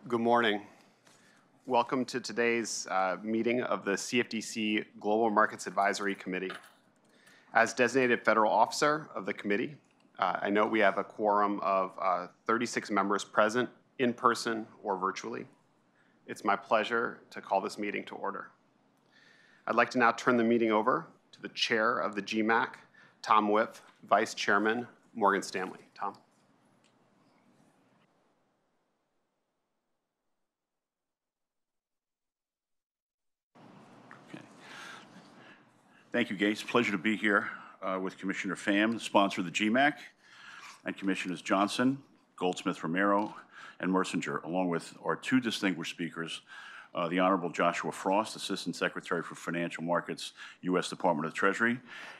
Good morning. Welcome to today's meeting of the CFTC Global Markets Advisory Committee. As designated federal officer of the committee, I note we have a quorum of 36 members present in person or virtually. It's my pleasure to call this meeting to order. I'd like to now turn the meeting over to the chair of the GMAC, Tom Whiff, Vice Chairman, Morgan Stanley. Tom. Thank you, Gates. Pleasure to be here with Commissioner Pham, the sponsor of the GMAC, and Commissioners Johnson, Goldsmith, Romero, and Mercinger, along with our two distinguished speakers, the Honorable Joshua Frost, Assistant Secretary for Financial Markets, U.S. Department of the Treasury,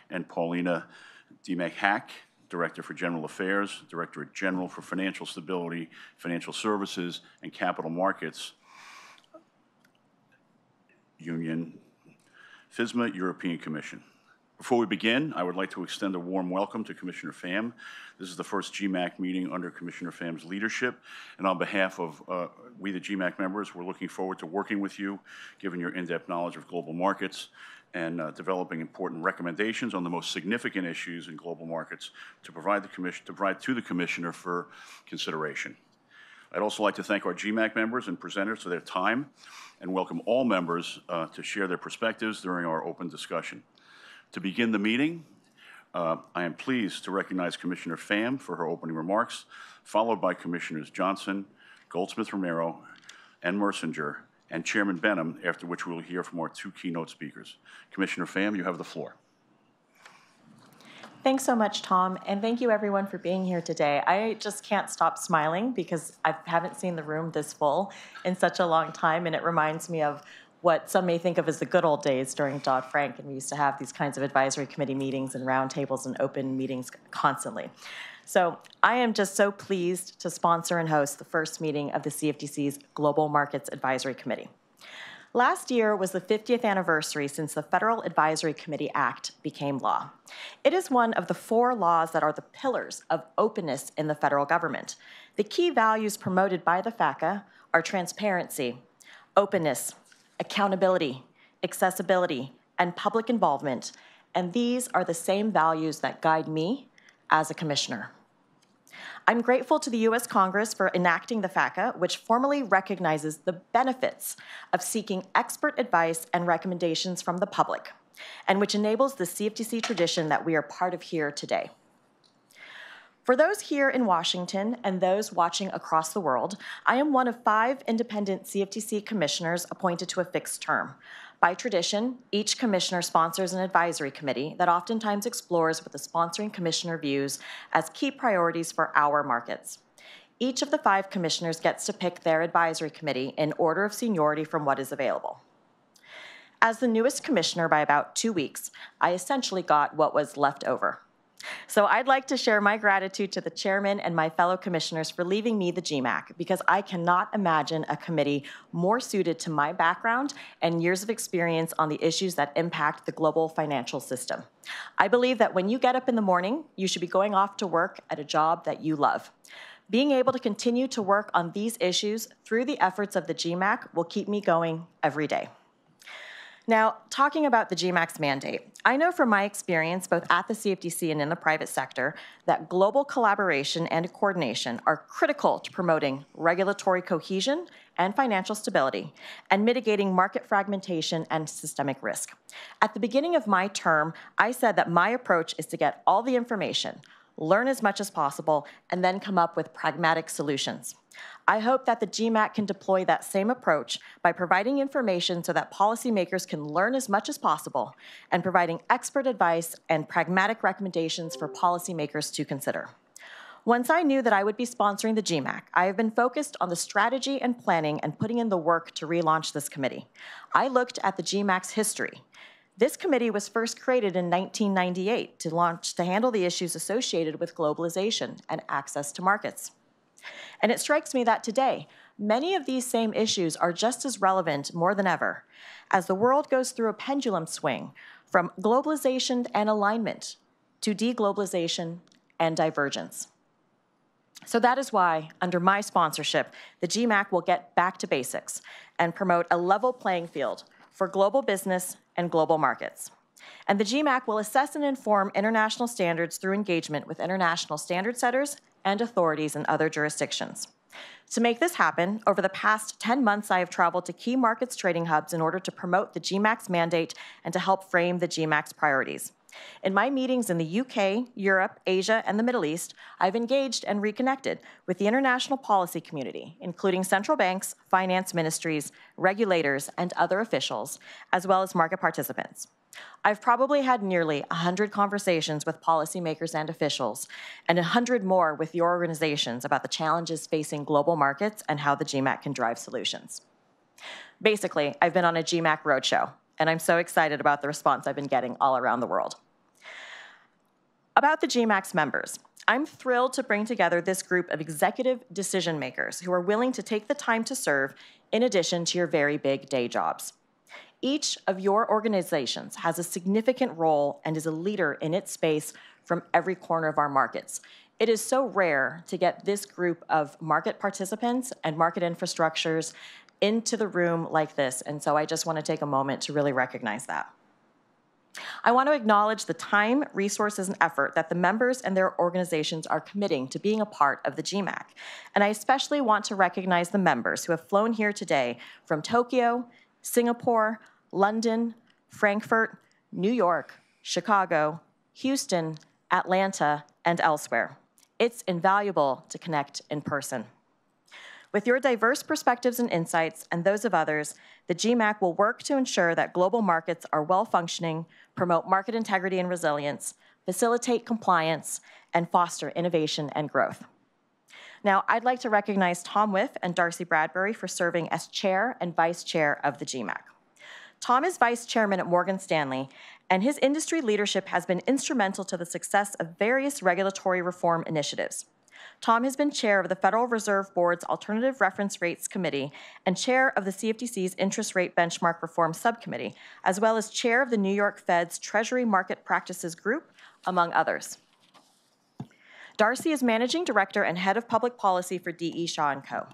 and Paulina Demek-Hack, Director for General Affairs, Directorate General for Financial Stability, Financial Services, and Capital Markets, Union FSMA European Commission. Before we begin, I would like to extend a warm welcome to Commissioner Pham. This is the first GMAC meeting under Commissioner Pham's leadership, and on behalf of we, the GMAC members, we're looking forward to working with you, given your in-depth knowledge of global markets, and developing important recommendations on the most significant issues in global markets to provide to the Commissioner for consideration. I'd also like to thank our GMAC members and presenters for their time and welcome all members to share their perspectives during our open discussion. To begin the meeting, I am pleased to recognize Commissioner Pham for her opening remarks, followed by Commissioners Johnson, Goldsmith, Romero, and Mercinger, and Chairman Benham, after which we will hear from our two keynote speakers. Commissioner Pham, you have the floor. Thanks so much, Tom, and thank you everyone for being here today. I just can't stop smiling because I haven't seen the room this full in such a long time, and it reminds me of what some may think of as the good old days during Dodd-Frank, and we used to have these kinds of advisory committee meetings and roundtables and open meetings constantly. So I am just so pleased to sponsor and host the first meeting of the CFTC's Global Markets Advisory Committee. Last year was the 50th anniversary since the Federal Advisory Committee Act became law. It is one of the 4 laws that are the pillars of openness in the federal government. The key values promoted by the FACA are transparency, openness, accountability, accessibility, and public involvement, and these are the same values that guide me as a commissioner. I'm grateful to the U.S. Congress for enacting the FACA, which formally recognizes the benefits of seeking expert advice and recommendations from the public, and which enables the CFTC tradition that we are part of here today. For those here in Washington and those watching across the world, I am one of 5 independent CFTC commissioners appointed to a fixed term. By tradition, each commissioner sponsors an advisory committee that oftentimes explores what the sponsoring commissioner views as key priorities for our markets. Each of the 5 commissioners gets to pick their advisory committee in order of seniority from what is available. As the newest commissioner by about 2 weeks, I essentially got what was left over. So I'd like to share my gratitude to the chairman and my fellow commissioners for leaving me the GMAC, because I cannot imagine a committee more suited to my background and years of experience on the issues that impact the global financial system. I believe that when you get up in the morning, you should be going off to work at a job that you love. Being able to continue to work on these issues through the efforts of the GMAC will keep me going every day. Now, talking about the GMAC's mandate, I know from my experience, both at the CFTC and in the private sector, that global collaboration and coordination are critical to promoting regulatory cohesion and financial stability, and mitigating market fragmentation and systemic risk. At the beginning of my term, I said that my approach is to get all the information, learn as much as possible, and then come up with pragmatic solutions. I hope that the GMAC can deploy that same approach by providing information so that policymakers can learn as much as possible and providing expert advice and pragmatic recommendations for policymakers to consider. Once I knew that I would be sponsoring the GMAC, I have been focused on the strategy and planning and putting in the work to relaunch this committee. I looked at the GMAC's history. This committee was first created in 1998 to handle the issues associated with globalization and access to markets. And it strikes me that today, many of these same issues are just as relevant more than ever, as the world goes through a pendulum swing from globalization and alignment to deglobalization and divergence. So that is why, under my sponsorship, the GMAC will get back to basics and promote a level playing field for global business and global markets. And the GMAC will assess and inform international standards through engagement with international standard setters and authorities in other jurisdictions. To make this happen, over the past 10 months, I have traveled to key markets trading hubs in order to promote the GMAC's mandate and to help frame the GMAC's priorities. In my meetings in the UK, Europe, Asia, and the Middle East, I've engaged and reconnected with the international policy community, including central banks, finance ministries, regulators, and other officials, as well as market participants. I've probably had nearly 100 conversations with policymakers and officials, and 100 more with your organizations about the challenges facing global markets and how the GMAC can drive solutions. Basically, I've been on a GMAC roadshow, and I'm so excited about the response I've been getting all around the world. About the GMAC's members, I'm thrilled to bring together this group of executive decision makers who are willing to take the time to serve in addition to your very big day jobs. Each of your organizations has a significant role and is a leader in its space from every corner of our markets. It is so rare to get this group of market participants and market infrastructures into the room like this, and so I just want to take a moment to really recognize that. I want to acknowledge the time, resources, and effort that the members and their organizations are committing to being a part of the GMAC. And I especially want to recognize the members who have flown here today from Tokyo, Singapore, London, Frankfurt, New York, Chicago, Houston, Atlanta, and elsewhere. It's invaluable to connect in person. With your diverse perspectives and insights and those of others, the GMAC will work to ensure that global markets are well-functioning, promote market integrity and resilience, facilitate compliance, and foster innovation and growth. Now, I'd like to recognize Tom Whiff and Darcy Bradbury for serving as chair and vice chair of the GMAC. Tom is vice chairman at Morgan Stanley, and his industry leadership has been instrumental to the success of various regulatory reform initiatives. Tom has been chair of the Federal Reserve Board's Alternative Reference Rates Committee and chair of the CFTC's Interest Rate Benchmark Reform Subcommittee, as well as chair of the New York Fed's Treasury Market Practices Group, among others. Darcy is Managing Director and Head of Public Policy for D.E. Shaw & Co.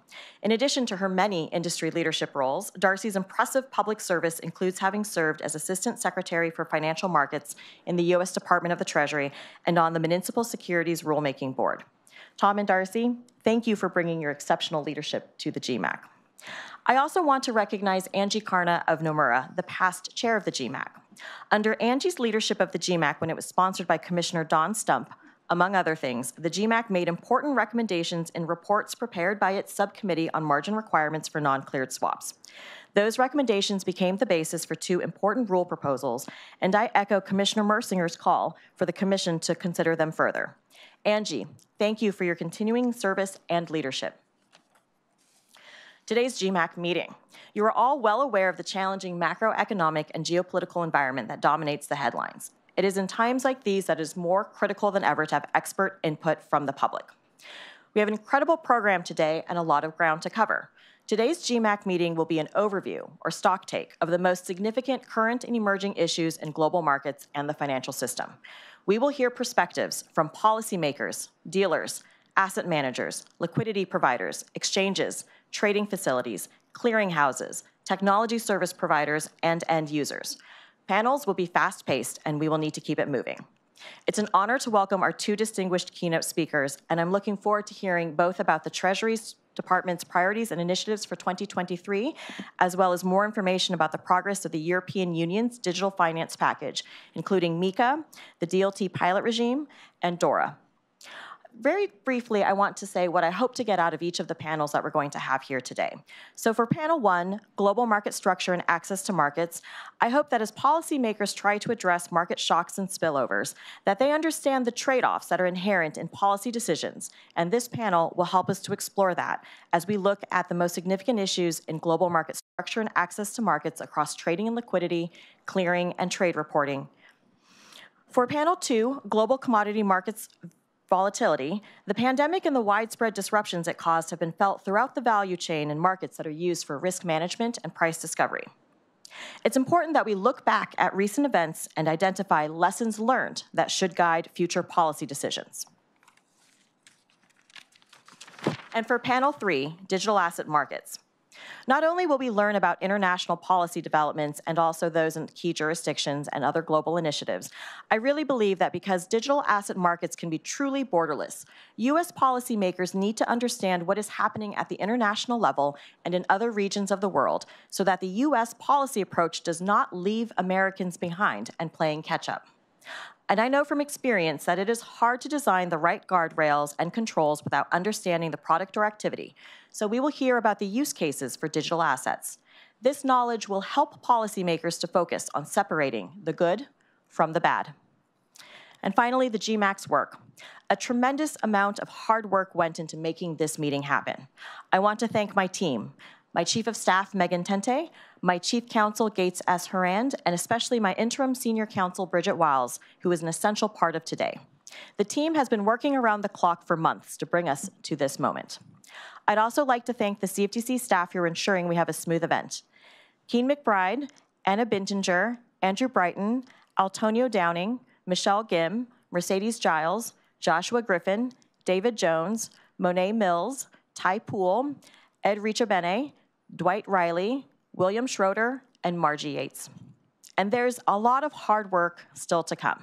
In addition to her many industry leadership roles, Darcy's impressive public service includes having served as Assistant Secretary for Financial Markets in the U.S. Department of the Treasury and on the Municipal Securities Rulemaking Board. Tom and Darcy, thank you for bringing your exceptional leadership to the GMAC. I also want to recognize Angie Karna of Nomura, the past chair of the GMAC. Under Angie's leadership of the GMAC when it was sponsored by Commissioner Don Stump, among other things, the GMAC made important recommendations in reports prepared by its subcommittee on margin requirements for non-cleared swaps. Those recommendations became the basis for two important rule proposals, and I echo Commissioner Mersinger's call for the Commission to consider them further. Angie, thank you for your continuing service and leadership. Today's GMAC meeting. You are all well aware of the challenging macroeconomic and geopolitical environment that dominates the headlines. It is in times like these that it is more critical than ever to have expert input from the public. We have an incredible program today and a lot of ground to cover. Today's GMAC meeting will be an overview or stock take of the most significant current and emerging issues in global markets and the financial system. We will hear perspectives from policymakers, dealers, asset managers, liquidity providers, exchanges, trading facilities, clearinghouses, technology service providers, and end users. Panels will be fast-paced, and we will need to keep it moving. It's an honor to welcome our two distinguished keynote speakers, and I'm looking forward to hearing both about the Treasury Department's priorities and initiatives for 2023, as well as more information about the progress of the European Union's digital finance package, including MiCA, the DLT pilot regime, and DORA. Very briefly, I want to say what I hope to get out of each of the panels that we're going to have here today. So for panel one, global market structure and access to markets, I hope that as policymakers try to address market shocks and spillovers, that they understand the trade-offs that are inherent in policy decisions, and this panel will help us to explore that as we look at the most significant issues in global market structure and access to markets across trading and liquidity, clearing, and trade reporting. For panel two, global commodity markets volatility, the pandemic and the widespread disruptions it caused have been felt throughout the value chain and markets that are used for risk management and price discovery. It's important that we look back at recent events and identify lessons learned that should guide future policy decisions. And for panel 3, digital asset markets. Not only will we learn about international policy developments and also those in key jurisdictions and other global initiatives, I really believe that because digital asset markets can be truly borderless, U.S. policymakers need to understand what is happening at the international level and in other regions of the world so that the U.S. policy approach does not leave Americans behind and playing catch-up. And I know from experience that it is hard to design the right guardrails and controls without understanding the product or activity. So we will hear about the use cases for digital assets. This knowledge will help policymakers to focus on separating the good from the bad. And finally, the GMAC's work. A tremendous amount of hard work went into making this meeting happen. I want to thank my team, my Chief of Staff, Megan Tente, my Chief Counsel, Gates S. Harand, and especially my Interim Senior Counsel, Bridget Wiles, who is an essential part of today. The team has been working around the clock for months to bring us to this moment. I'd also like to thank the CFTC staff who are ensuring we have a smooth event. Keen McBride, Anna Bintinger, Andrew Brighton, Altonio Downing, Michelle Gim, Mercedes Giles, Joshua Griffin, David Jones, Monet Mills, Ty Poole, Ed Ricciabene, Dwight Riley, William Schroeder, and Margie Yates. And there's a lot of hard work still to come.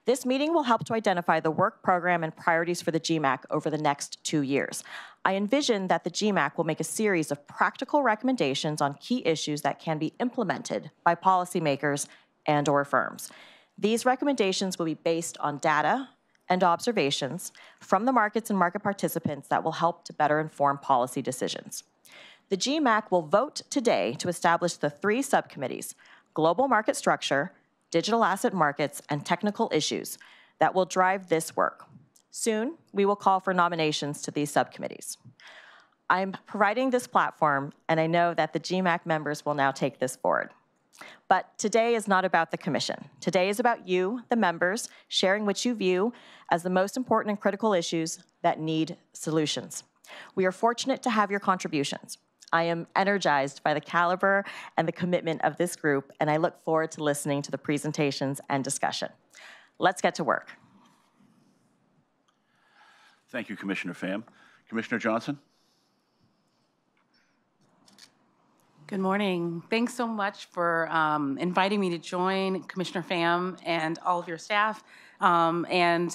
This meeting will help to identify the work program and priorities for the GMAC over the next 2 years. I envision that the GMAC will make a series of practical recommendations on key issues that can be implemented by policymakers and/or firms. These recommendations will be based on data and observations from the markets and market participants that will help to better inform policy decisions. The GMAC will vote today to establish the 3 subcommittees: global market structure, digital asset markets, and technical issues that will drive this work. Soon, we will call for nominations to these subcommittees. I'm providing this platform, and I know that the GMAC members will now take this forward. But today is not about the commission. Today is about you, the members, sharing what you view as the most important and critical issues that need solutions. We are fortunate to have your contributions. I am energized by the caliber and the commitment of this group, and I look forward to listening to the presentations and discussion. Let's get to work. Thank you, Commissioner Pham. Commissioner Johnson? Good morning. Thanks so much for inviting me to join Commissioner Pham and all of your staff, and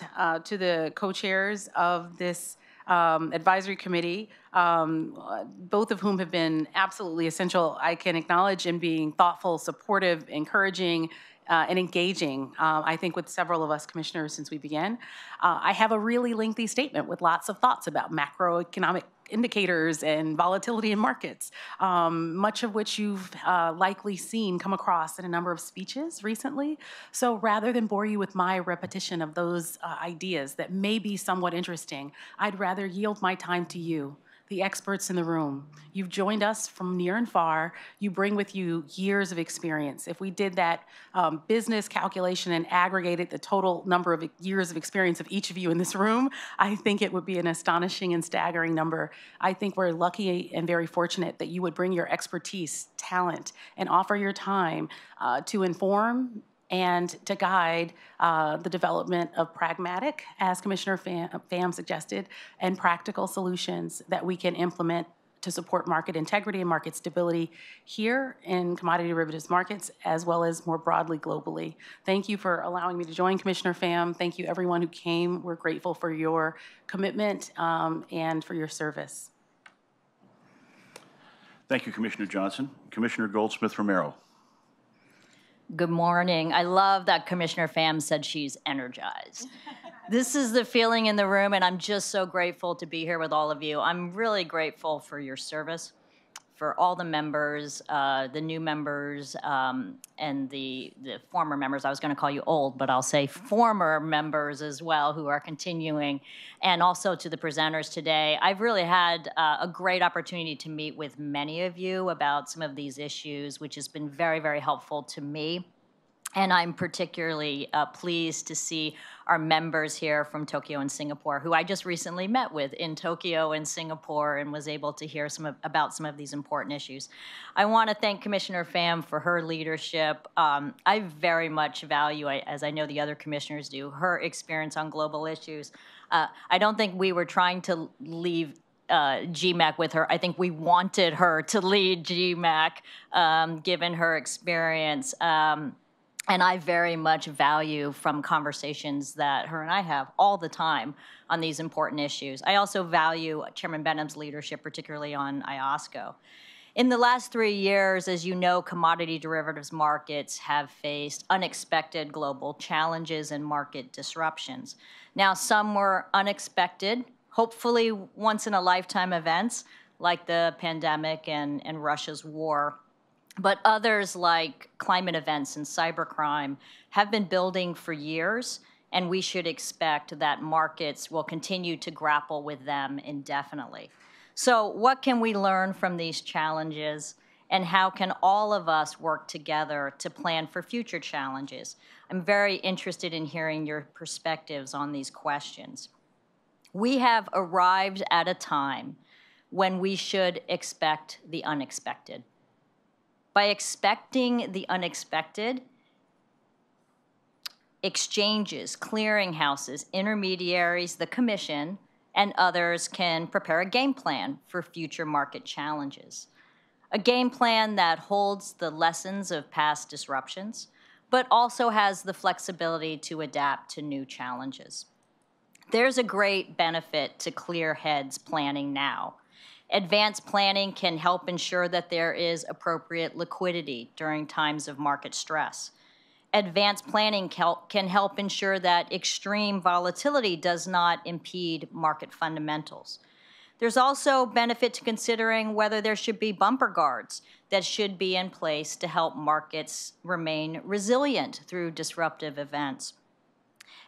to the co-chairs of this advisory committee, both of whom have been absolutely essential, I can acknowledge, in being thoughtful, supportive, encouraging, and engaging, I think, with several of us commissioners since we began. I have a really lengthy statement with lots of thoughts about macroeconomic indicators and volatility in markets, much of which you've likely seen come across in a number of speeches recently. So rather than bore you with my repetition of those ideas that may be somewhat interesting, I'd rather yield my time to you, the experts in the room. You've joined us from near and far. You bring with you years of experience. If we did that business calculation and aggregated the total number of years of experience of each of you in this room, I think it would be an astonishing and staggering number. I think we're lucky and very fortunate that you would bring your expertise, talent, and offer your time to inform and to guide the development of pragmatic, as Commissioner Pham suggested, and practical solutions that we can implement to support market integrity and market stability here in commodity derivatives markets, as well as more broadly globally. Thank you for allowing me to join, Commissioner Pham. Thank you, everyone who came. We're grateful for your commitment and for your service. Thank you, Commissioner Johnson. Commissioner Goldsmith-Romero. Good morning. I love that Commissioner Pham said she's energized. This is the feeling in the room, and I'm just so grateful to be here with all of you. I'm really grateful for your service, for all the members, the new members, and the former members. I was going to call you old, but I'll say former members as well who are continuing, and also to the presenters today. I've really had a great opportunity to meet with many of you about some of these issues, which has been very, very helpful to me. And I'm particularly pleased to see our members here from Tokyo and Singapore, who I just recently met with in Tokyo and Singapore and was able to hear about some of these important issues. I want to thank Commissioner Pham for her leadership. I very much value, as I know the other commissioners do, her experience on global issues. I don't think we were trying to leave GMAC with her. I think we wanted her to lead GMAC, given her experience. And I very much value from conversations that her and I have all the time on these important issues. I also value Chairman Benham's leadership, particularly on IOSCO. In the last 3 years, as you know, commodity derivatives markets have faced unexpected global challenges and market disruptions. Now, some were unexpected, hopefully once-in-a-lifetime events like the pandemic and Russia's war. But others, like climate events and cybercrime, have been building for years, and we should expect that markets will continue to grapple with them indefinitely. So what can we learn from these challenges, and how can all of us work together to plan for future challenges? I'm very interested in hearing your perspectives on these questions. We have arrived at a time when we should expect the unexpected. By expecting the unexpected, exchanges, clearinghouses, intermediaries, the Commission, and others can prepare a game plan for future market challenges. A game plan that holds the lessons of past disruptions, but also has the flexibility to adapt to new challenges. There's a great benefit to clear heads planning now. Advanced planning can help ensure that there is appropriate liquidity during times of market stress. Advanced planning can help ensure that extreme volatility does not impede market fundamentals. There's also benefit to considering whether there should be bumper guards that should be in place to help markets remain resilient through disruptive events.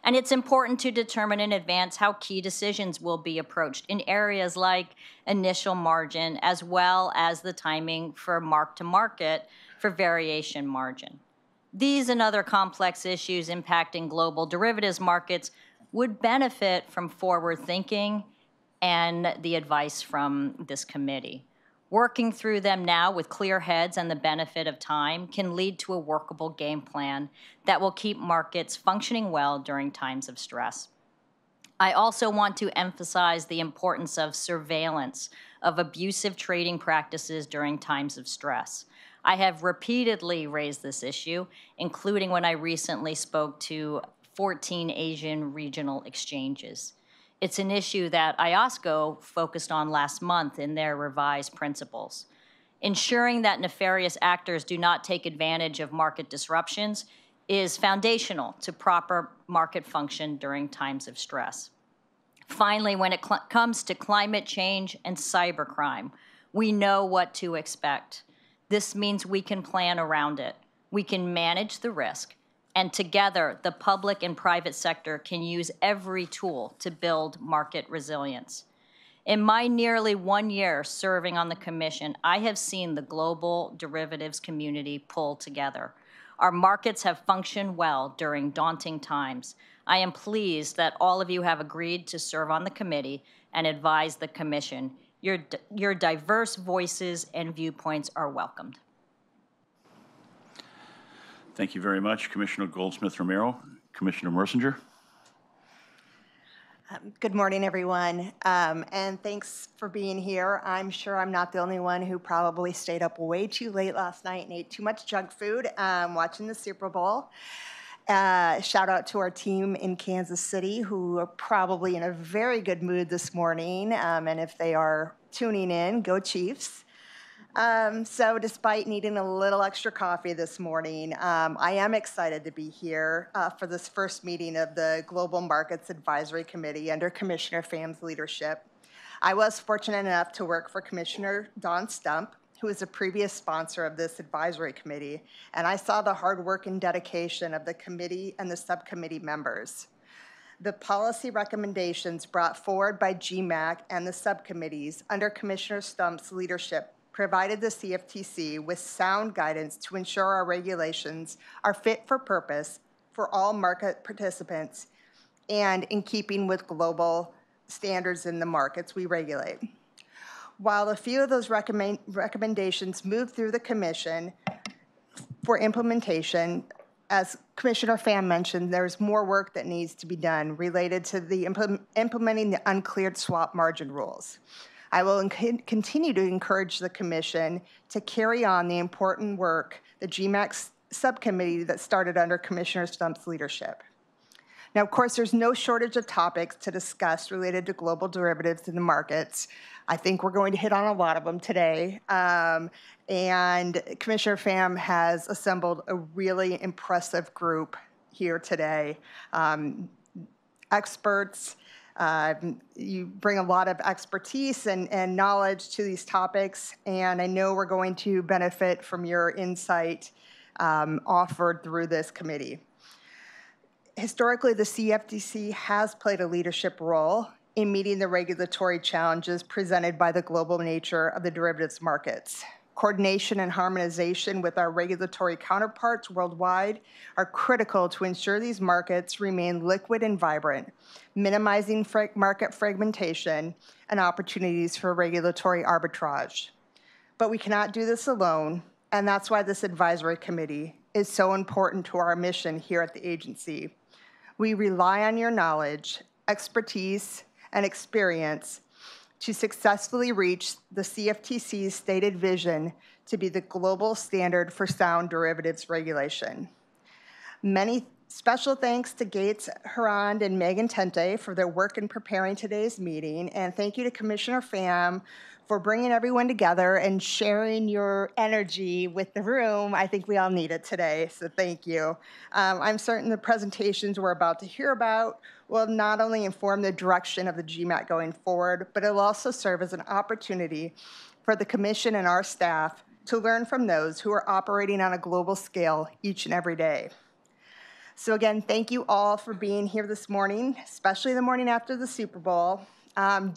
And it's important to determine in advance how key decisions will be approached in areas like initial margin, as well as the timing for mark-to-market for variation margin. These and other complex issues impacting global derivatives markets would benefit from forward thinking and the advice from this committee. Working through them now with clear heads and the benefit of time can lead to a workable game plan that will keep markets functioning well during times of stress. I also want to emphasize the importance of surveillance of abusive trading practices during times of stress. I have repeatedly raised this issue, including when I recently spoke to 14 Asian regional exchanges. It's an issue that IOSCO focused on last month in their revised principles. Ensuring that nefarious actors do not take advantage of market disruptions is foundational to proper market function during times of stress. Finally, when it comes to climate change and cybercrime, we know what to expect. This means we can plan around it. We can manage the risk. And together, the public and private sector can use every tool to build market resilience. In my nearly 1 year serving on the Commission, I have seen the global derivatives community pull together. Our markets have functioned well during daunting times. I am pleased that all of you have agreed to serve on the committee and advise the Commission. Your diverse voices and viewpoints are welcomed. Thank you very much, Commissioner Goldsmith-Romero. Commissioner Mersinger. Good morning, everyone, and thanks for being here. I'm sure I'm not the only one who probably stayed up way too late last night and ate too much junk food watching the Super Bowl. Shout out to our team in Kansas City, who are probably in a very good mood this morning, and if they are tuning in, go Chiefs. So despite needing a little extra coffee this morning, I am excited to be here for this first meeting of the Global Markets Advisory Committee under Commissioner Pham's leadership. I was fortunate enough to work for Commissioner Don Stump, who is a previous sponsor of this advisory committee, and I saw the hard work and dedication of the committee and the subcommittee members. The policy recommendations brought forward by GMAC and the subcommittees under Commissioner Stump's leadership provided the CFTC with sound guidance to ensure our regulations are fit for purpose for all market participants and in keeping with global standards in the markets we regulate. While a few of those recommendations moved through the Commission for implementation, as Commissioner Pham mentioned, there's more work that needs to be done related to the implementing the uncleared swap margin rules. I will continue to encourage the Commission to carry on the important work, the GMAC subcommittee that started under Commissioner Stump's leadership. Now, of course, there's no shortage of topics to discuss related to global derivatives in the markets. I think we're going to hit on a lot of them today. And Commissioner Pham has assembled a really impressive group here today. Experts, you bring a lot of expertise and knowledge to these topics, and I know we're going to benefit from your insight offered through this committee. Historically, the CFTC has played a leadership role in meeting the regulatory challenges presented by the global nature of the derivatives markets. Coordination and harmonization with our regulatory counterparts worldwide are critical to ensure these markets remain liquid and vibrant, minimizing market fragmentation and opportunities for regulatory arbitrage. But we cannot do this alone, and that's why this advisory committee is so important to our mission here at the agency. We rely on your knowledge, expertise, and experience to successfully reach the CFTC's stated vision to be the global standard for sound derivatives regulation. Many special thanks to Gates Harand and Megan Tente for their work in preparing today's meeting, and thank you to Commissioner Pham for bringing everyone together and sharing your energy with the room. I think we all need it today, so thank you. I'm certain the presentations we're about to hear about will not only inform the direction of the GMAC going forward, but it'll also serve as an opportunity for the Commission and our staff to learn from those who are operating on a global scale each and every day. So again, thank you all for being here this morning, especially the morning after the Super Bowl.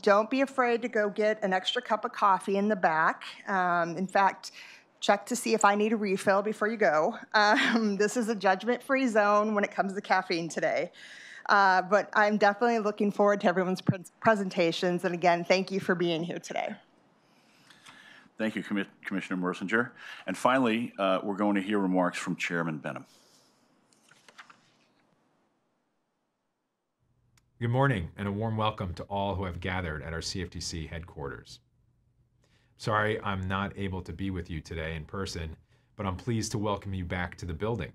Don't be afraid to go get an extra cup of coffee in the back. In fact, check to see if I need a refill before you go. This is a judgment-free zone when it comes to caffeine today. But I'm definitely looking forward to everyone's presentations. And again, thank you for being here today. Thank you, Commissioner Mersinger. And finally, we're going to hear remarks from Chairman Benham. Good morning, and a warm welcome to all who have gathered at our CFTC headquarters. Sorry I'm not able to be with you today in person, but I'm pleased to welcome you back to the building.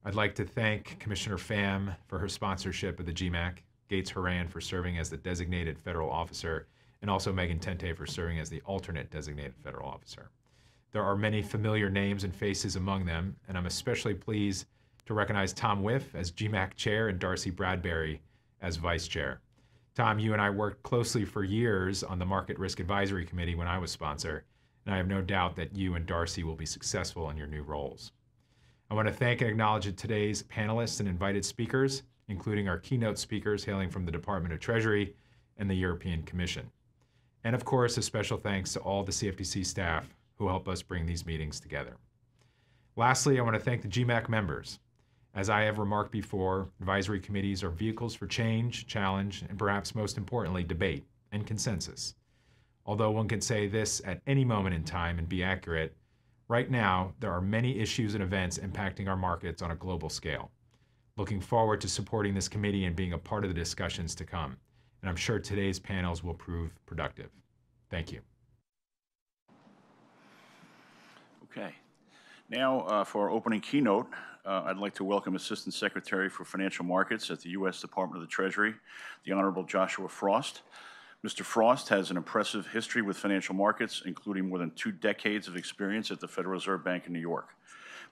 I'd like to thank Commissioner Pham for her sponsorship of the GMAC, Gates Harand for serving as the designated federal officer, and also Megan Tente for serving as the alternate designated federal officer. There are many familiar names and faces among them, and I'm especially pleased to recognize Tom Whiff as GMAC chair and Darcy Bradbury as vice chair. Tom, you and I worked closely for years on the Market Risk Advisory Committee when I was sponsor, and I have no doubt that you and Darcy will be successful in your new roles. I want to thank and acknowledge today's panelists and invited speakers, including our keynote speakers hailing from the Department of Treasury and the European Commission. And of course, a special thanks to all the CFTC staff who help us bring these meetings together. Lastly, I want to thank the GMAC members. As I have remarked before, advisory committees are vehicles for change, challenge, and perhaps most importantly, debate and consensus. Although one can say this at any moment in time and be accurate, right now, there are many issues and events impacting our markets on a global scale. Looking forward to supporting this committee and being a part of the discussions to come. And I'm sure today's panels will prove productive. Thank you. Okay. Now, for our opening keynote, I'd like to welcome Assistant Secretary for Financial Markets at the U.S. Department of the Treasury, the Honorable Joshua Frost. Mr. Frost has an impressive history with financial markets, including more than 2 decades of experience at the Federal Reserve Bank in New York.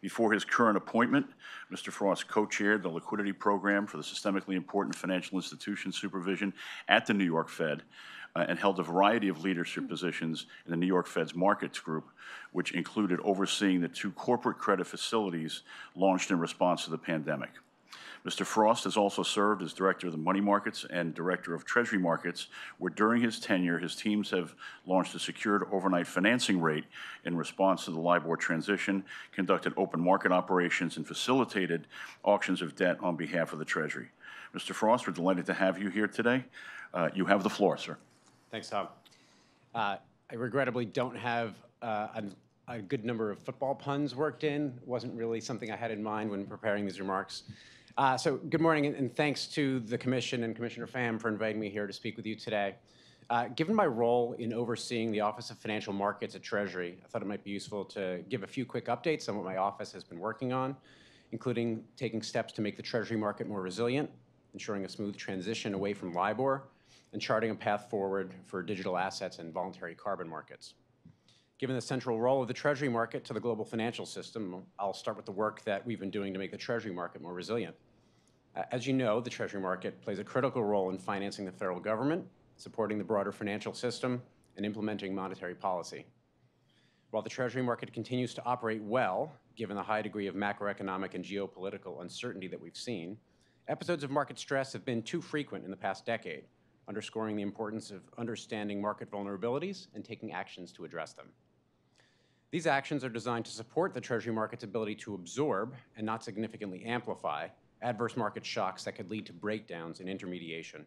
Before his current appointment, Mr. Frost co-chaired the liquidity program for the systemically important financial institution supervision at the New York Fed, and held a variety of leadership positions in the New York Fed's markets group, which included overseeing the 2 corporate credit facilities launched in response to the pandemic. Mr. Frost has also served as Director of the Money Markets and Director of Treasury Markets, where during his tenure, his teams have launched a secured overnight financing rate in response to the LIBOR transition, conducted open market operations, and facilitated auctions of debt on behalf of the Treasury. Mr. Frost, we're delighted to have you here today. You have the floor, sir. Thanks, Tom. I regrettably don't have a good number of football puns worked in. Wasn't really something I had in mind when preparing these remarks. So good morning, and thanks to the Commission and Commissioner Pham for inviting me here to speak with you today. Given my role in overseeing the Office of Financial Markets at Treasury, I thought it might be useful to give a few quick updates on what my office has been working on, including taking steps to make the Treasury market more resilient, ensuring a smooth transition away from LIBOR, and charting a path forward for digital assets and voluntary carbon markets. Given the central role of the Treasury market to the global financial system, I'll start with the work that we've been doing to make the Treasury market more resilient. As you know, the Treasury market plays a critical role in financing the federal government, supporting the broader financial system, and implementing monetary policy. While the Treasury market continues to operate well, given the high degree of macroeconomic and geopolitical uncertainty that we've seen, episodes of market stress have been too frequent in the past decade, underscoring the importance of understanding market vulnerabilities and taking actions to address them. These actions are designed to support the Treasury market's ability to absorb and not significantly amplify adverse market shocks that could lead to breakdowns in intermediation.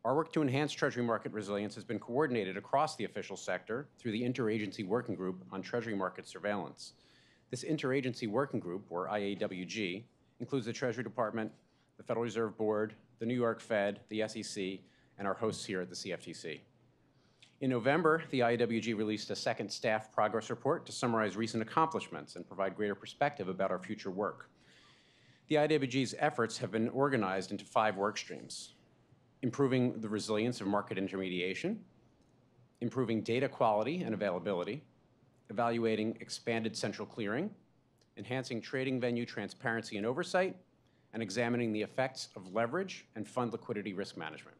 Our work to enhance Treasury market resilience has been coordinated across the official sector through the Interagency Working Group on Treasury Market Surveillance. This Interagency Working Group, or IAWG, includes the Treasury Department, the Federal Reserve Board, the New York Fed, the SEC, and our hosts here at the CFTC. In November, the IAWG released a second staff progress report to summarize recent accomplishments and provide greater perspective about our future work. The IAWG's efforts have been organized into 5 work streams: improving the resilience of market intermediation, improving data quality and availability, evaluating expanded central clearing, enhancing trading venue transparency and oversight, and examining the effects of leverage and fund liquidity risk management.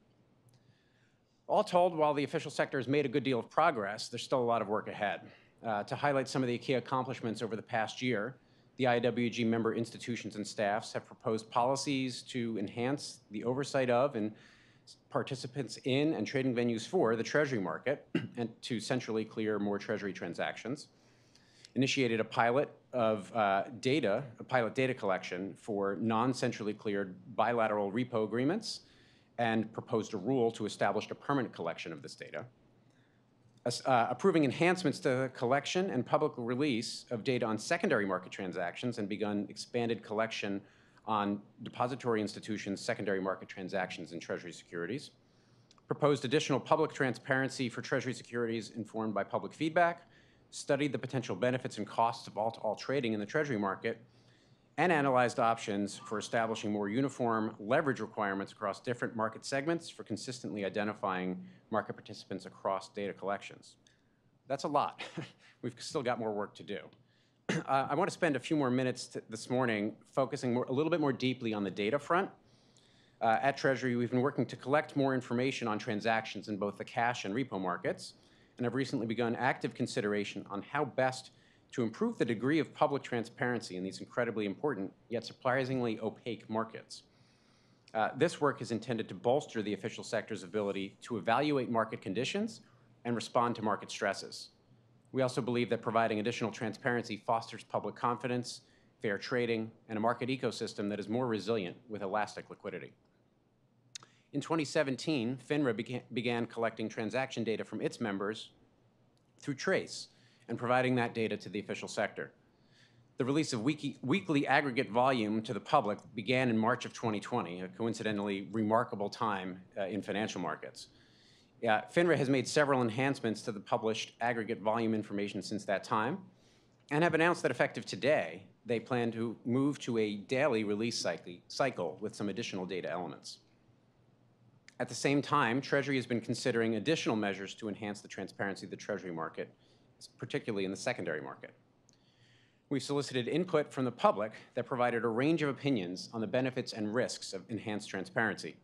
All told, while the official sector has made a good deal of progress, there's still a lot of work ahead. To highlight some of the key accomplishments over the past year, the IAWG member institutions and staffs have proposed policies to enhance the oversight of and participants in and trading venues for the Treasury market and to centrally clear more Treasury transactions, initiated a pilot data collection for non-centrally cleared bilateral repo agreements, and proposed a rule to establish a permanent collection of this data, approving enhancements to the collection and public release of data on secondary market transactions, and begun expanded collection on depository institutions' secondary market transactions in Treasury securities, proposed additional public transparency for Treasury securities informed by public feedback, studied the potential benefits and costs of all-to-all trading in the Treasury market, and analyzed options for establishing more uniform leverage requirements across different market segments for consistently identifying market participants across data collections. That's a lot. We've still got more work to do. I want to spend a few more minutes this morning focusing a little bit more deeply on the data front. At Treasury, we've been working to collect more information on transactions in both the cash and repo markets, and have recently begun active consideration on how best to improve the degree of public transparency in these incredibly important, yet surprisingly opaque markets. This work is intended to bolster the official sector's ability to evaluate market conditions and respond to market stresses. We also believe that providing additional transparency fosters public confidence, fair trading, and a market ecosystem that is more resilient with elastic liquidity. In 2017, FINRA began collecting transaction data from its members through Trace and providing that data to the official sector. The release of weekly aggregate volume to the public began in March of 2020, a coincidentally remarkable time in financial markets. FINRA has made several enhancements to the published aggregate volume information since that time, and have announced that effective today, they plan to move to a daily release cycle with some additional data elements. At the same time, Treasury has been considering additional measures to enhance the transparency of the Treasury market, particularly in the secondary market. We've solicited input from the public that provided a range of opinions on the benefits and risks of enhanced transparency.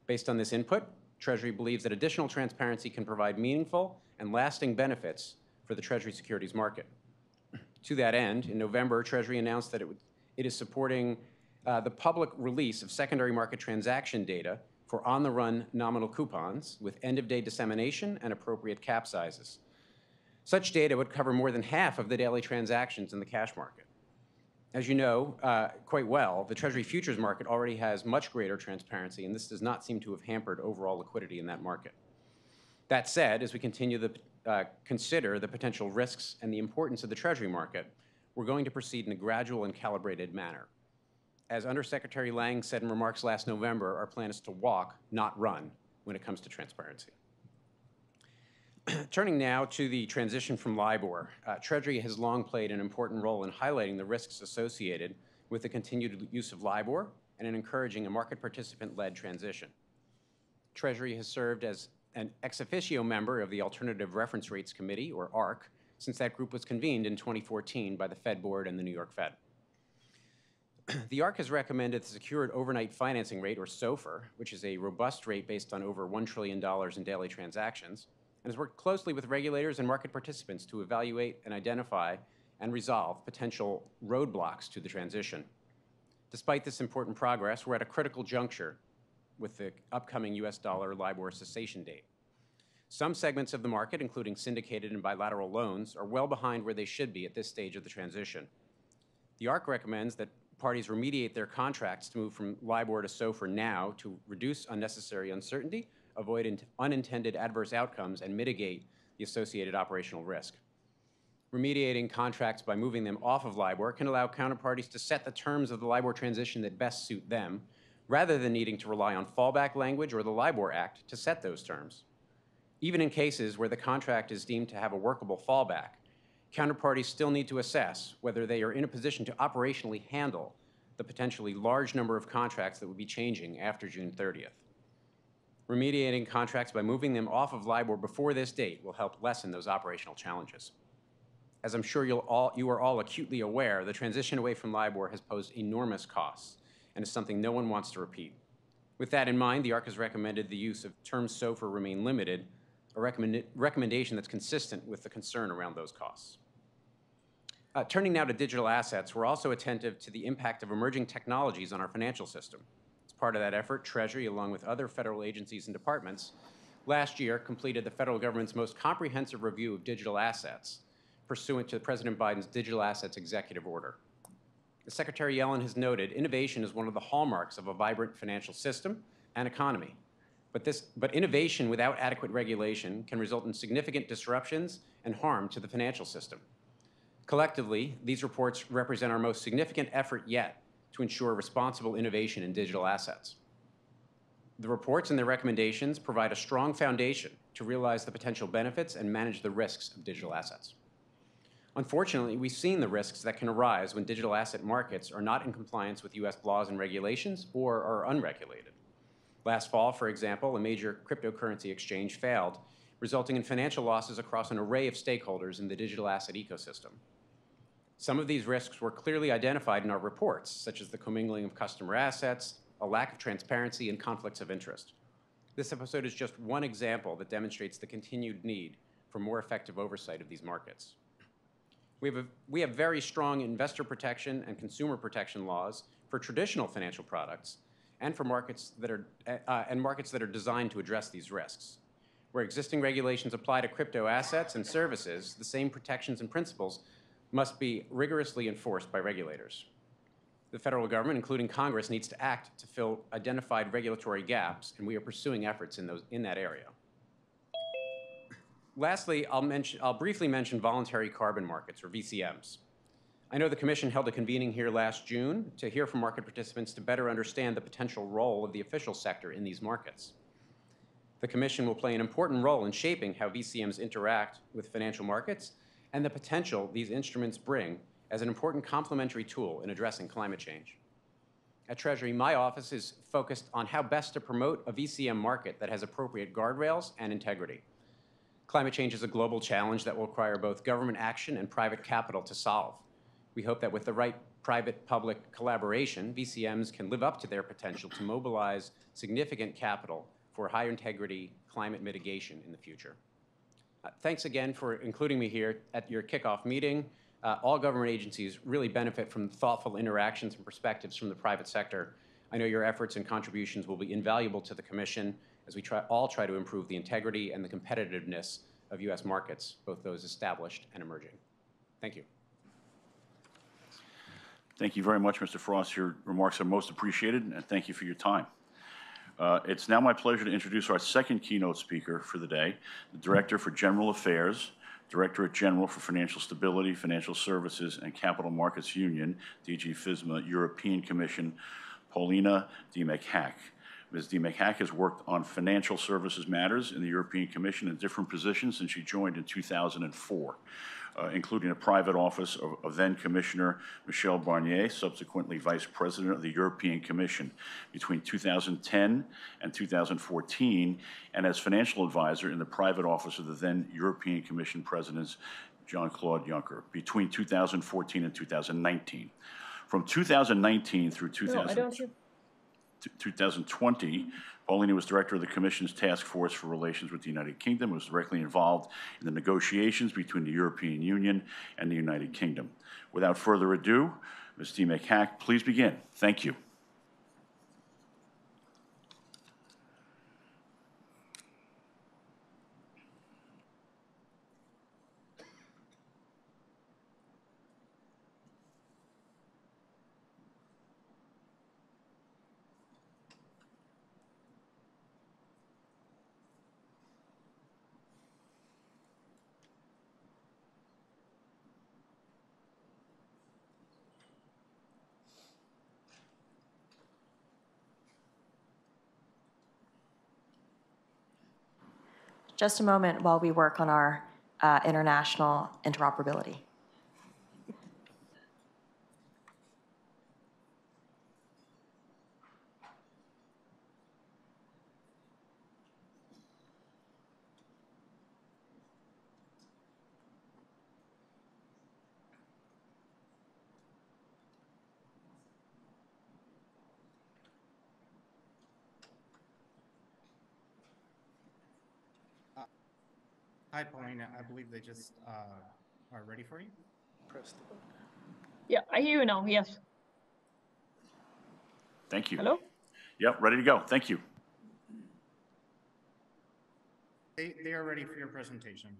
Based on this input, Treasury believes that additional transparency can provide meaningful and lasting benefits for the Treasury securities market. To that end, in November, Treasury announced that it is supporting the public release of secondary market transaction data for on-the-run nominal coupons with end-of-day dissemination and appropriate cap sizes. Such data would cover more than half of the daily transactions in the cash market. As you know quite well, the Treasury futures market already has much greater transparency, and this does not seem to have hampered overall liquidity in that market. That said, as we continue to consider the potential risks and the importance of the Treasury market, we're going to proceed in a gradual and calibrated manner. As Undersecretary Lang said in remarks last November, our plan is to walk, not run, when it comes to transparency. Turning now to the transition from LIBOR, Treasury has long played an important role in highlighting the risks associated with the continued use of LIBOR and in encouraging a market participant-led transition. Treasury has served as an ex officio member of the Alternative Reference Rates Committee, or ARC, since that group was convened in 2014 by the Fed Board and the New York Fed. The ARC has recommended the Secured Overnight Financing Rate, or SOFR, which is a robust rate based on over $1 trillion in daily transactions, and has worked closely with regulators and market participants to evaluate and identify and resolve potential roadblocks to the transition. Despite this important progress, we're at a critical juncture with the upcoming US dollar LIBOR cessation date. Some segments of the market, including syndicated and bilateral loans, are well behind where they should be at this stage of the transition. The ARC recommends that parties remediate their contracts to move from LIBOR to SOFR now to reduce unnecessary uncertainty, avoid unintended adverse outcomes, and mitigate the associated operational risk. Remediating contracts by moving them off of LIBOR can allow counterparties to set the terms of the LIBOR transition that best suit them, rather than needing to rely on fallback language or the LIBOR Act to set those terms. Even in cases where the contract is deemed to have a workable fallback, counterparties still need to assess whether they are in a position to operationally handle the potentially large number of contracts that would be changing after June 30th. Remediating contracts by moving them off of LIBOR before this date will help lessen those operational challenges. As I'm sure you are all acutely aware, the transition away from LIBOR has posed enormous costs and is something no one wants to repeat. With that in mind, the ARC has recommended the use of term SOFR remain limited, a recommendation that's consistent with the concern around those costs. Turning now to digital assets, we're also attentive to the impact of emerging technologies on our financial system. As part of that effort, Treasury, along with other federal agencies and departments, last year completed the federal government's most comprehensive review of digital assets, pursuant to President Biden's Digital Assets Executive Order. As Secretary Yellen has noted, innovation is one of the hallmarks of a vibrant financial system and economy. But innovation without adequate regulation can result in significant disruptions and harm to the financial system. Collectively, these reports represent our most significant effort yet to ensure responsible innovation in digital assets. The reports and their recommendations provide a strong foundation to realize the potential benefits and manage the risks of digital assets. Unfortunately, we've seen the risks that can arise when digital asset markets are not in compliance with US laws and regulations or are unregulated. Last fall, for example, a major cryptocurrency exchange failed, resulting in financial losses across an array of stakeholders in the digital asset ecosystem. Some of these risks were clearly identified in our reports, such as the commingling of customer assets, a lack of transparency, and conflicts of interest. This episode is just one example that demonstrates the continued need for more effective oversight of these markets. We have very strong investor protection and consumer protection laws for traditional financial products and for markets that are designed to address these risks. Where existing regulations apply to crypto assets and services, the same protections and principles must be rigorously enforced by regulators. The federal government, including Congress, needs to act to fill identified regulatory gaps, and we are pursuing efforts in that area. Lastly, I'll briefly mention voluntary carbon markets, or VCMs. I know the Commission held a convening here last June to hear from market participants to better understand the potential role of the official sector in these markets. The Commission will play an important role in shaping how VCMs interact with financial markets and the potential these instruments bring as an important complementary tool in addressing climate change. At Treasury, my office is focused on how best to promote a VCM market that has appropriate guardrails and integrity. Climate change is a global challenge that will require both government action and private capital to solve. We hope that with the right private-public collaboration, VCMs can live up to their potential to mobilize significant capital for high-integrity climate mitigation in the future. Thanks again for including me here at your kickoff meeting. All government agencies really benefit from thoughtful interactions and perspectives from the private sector. I know your efforts and contributions will be invaluable to the Commission as we all try to improve the integrity and the competitiveness of U.S. markets, both those established and emerging. Thank you. Thank you very much, Mr. Frost. Your remarks are most appreciated, and thank you for your time. It's now my pleasure to introduce our second keynote speaker for the day, the Director for General Affairs, Directorate General for Financial Stability, Financial Services, and Capital Markets Union, DG FSMA, European Commission, Paulina de Macac. Ms. Diemek-Hack has worked on financial services matters in the European Commission in different positions since she joined in 2004, including a private office of then Commissioner Michel Barnier, subsequently Vice President of the European Commission between 2010 and 2014, and as financial advisor in the private office of the then European Commission President Jean-Claude Juncker between 2014 and 2019. From 2019 through 2020, Paulina was director of the Commission's Task Force for Relations with the United Kingdom, was directly involved in the negotiations between the European Union and the United Kingdom. Without further ado, Ms. Diemek-Hack, please begin. Thank you. Just a moment while we work on our international interoperability. Hi, Paulina. I believe they just are ready for you. Press the button. Yeah, I hear you now. Yes. Thank you. Hello? Yep, ready to go. Thank you. They are ready for your presentation.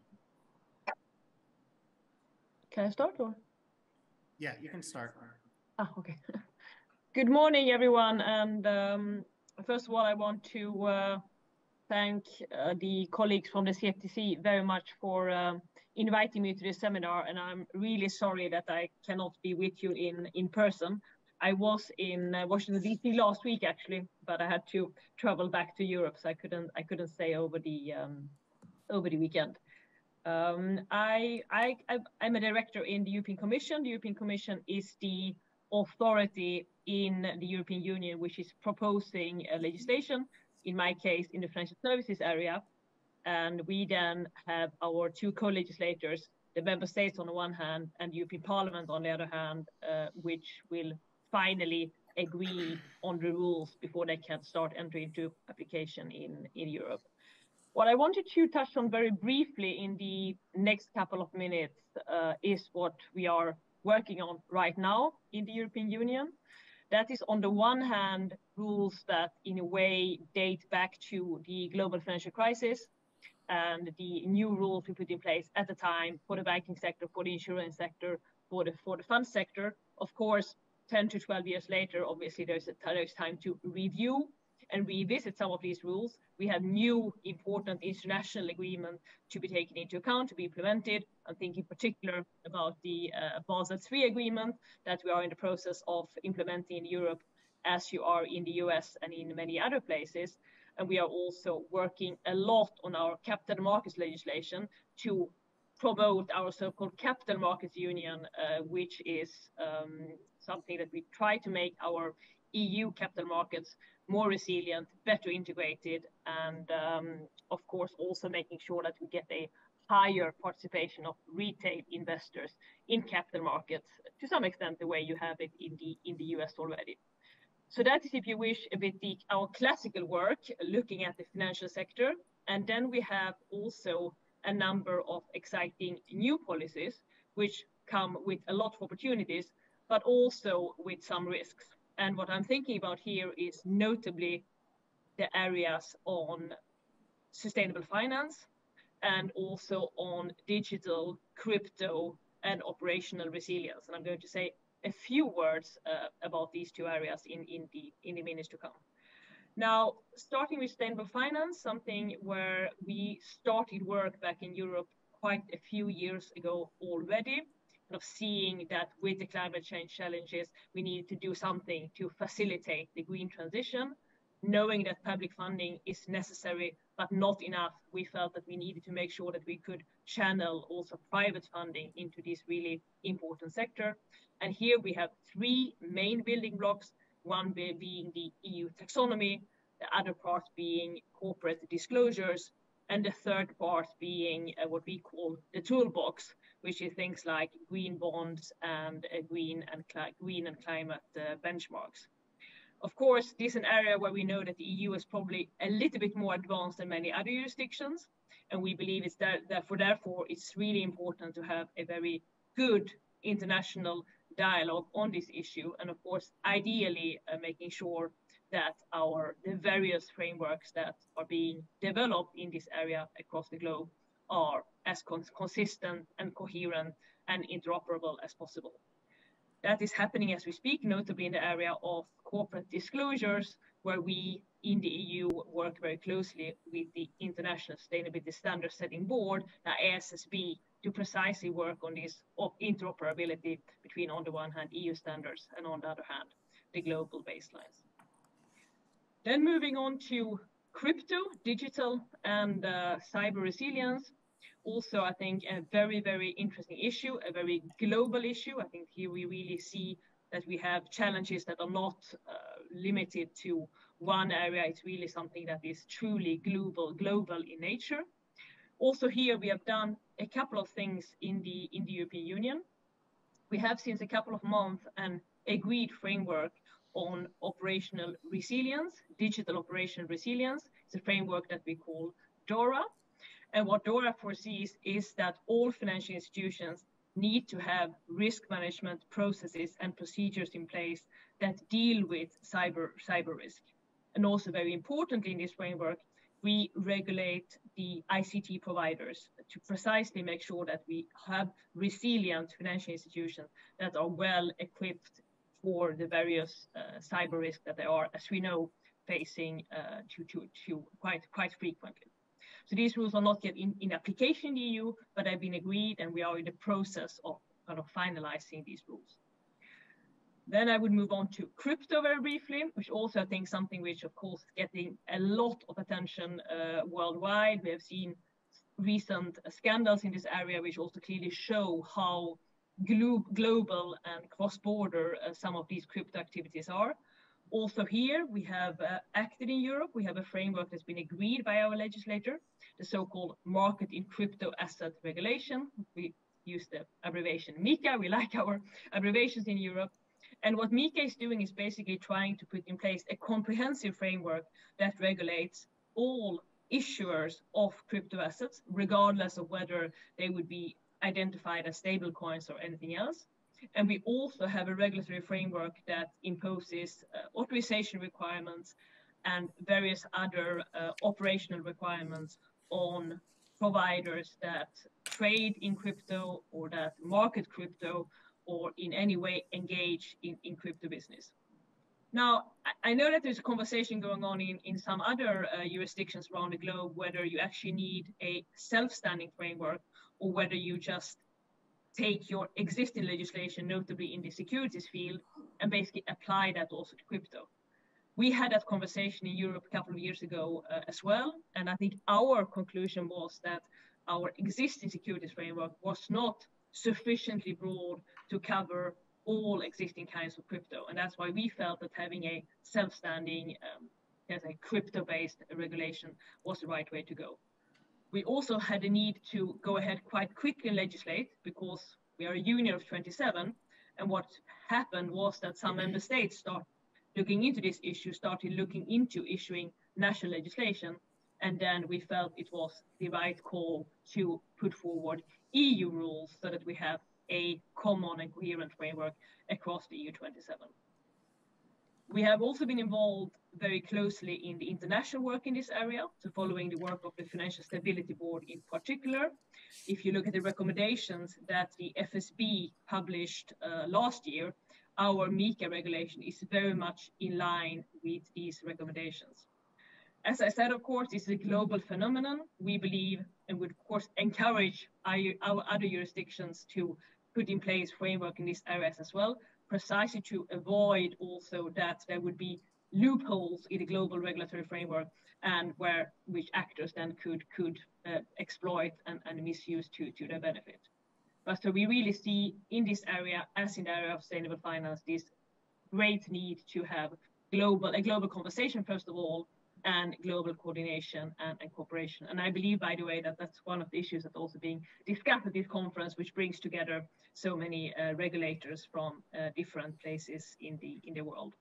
Can I start or? Yeah, you can start. Ah, okay. Good morning, everyone. And first of all, I want to thank the colleagues from the CFTC very much for inviting me to this seminar. And I'm really sorry that I cannot be with you in person. I was in Washington, D.C. last week, actually, but I had to travel back to Europe, so I couldn't stay over the weekend. I'm a director in the European Commission. The European Commission is the authority in the European Union which is proposing legislation, in my case, in the financial services area. And we then have our two co-legislators, the member states on the one hand and the European Parliament on the other hand, which will finally agree on the rules before they can start entering into application in Europe. What I wanted to touch on very briefly in the next couple of minutes is what we are working on right now in the European Union. That is, on the one hand, rules that in a way date back to the global financial crisis and the new rules we put in place at the time for the banking sector, for the insurance sector, for the fund sector. Of course, 10 to 12 years later, obviously there's time to review and revisit some of these rules. We have new important international agreements to be taken into account, to be implemented. I'm thinking in particular about the Basel III agreement that we are in the process of implementing in Europe, as you are in the US and in many other places. And we are also working a lot on our capital markets legislation to promote our so-called capital markets union, which is something that we try to make our EU capital markets more resilient, better integrated, and of course also making sure that we get a higher participation of retail investors in capital markets, to some extent the way you have it in the US already. So that is, if you wish, a bit our classical work, looking at the financial sector. And then we have also a number of exciting new policies, which come with a lot of opportunities, but also with some risks. And what I'm thinking about here is notably the areas on sustainable finance and also on digital, crypto, and operational resilience. And I'm going to say a few words about these two areas in the minutes to come. Now, starting with sustainable finance, something where we started work back in Europe quite a few years ago already, of seeing that with the climate change challenges, we needed to do something to facilitate the green transition. knowing that public funding is necessary but not enough, we felt that we needed to make sure that we could channel also private funding into this really important sector. And here we have three main building blocks, one being the EU taxonomy, the other part being corporate disclosures, and the third part being what we call the toolbox, which is things like green bonds and green and climate benchmarks. Of course, this is an area where we know that the EU is probably a little bit more advanced than many other jurisdictions, and we believe it's therefore it's really important to have a very good international dialogue on this issue, and of course, ideally making sure that the various frameworks that are being developed in this area across the globe are as consistent and coherent and interoperable as possible. That is happening as we speak, notably in the area of corporate disclosures, where we in the EU work very closely with the International Sustainability Standards Setting Board, the ISSB, to precisely work on this interoperability between, on the one hand, EU standards, and on the other hand, the global baselines. Then moving on to crypto, digital, and cyber resilience. Also, I think a very, very interesting issue, a very global issue. I think here we really see that we have challenges that are not limited to one area. It's really something that is truly global in nature. Also here we have done a couple of things in the European Union. We have since a couple of months an agreed framework on operational resilience, digital operational resilience. It's a framework that we call DORA. And what DORA foresees is that all financial institutions need to have risk management processes and procedures in place that deal with cyber risk. And also very importantly in this framework, we regulate the ICT providers to precisely make sure that we have resilient financial institutions that are well equipped for the various cyber risks that they are, as we know, facing quite frequently. So these rules are not yet in application in the EU, but have been agreed, and we are in the process of kind of finalizing these rules. Then I would move on to crypto very briefly, which also I think something which, of course, is getting a lot of attention worldwide. We have seen recent scandals in this area, which also clearly show how global and cross-border some of these crypto activities are. Also here, we have acted in Europe. We have a framework that's been agreed by our legislator, the so-called Market in Crypto Asset Regulation. We use the abbreviation MiCA. We like our abbreviations in Europe. And what MiCA is doing is basically trying to put in place a comprehensive framework that regulates all issuers of crypto assets, regardless of whether they would be identified as stable coins or anything else. And we also have a regulatory framework that imposes authorization requirements and various other operational requirements on providers that trade in crypto or that market crypto or in any way engage in crypto business. Now, I know that there's a conversation going on in some other jurisdictions around the globe, whether you actually need a self-standing framework or whether you just take your existing legislation, notably in the securities field, and basically apply that also to crypto. We had that conversation in Europe a couple of years ago as well, and I think our conclusion was that our existing securities framework was not sufficiently broad to cover all existing kinds of crypto, and that's why we felt that having a self-standing, crypto-based regulation was the right way to go. We also had a need to go ahead quite quickly and legislate because we are a union of 27. And what happened was that some member states started looking into this issue, started looking into issuing national legislation. And then we felt it was the right call to put forward EU rules so that we have a common and coherent framework across the EU 27. We have also been involved very closely in the international work in this area, so following the work of the Financial Stability Board in particular. If you look at the recommendations that the FSB published last year, our MiCA regulation is very much in line with these recommendations. As I said, of course, this is a global phenomenon. We believe and would, of course, encourage our other jurisdictions to put in place framework in these areas as well, precisely to avoid also that there would be loopholes in the global regulatory framework, and which actors then could exploit and misuse to their benefit. But so we really see in this area, as in the area of sustainable finance, this great need to have a global conversation, first of all, and global coordination and cooperation. And I believe, by the way, that that's one of the issues that's also being discussed at this conference, which brings together so many regulators from different places in the world.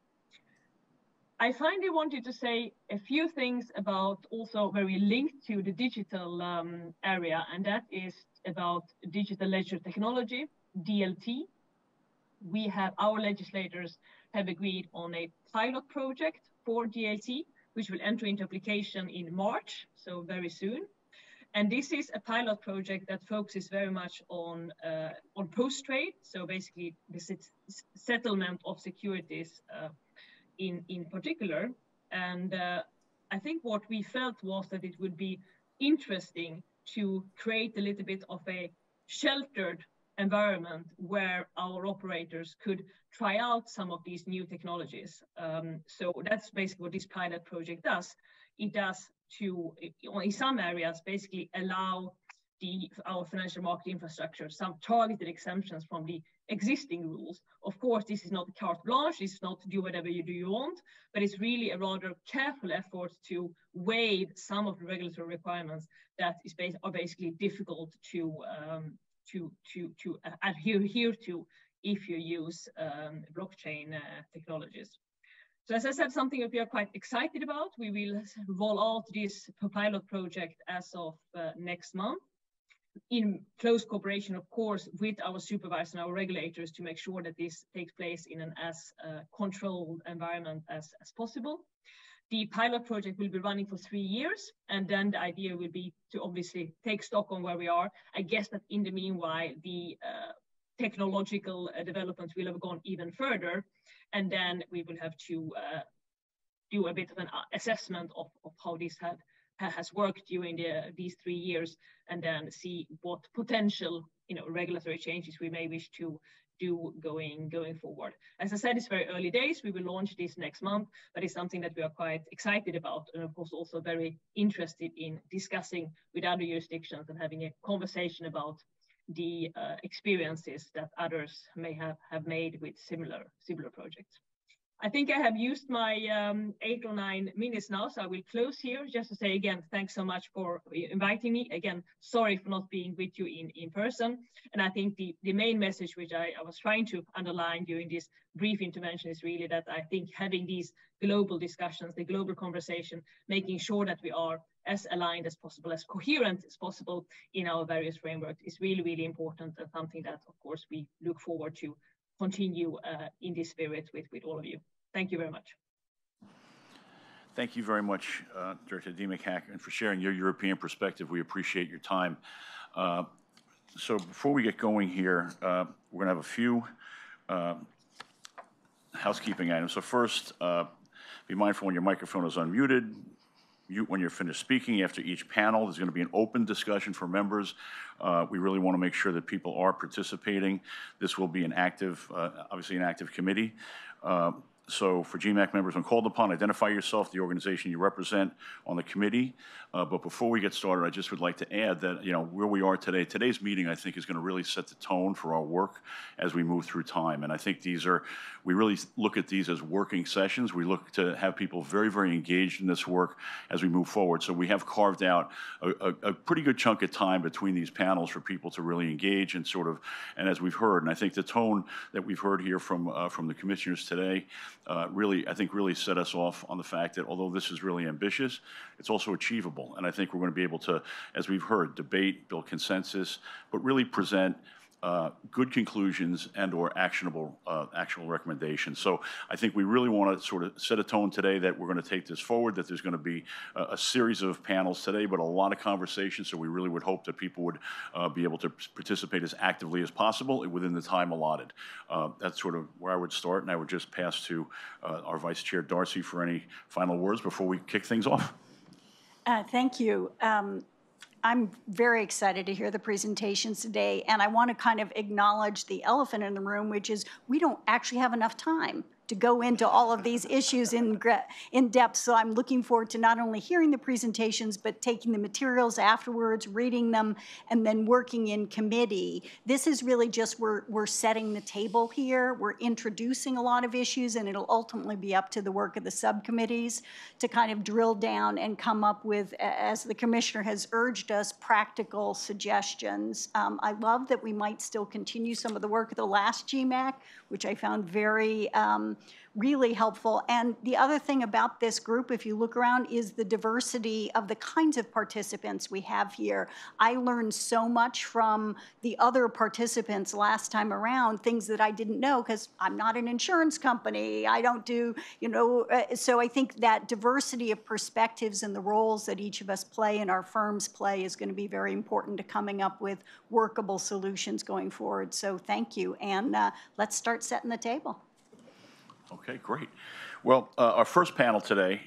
I finally wanted to say a few things about also very linked to the digital area, and that is about digital ledger technology, DLT. Our legislators have agreed on a pilot project for DLT, which will enter into application in March, so very soon. And this is a pilot project that focuses very much on post-trade, so basically the settlement of securities in particular. And I think what we felt was that it would be interesting to create a little bit of a sheltered environment where our operators could try out some of these new technologies. So that's basically what this pilot project does. It does to, in some areas, basically allow our financial market infrastructure some targeted exemptions from the existing rules. Of course, this is not carte blanche, this is not do whatever you want, but it's really a rather careful effort to waive some of the regulatory requirements that are basically difficult to adhere to if you use blockchain technologies. So as I said, something that we are quite excited about. We will roll out this pilot project as of next month, in close cooperation, of course, with our supervisors and our regulators to make sure that this takes place in an as controlled environment as possible. The pilot project will be running for 3 years, and then the idea will be to obviously take stock on where we are. I guess that in the meanwhile, the technological developments will have gone even further, and then we will have to do a bit of an assessment of how this has worked during these 3 years, and then see what potential regulatory changes we may wish to do going forward. As I said, it's very early days. We will launch this next month, but it's something that we are quite excited about, and of course also very interested in discussing with other jurisdictions and having a conversation about the experiences that others may have made with similar projects. I think I have used my 8 or 9 minutes now, so I will close here just to say again, thanks so much for inviting me. Again, sorry for not being with you in person. And I think the main message which I was trying to underline during this brief intervention is really that I think having these global discussions, the global conversation, making sure that we are as aligned as possible, as coherent as possible in our various frameworks is really, really important, and something that, of course, we look forward to continue in this spirit with all of you. Thank you very much. Thank you very much, Director Dimik-Hack, and for sharing your European perspective. We appreciate your time. So before we get going here, we're going to have a few housekeeping items. So first, be mindful when your microphone is unmuted. Mute when you're finished speaking. After each panel, there's going to be an open discussion for members. We really want to make sure that people are participating. This will be an active, obviously an active committee. So for GMAC members, when called upon, identify yourself, the organization you represent on the committee. But before we get started, I just would like to add that, where we are today, today's meeting, I think, is going to really set the tone for our work as we move through time. And I think we really look at these as working sessions. We look to have people very, very engaged in this work as we move forward. So we have carved out a pretty good chunk of time between these panels for people to really engage and and as we've heard, and I think the tone that we've heard here from the commissioners today, really set us off on the fact that although this is really ambitious, it's also achievable. And I think we're going to be able to, as we've heard, debate, build consensus, but really present good conclusions and or actionable recommendations. So I think we really want to sort of set a tone today that we're going to take this forward, that there's going to be a series of panels today, but a lot of conversations. So we really would hope that people would be able to participate as actively as possible within the time allotted. That's sort of where I would start, and I would just pass to our Vice Chair Darcy for any final words before we kick things off. Thank you. I'm very excited to hear the presentations today, and I want to kind of acknowledge the elephant in the room, which is we don't actually have enough time to go into all of these issues in depth. So I'm looking forward to not only hearing the presentations, but taking the materials afterwards, reading them, and then working in committee. This is really just, we're setting the table here. We're introducing a lot of issues, and it'll ultimately be up to the work of the subcommittees to kind of drill down and come up with, as the commissioner has urged us, practical suggestions. I love that we might still continue some of the work of the last GMAC, which I found very, really helpful. And the other thing about this group, if you look around, is the diversity of the kinds of participants we have here. I learned so much from the other participants last time around, things that I didn't know, because I'm not an insurance company. I don't do, so I think that diversity of perspectives and the roles that each of us play and our firms play is going to be very important to coming up with workable solutions going forward. So thank you, and let's start setting the table. Okay, great. Well, our first panel today,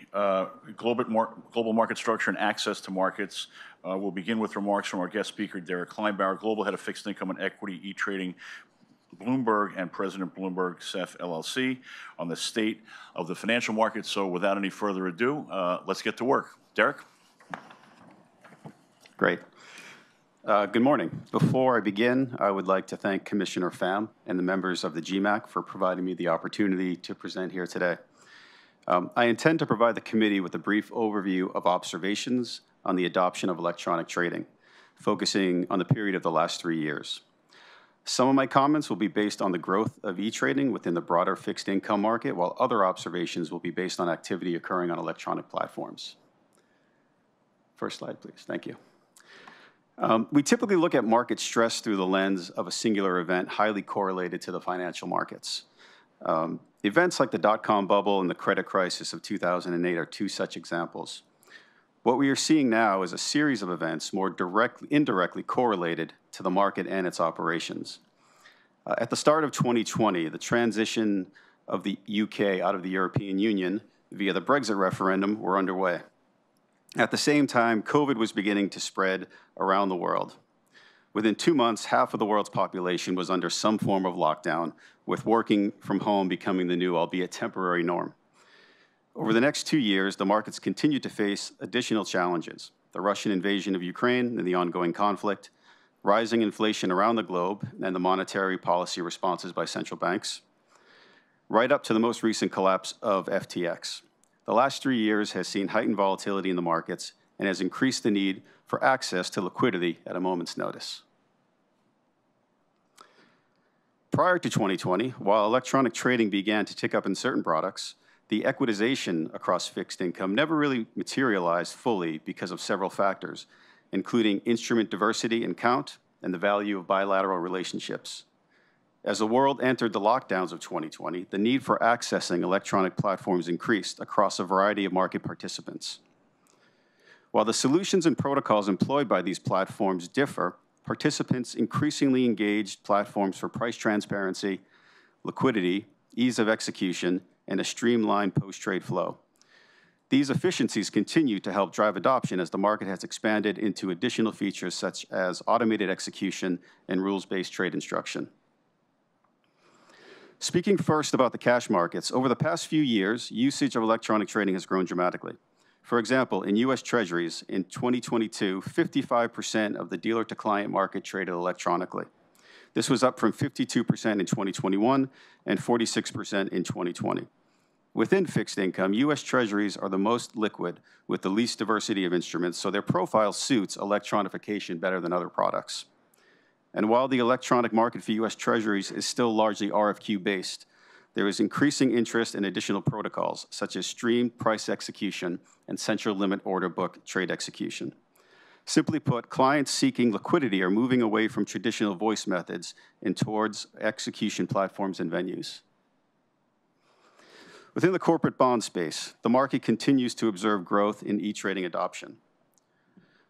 global market structure and access to markets. We'll begin with remarks from our guest speaker, Derek Kleinbauer, Global Head of Fixed Income and Equity E-Trading, Bloomberg, and President Bloomberg CEF LLC, on the state of the financial markets. So without any further ado, let's get to work. Derek? Great. Good morning. Before I begin, I would like to thank Commissioner Pham and the members of the GMAC for providing me the opportunity to present here today. I intend to provide the committee with a brief overview of observations on the adoption of electronic trading, focusing on the period of the last 3 years. Some of my comments will be based on the growth of e-trading within the broader fixed income market, while other observations will be based on activity occurring on electronic platforms. First slide, please. Thank you. We typically look at market stress through the lens of a singular event highly correlated to the financial markets. Events like the dot-com bubble and the credit crisis of 2008 are two such examples. What we are seeing now is a series of events more indirectly correlated to the market and its operations. At the start of 2020, the transition of the UK out of the European Union via the Brexit referendum were underway. At the same time, COVID was beginning to spread around the world. Within 2 months, half of the world's population was under some form of lockdown, with working from home becoming the new, albeit temporary, norm. Over the next 2 years, the markets continued to face additional challenges: the Russian invasion of Ukraine and the ongoing conflict, rising inflation around the globe, and the monetary policy responses by central banks, right up to the most recent collapse of FTX. The last 3 years has seen heightened volatility in the markets and has increased the need for access to liquidity at a moment's notice. Prior to 2020, while electronic trading began to tick up in certain products, the equitization across fixed income never really materialized fully because of several factors, including instrument diversity and count and the value of bilateral relationships. As the world entered the lockdowns of 2020, the need for accessing electronic platforms increased across a variety of market participants. While the solutions and protocols employed by these platforms differ, participants increasingly engaged platforms for price transparency, liquidity, ease of execution, and a streamlined post-trade flow. These efficiencies continue to help drive adoption as the market has expanded into additional features such as automated execution and rules-based trade instruction. Speaking first about the cash markets, over the past few years, usage of electronic trading has grown dramatically. For example, in U.S. Treasuries, in 2022, 55% of the dealer-to-client market traded electronically. This was up from 52% in 2021 and 46% in 2020. Within fixed income, U.S. Treasuries are the most liquid with the least diversity of instruments, so their profile suits electronification better than other products. And while the electronic market for U.S. Treasuries is still largely RFQ-based, there is increasing interest in additional protocols, such as streamed price execution and central limit order book trade execution. Simply put, clients seeking liquidity are moving away from traditional voice methods and towards execution platforms and venues. Within the corporate bond space, the market continues to observe growth in e-trading adoption.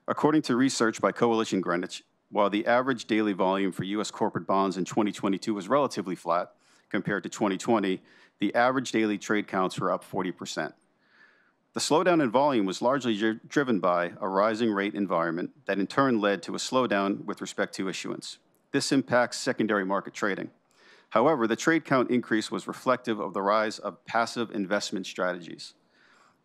According to research by Coalition Greenwich, while the average daily volume for U.S. corporate bonds in 2022 was relatively flat compared to 2020, the average daily trade counts were up 40%. The slowdown in volume was largely driven by a rising rate environment that in turn led to a slowdown with respect to issuance. This impacts secondary market trading. However, the trade count increase was reflective of the rise of passive investment strategies.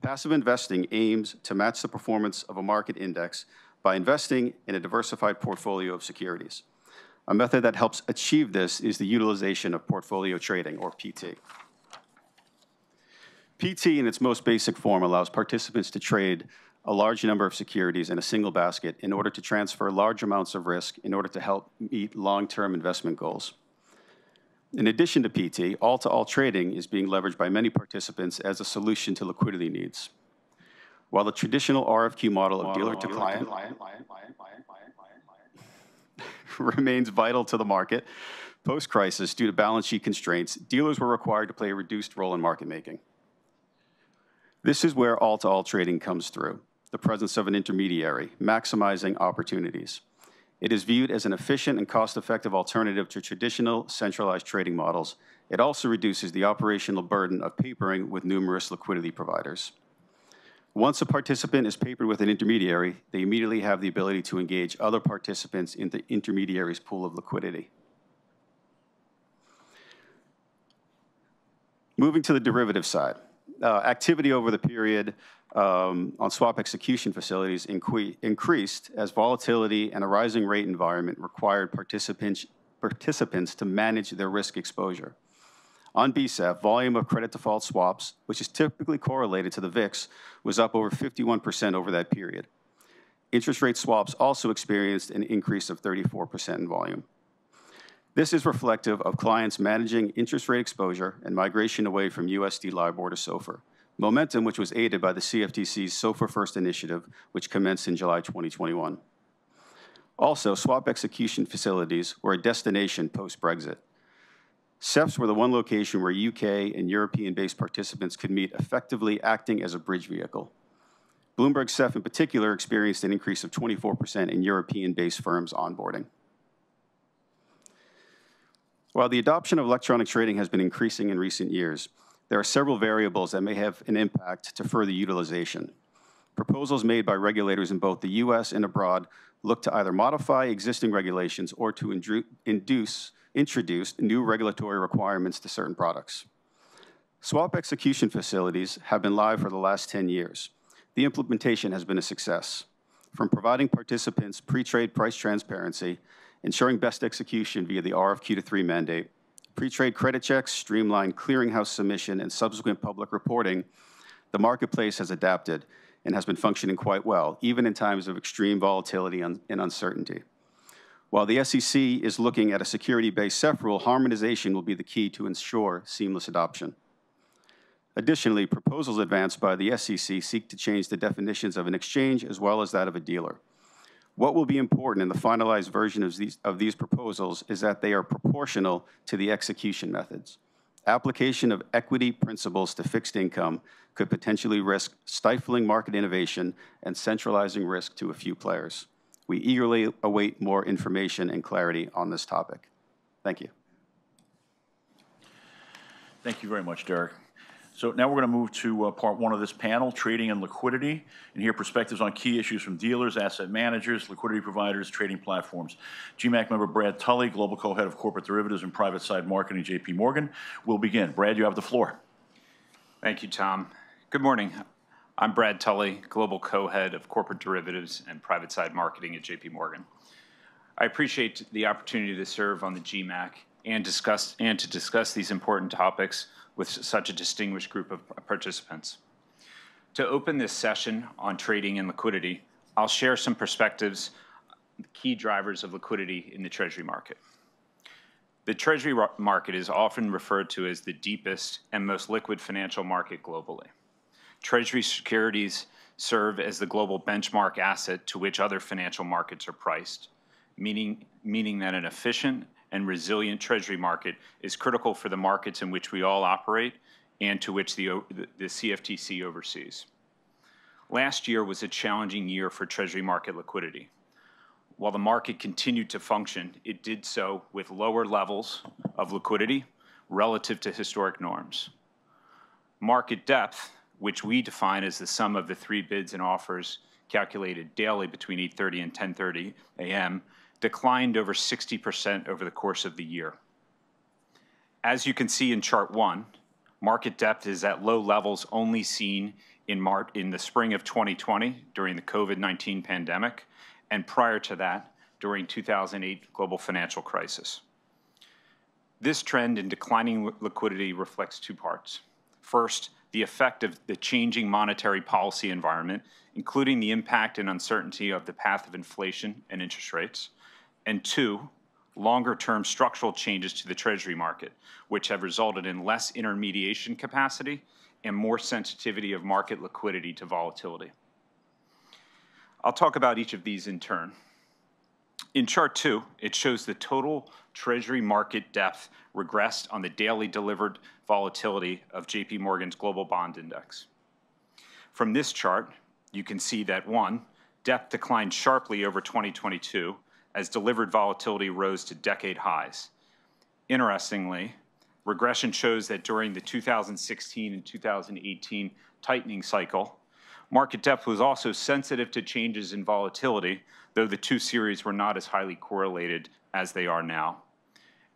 Passive investing aims to match the performance of a market index by investing in a diversified portfolio of securities. A method that helps achieve this is the utilization of portfolio trading, or PT. PT, in its most basic form, allows participants to trade a large number of securities in a single basket in order to transfer large amounts of risk in order to help meet long-term investment goals. In addition to PT, all-to-all trading is being leveraged by many participants as a solution to liquidity needs. While the traditional RFQ model of dealer to client remains vital to the market, post-crisis, due to balance sheet constraints, dealers were required to play a reduced role in market making. This is where all-to-all trading comes through, the presence of an intermediary, maximizing opportunities. It is viewed as an efficient and cost-effective alternative to traditional centralized trading models. It also reduces the operational burden of papering with numerous liquidity providers. Once a participant is papered with an intermediary, they immediately have the ability to engage other participants in the intermediary's pool of liquidity. Moving to the derivative side. Activity over the period on swap execution facilities increased as volatility and a rising rate environment required participants to manage their risk exposure. On BSEF, volume of credit default swaps, which is typically correlated to the VIX, was up over 51% over that period. Interest rate swaps also experienced an increase of 34% in volume. This is reflective of clients managing interest rate exposure and migration away from USD LIBOR to SOFR, momentum which was aided by the CFTC's SOFR First initiative, which commenced in July 2021. Also, swap execution facilities were a destination post-Brexit. CEFs were the one location where UK and European-based participants could meet, effectively acting as a bridge vehicle. Bloomberg CEF in particular experienced an increase of 24% in European-based firms onboarding. While the adoption of electronic trading has been increasing in recent years, there are several variables that may have an impact to further utilization. Proposals made by regulators in both the US and abroad look to either modify existing regulations or to introduce new regulatory requirements to certain products. Swap execution facilities have been live for the last 10 years. The implementation has been a success. From providing participants pre-trade price transparency, ensuring best execution via the RFQ-to-3 mandate, pre-trade credit checks, streamlined clearinghouse submission, and subsequent public reporting, the marketplace has adapted and has been functioning quite well, even in times of extreme volatility and uncertainty. While the SEC is looking at a security-based CEF rule, harmonization will be the key to ensure seamless adoption. Additionally, proposals advanced by the SEC seek to change the definitions of an exchange as well as that of a dealer. What will be important in the finalized version of these proposals is that they are proportional to the execution methods. Application of equity principles to fixed income could potentially risk stifling market innovation and centralizing risk to a few players. We eagerly await more information and clarity on this topic. Thank you. Thank you very much, Derek. So now we're going to move to part one of this panel, trading and liquidity, and hear perspectives on key issues from dealers, asset managers, liquidity providers, trading platforms. GMAC member Brad Tully, Global Co-Head of Corporate Derivatives and Private Side Marketing, JP Morgan, will begin. Brad, you have the floor. Thank you, Tom. Good morning. I'm Brad Tully, Global Co-Head of Corporate Derivatives and Private Side Marketing at JP Morgan. I appreciate the opportunity to serve on the GMAC and to discuss these important topics with such a distinguished group of participants. To open this session on trading and liquidity, I'll share some perspectives on the key drivers of liquidity in the Treasury market. The Treasury market is often referred to as the deepest and most liquid financial market globally. Treasury securities serve as the global benchmark asset to which other financial markets are priced, meaning that an efficient and resilient Treasury market is critical for the markets in which we all operate and to which the CFTC oversees. Last year was a challenging year for Treasury market liquidity. While the market continued to function, it did so with lower levels of liquidity relative to historic norms. Market depth, which we define as the sum of the 3 bids and offers calculated daily between 8:30 and 10:30 a.m., declined over 60% over the course of the year. As you can see in chart 1, market depth is at low levels only seen in the spring of 2020 during the COVID-19 pandemic, and prior to that, during 2008 global financial crisis. This trend in declining liquidity reflects two parts. First, the effect of the changing monetary policy environment, including the impact and uncertainty of the path of inflation and interest rates. And two, longer-term structural changes to the Treasury market, which have resulted in less intermediation capacity and more sensitivity of market liquidity to volatility. I'll talk about each of these in turn. In chart 2, it shows the total Treasury market depth regressed on the daily delivered volatility of JP Morgan's Global Bond Index. From this chart, you can see that 1, depth declined sharply over 2022 as delivered volatility rose to decade highs. Interestingly, regression shows that during the 2016 and 2018 tightening cycle, market depth was also sensitive to changes in volatility, though the two series were not as highly correlated as they are now.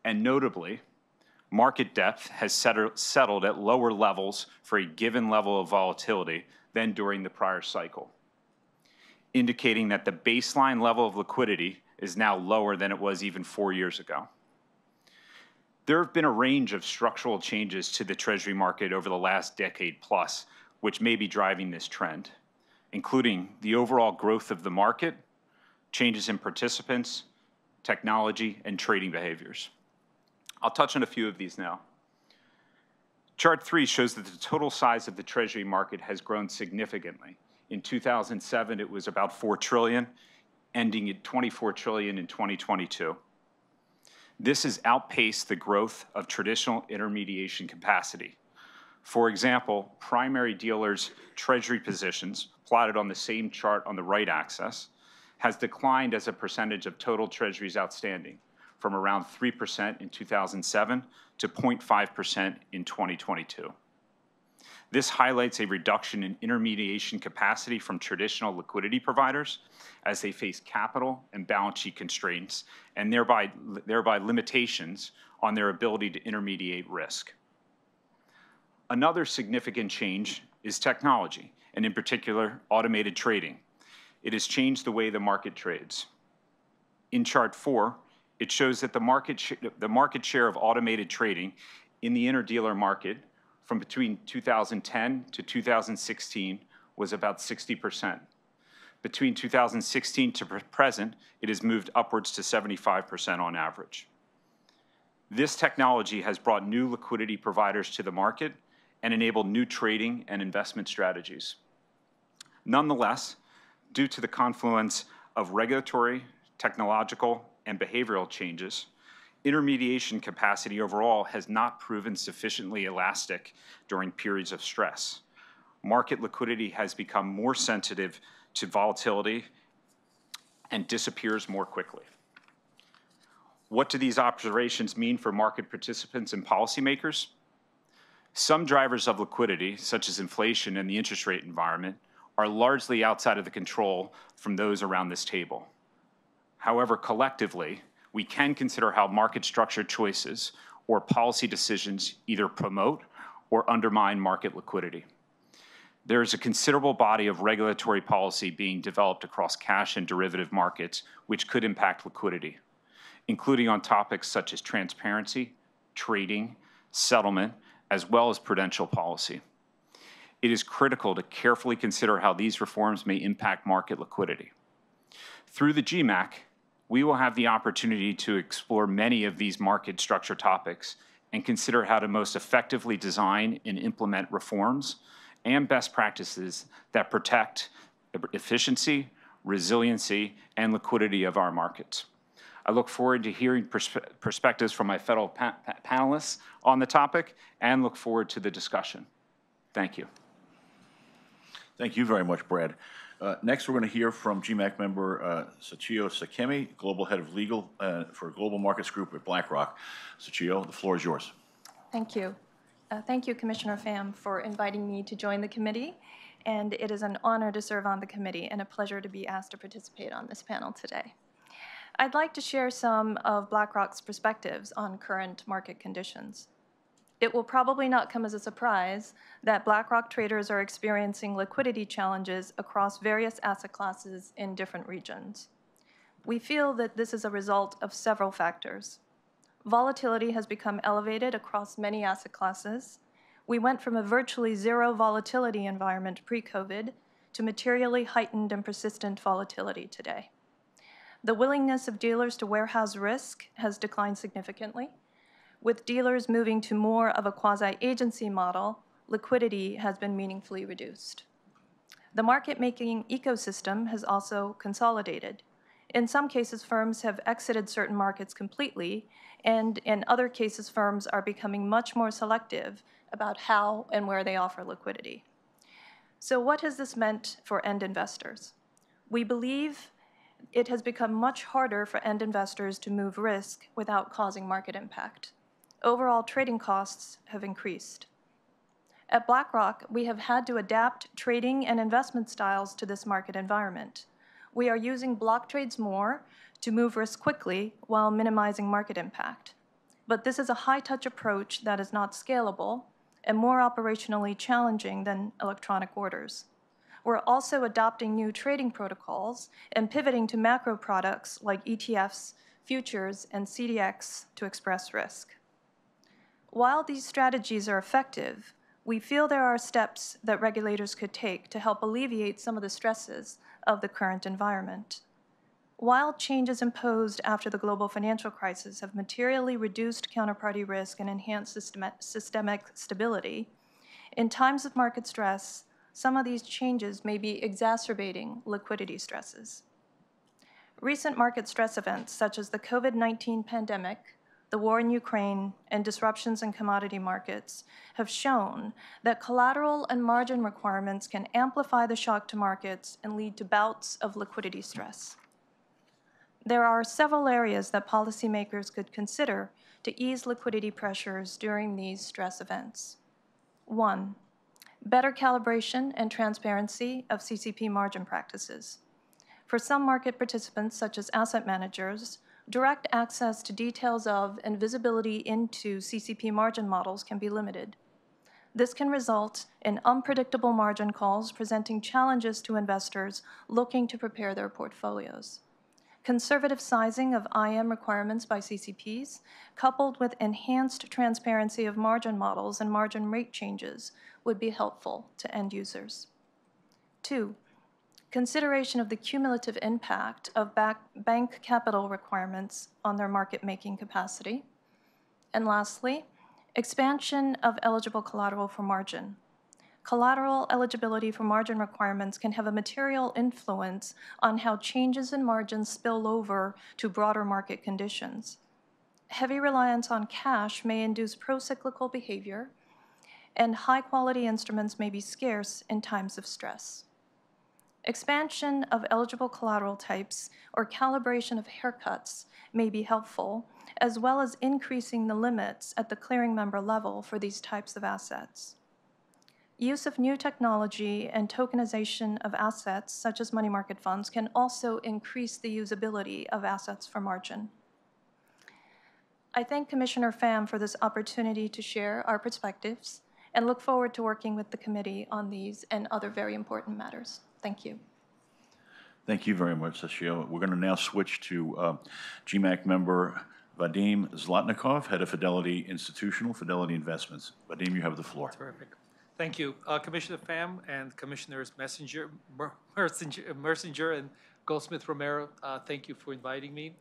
And notably, market depth has settled at lower levels for a given level of volatility than during the prior cycle, indicating that the baseline level of liquidity is now lower than it was even 4 years ago. There have been a range of structural changes to the Treasury market over the last decade plus, which may be driving this trend, including the overall growth of the market, changes in participants, technology, and trading behaviors. I'll touch on a few of these now. Chart 3 shows that the total size of the Treasury market has grown significantly. In 2007, it was about $4 trillion, ending at $24 trillion in 2022. This has outpaced the growth of traditional intermediation capacity. For example, primary dealers' Treasury positions, plotted on the same chart on the right axis, has declined as a percentage of total Treasuries outstanding, from around 3% in 2007 to 0.5% in 2022. This highlights a reduction in intermediation capacity from traditional liquidity providers as they face capital and balance sheet constraints and thereby limitations on their ability to intermediate risk. Another significant change is technology, and in particular, automated trading. It has changed the way the market trades. In chart 4, it shows that the market share of automated trading in the interdealer market from between 2010 to 2016 was about 60%. Between 2016 to present, it has moved upwards to 75% on average. This technology has brought new liquidity providers to the market and enabled new trading and investment strategies. Nonetheless, due to the confluence of regulatory, technological, and behavioral changes, intermediation capacity overall has not proven sufficiently elastic during periods of stress. Market liquidity has become more sensitive to volatility and disappears more quickly. What do these observations mean for market participants and policymakers? Some drivers of liquidity, such as inflation and the interest rate environment, are largely outside of the control from those around this table. However, collectively, we can consider how market structure choices or policy decisions either promote or undermine market liquidity. There is a considerable body of regulatory policy being developed across cash and derivative markets which could impact liquidity, including on topics such as transparency, trading, settlement, as well as prudential policy. It is critical to carefully consider how these reforms may impact market liquidity. Through the GMAC, we will have the opportunity to explore many of these market structure topics and consider how to most effectively design and implement reforms and best practices that protect the efficiency, resiliency, and liquidity of our markets. I look forward to hearing perspectives from my fellow panelists on the topic and look forward to the discussion. Thank you. Thank you very much, Brad. Next, we're going to hear from GMAC member Sachio Sakemi, Global Head of Legal for Global Markets Group at BlackRock. Sachio, the floor is yours. Thank you. Thank you, Commissioner Pham, for inviting me to join the committee. And it is an honor to serve on the committee and a pleasure to be asked to participate on this panel today. I'd like to share some of BlackRock's perspectives on current market conditions. It will probably not come as a surprise that BlackRock traders are experiencing liquidity challenges across various asset classes in different regions. We feel that this is a result of several factors. Volatility has become elevated across many asset classes. We went from a virtually zero volatility environment pre-COVID to materially heightened and persistent volatility today. The willingness of dealers to warehouse risk has declined significantly. With dealers moving to more of a quasi-agency model, liquidity has been meaningfully reduced. The market-making ecosystem has also consolidated. In some cases, firms have exited certain markets completely, and in other cases, firms are becoming much more selective about how and where they offer liquidity. So what has this meant for end investors? We believe it has become much harder for end investors to move risk without causing market impact. Overall trading costs have increased. At BlackRock, we have had to adapt trading and investment styles to this market environment. We are using block trades more to move risk quickly while minimizing market impact. But this is a high-touch approach that is not scalable and more operationally challenging than electronic orders. We're also adopting new trading protocols and pivoting to macro products like ETFs, futures, and CDX to express risk. While these strategies are effective, we feel there are steps that regulators could take to help alleviate some of the stresses of the current environment. While changes imposed after the global financial crisis have materially reduced counterparty risk and enhanced systemic stability, in times of market stress, some of these changes may be exacerbating liquidity stresses. Recent market stress events, such as the COVID-19 pandemic, the war in Ukraine, and disruptions in commodity markets have shown that collateral and margin requirements can amplify the shock to markets and lead to bouts of liquidity stress. There are several areas that policymakers could consider to ease liquidity pressures during these stress events. 1, better calibration and transparency of CCP margin practices. For some market participants, such as asset managers, direct access to details of and visibility into CCP margin models can be limited. This can result in unpredictable margin calls, presenting challenges to investors looking to prepare their portfolios. Conservative sizing of IM requirements by CCPs, coupled with enhanced transparency of margin models and margin rate changes, would be helpful to end users. 2, consideration of the cumulative impact of bank capital requirements on their market-making capacity. And lastly, expansion of eligible collateral for margin. Collateral eligibility for margin requirements can have a material influence on how changes in margins spill over to broader market conditions. Heavy reliance on cash may induce pro-cyclical behavior, and high-quality instruments may be scarce in times of stress. Expansion of eligible collateral types or calibration of haircuts may be helpful, as well as increasing the limits at the clearing member level for these types of assets. Use of new technology and tokenization of assets, such as money market funds, can also increase the usability of assets for margin. I thank Commissioner Pham for this opportunity to share our perspectives and look forward to working with the committee on these and other very important matters. Thank you. Thank you very much, Sashio. We're going to now switch to GMAC member Vadim Zlotnikov, Head of Fidelity Institutional, Fidelity Investments. Vadim, you have the floor. Terrific. Thank you. Commissioner Pham and Commissioners Mercinger and Goldsmith-Romero, thank you for inviting me.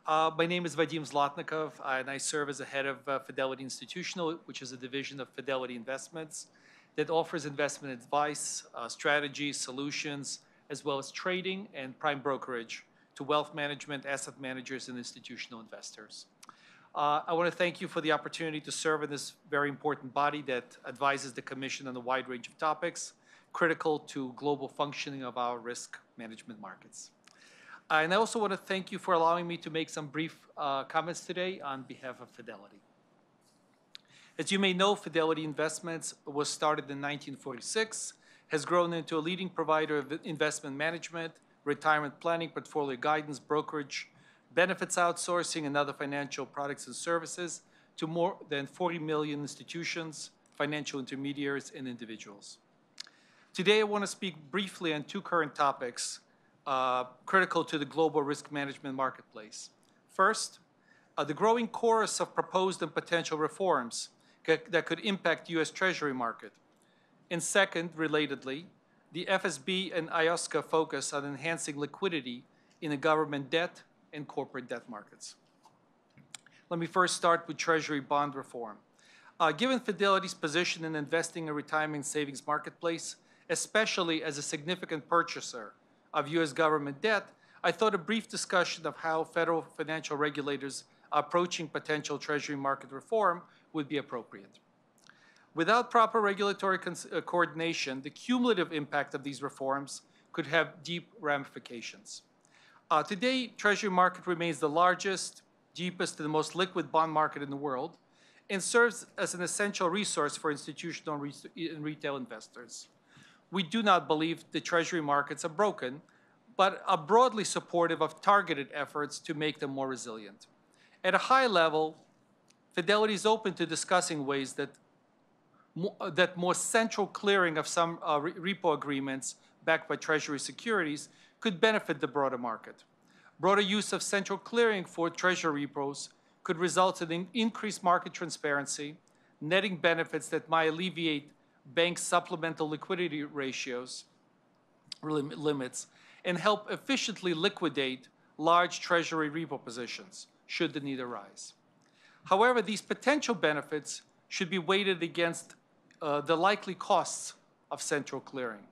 My name is Vadim Zlotnikov, and I serve as the head of Fidelity Institutional, which is a division of Fidelity Investments that offers investment advice, strategies, solutions, as well as trading and prime brokerage to wealth management, asset managers, and institutional investors. I want to thank you for the opportunity to serve in this very important body that advises the Commission on a wide range of topics critical to global functioning of our risk management markets. And I also want to thank you for allowing me to make some brief comments today on behalf of Fidelity. As you may know, Fidelity Investments was started in 1946, has grown into a leading provider of investment management, retirement planning, portfolio guidance, brokerage, benefits outsourcing, and other financial products and services to more than 40 million institutions, financial intermediaries, and individuals. Today, I want to speak briefly on two current topics critical to the global risk management marketplace. First, the growing chorus of proposed and potential reforms that could impact U.S. Treasury market. And second, relatedly, the FSB and IOSCA focus on enhancing liquidity in the government debt and corporate debt markets. Let me first start with Treasury bond reform. Given Fidelity's position in investing in retirement savings marketplace, especially as a significant purchaser of U.S. government debt, I thought a brief discussion of how federal financial regulators are approaching potential Treasury market reform would be appropriate. Without proper regulatory coordination, the cumulative impact of these reforms could have deep ramifications. Today, Treasury market remains the largest, deepest, and the most liquid bond market in the world and serves as an essential resource for institutional and retail investors. We do not believe the Treasury markets are broken, but are broadly supportive of targeted efforts to make them more resilient. At a high level, Fidelity is open to discussing ways that more central clearing of some repo agreements backed by Treasury securities could benefit the broader market. Broader use of central clearing for Treasury repos could result in increased market transparency, netting benefits that might alleviate banks' supplemental liquidity ratios limits and help efficiently liquidate large Treasury repo positions should the need arise. However, these potential benefits should be weighted against the likely costs of central clearing.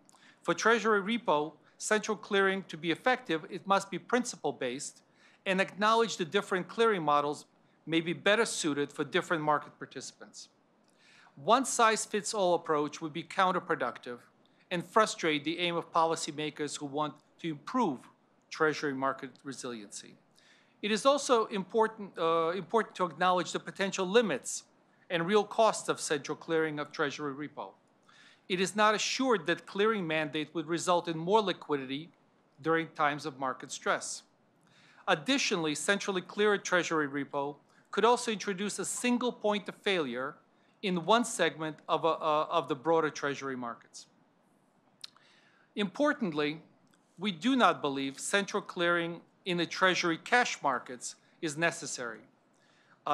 For Treasury repo, central clearing to be effective, it must be principle-based and acknowledge the different clearing models may be better suited for different market participants. One-size-fits-all approach would be counterproductive and frustrate the aim of policymakers who want to improve Treasury market resiliency. It is also important to acknowledge the potential limits and real costs of central clearing of Treasury repo. It is not assured that clearing mandate would result in more liquidity during times of market stress. Additionally, centrally cleared Treasury repo could also introduce a single point of failure in one segment of the broader Treasury markets. Importantly, we do not believe central clearing in the Treasury cash markets is necessary.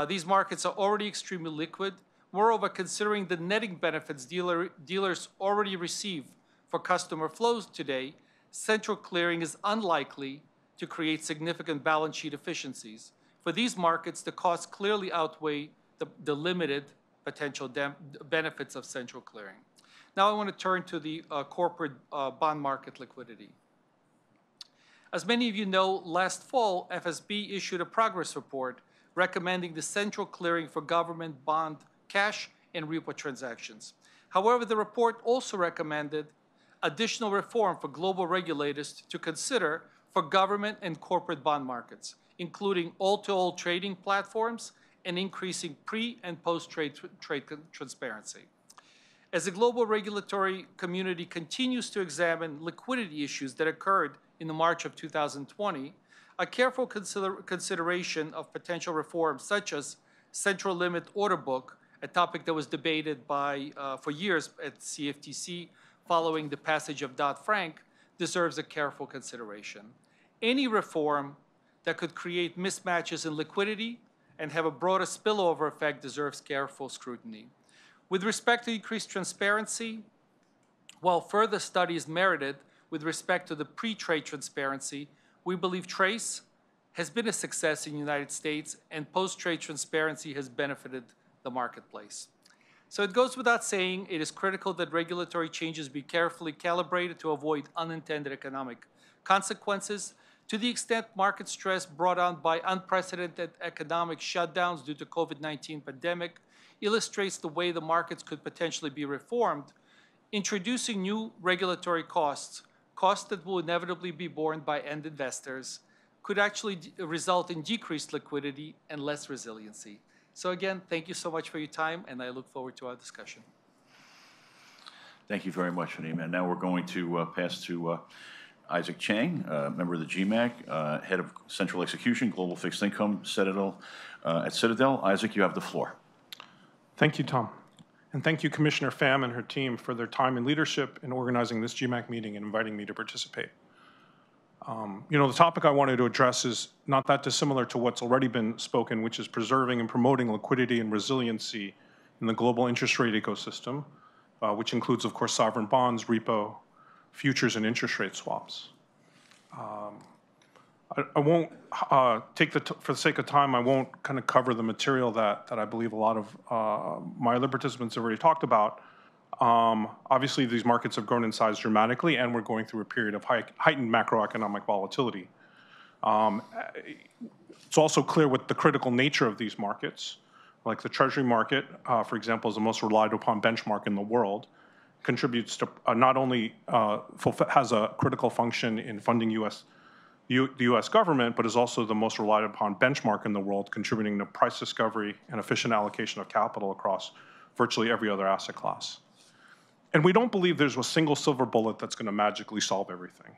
These markets are already extremely liquid. Moreover, considering the netting benefits dealers already receive for customer flows today, central clearing is unlikely to create significant balance sheet efficiencies. For these markets, the costs clearly outweigh the limited potential benefits of central clearing. Now I want to turn to the corporate bond market liquidity. As many of you know, last fall, FSB issued a progress report recommending the central clearing for government bond cash and repo transactions. However, the report also recommended additional reform for global regulators to consider for government and corporate bond markets, including all-to-all trading platforms and increasing pre- and post-trade transparency. As the global regulatory community continues to examine liquidity issues that occurred in the March of 2020, a careful consideration of potential reforms such as central limit order book, a topic that was debated for years at CFTC following the passage of Dodd-Frank, deserves a careful consideration. Any reform that could create mismatches in liquidity and have a broader spillover effect deserves careful scrutiny. With respect to increased transparency, while further study is merited with respect to the pre-trade transparency, we believe TRACE has been a success in the United States and post-trade transparency has benefited the marketplace. So it goes without saying, it is critical that regulatory changes be carefully calibrated to avoid unintended economic consequences. To the extent market stress brought on by unprecedented economic shutdowns due to COVID-19 pandemic illustrates the way the markets could potentially be reformed, introducing new regulatory costs that will inevitably be borne by end investors, could actually result in decreased liquidity and less resiliency. So again, thank you so much for your time, and I look forward to our discussion. Thank you very much, Vadim. And now we're going to pass to Isaac Chang, member of the GMAC, head of Central Execution, Global Fixed Income, Citadel, at Citadel. Isaac, you have the floor. Thank you, Tom. And thank you, Commissioner Pham and her team for their time and leadership in organizing this GMAC meeting and inviting me to participate. The topic I wanted to address is not that dissimilar to what's already been spoken, which is preserving and promoting liquidity and resiliency in the global interest rate ecosystem, which includes, of course, sovereign bonds, repo, futures, and interest rate swaps. I won't for the sake of time, I won't kind of cover the material that I believe a lot of my other participants have already talked about. Obviously, these markets have grown in size dramatically, and we're going through a period of heightened macroeconomic volatility. It's also clear what the critical nature of these markets, like the Treasury market, for example, is the most relied upon benchmark in the world, contributes to not only has a critical function in funding the U.S. government, but is also the most relied upon benchmark in the world, contributing to price discovery and efficient allocation of capital across virtually every other asset class. And we don't believe there's a single silver bullet that's going to magically solve everything.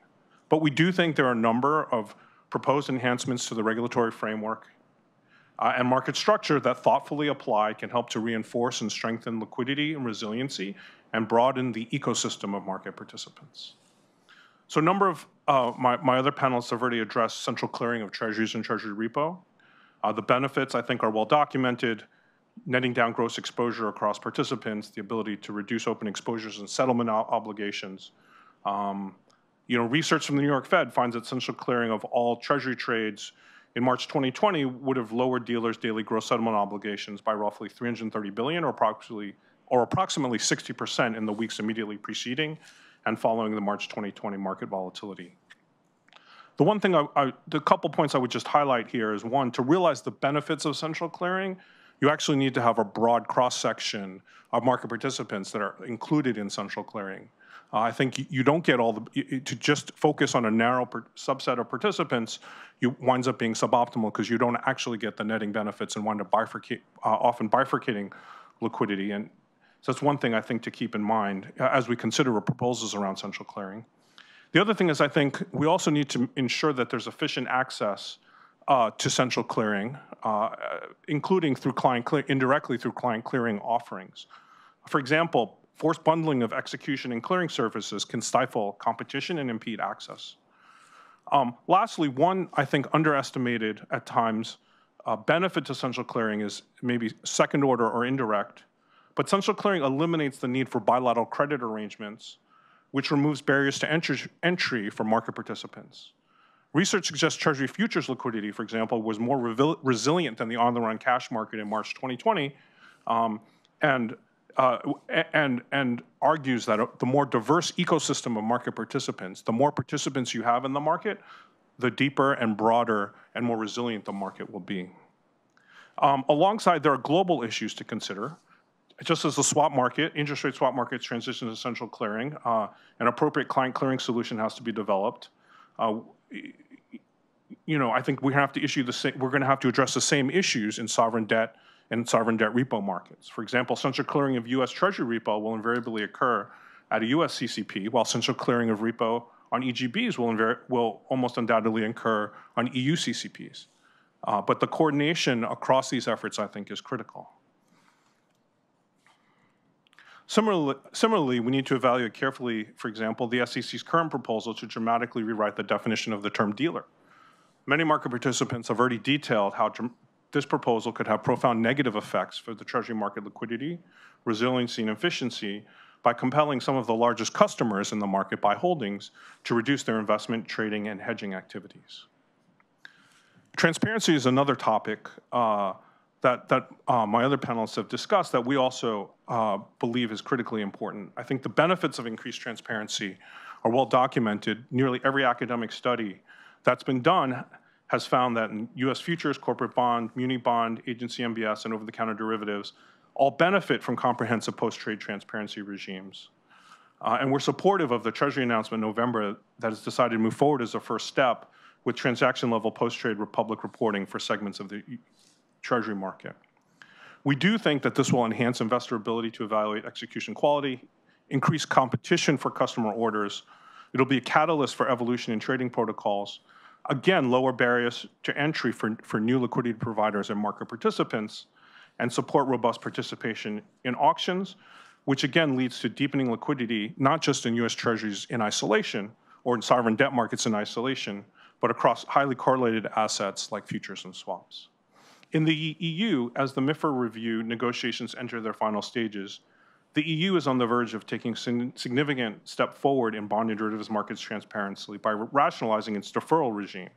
But we do think there are a number of proposed enhancements to the regulatory framework and market structure that thoughtfully applied can help to reinforce and strengthen liquidity and resiliency and broaden the ecosystem of market participants. So a number of my other panelists have already addressed central clearing of treasuries and treasury repo. The benefits, I think, are well documented, netting down gross exposure across participants, the ability to reduce open exposures and settlement obligations. Research from the New York Fed finds that central clearing of all treasury trades in March 2020 would have lowered dealers' daily gross settlement obligations by roughly $330 billion, or approximately 60% in the weeks immediately preceding and following the March 2020 market volatility. The couple points I would just highlight here is, one, to realize the benefits of central clearing, you actually need to have a broad cross-section of market participants that are included in central clearing. I think you don't get to just focus on a narrow subset of participants, winds up being suboptimal because you don't actually get the netting benefits and wind up often bifurcating liquidity. And so that's one thing I think to keep in mind as we consider proposals around central clearing. The other thing is, I think we also need to ensure that there's efficient access to central clearing, including through indirectly through client clearing offerings. For example, forced bundling of execution and clearing services can stifle competition and impede access. Lastly, one, I think, underestimated at times benefit to central clearing is maybe second order or indirect, but central clearing eliminates the need for bilateral credit arrangements, which removes barriers to entry for market participants. Research suggests Treasury futures liquidity, for example, was more resilient than the on-the-run cash market in March 2020, and argues that the more diverse ecosystem of market participants, the more participants you have in the market, the deeper and broader and more resilient the market will be. Alongside, there are global issues to consider. Just as the swap market, interest rate swap markets transition to central clearing, an appropriate client clearing solution has to be developed. I think we have to we're going to have to address the same issues in sovereign debt and sovereign debt repo markets. For example, central clearing of U.S. Treasury repo will invariably occur at a U.S. CCP, while central clearing of repo on EGBs will almost undoubtedly occur on EU CCPs. But the coordination across these efforts, I think, is critical. Similarly, we need to evaluate carefully, for example, the SEC's current proposal to dramatically rewrite the definition of the term dealer. Many market participants have already detailed how this proposal could have profound negative effects for the Treasury market liquidity, resiliency, and efficiency by compelling some of the largest customers in the market by holdings to reduce their investment, trading, and hedging activities. Transparency is another topic that my other panelists have discussed that we also believe is critically important. I think the benefits of increased transparency are well documented. Nearly every academic study that's been done has found that in U.S. futures, corporate bond, muni bond, agency MBS, and over-the-counter derivatives all benefit from comprehensive post-trade transparency regimes. And we're supportive of the Treasury announcement in November that has decided to move forward as a first step with transaction-level post-trade public reporting for segments of the Treasury market. We do think that this will enhance investor ability to evaluate execution quality, increase competition for customer orders, It'll be a catalyst for evolution in trading protocols. Again, lower barriers to entry for new liquidity providers and market participants, and support robust participation in auctions, which again leads to deepening liquidity, not just in US Treasuries in isolation or in sovereign debt markets in isolation, but across highly correlated assets like futures and swaps. In the EU, as the MiFIR review negotiations enter their final stages, the EU is on the verge of taking significant step forward in bond and derivatives markets transparency by rationalizing its deferral regime,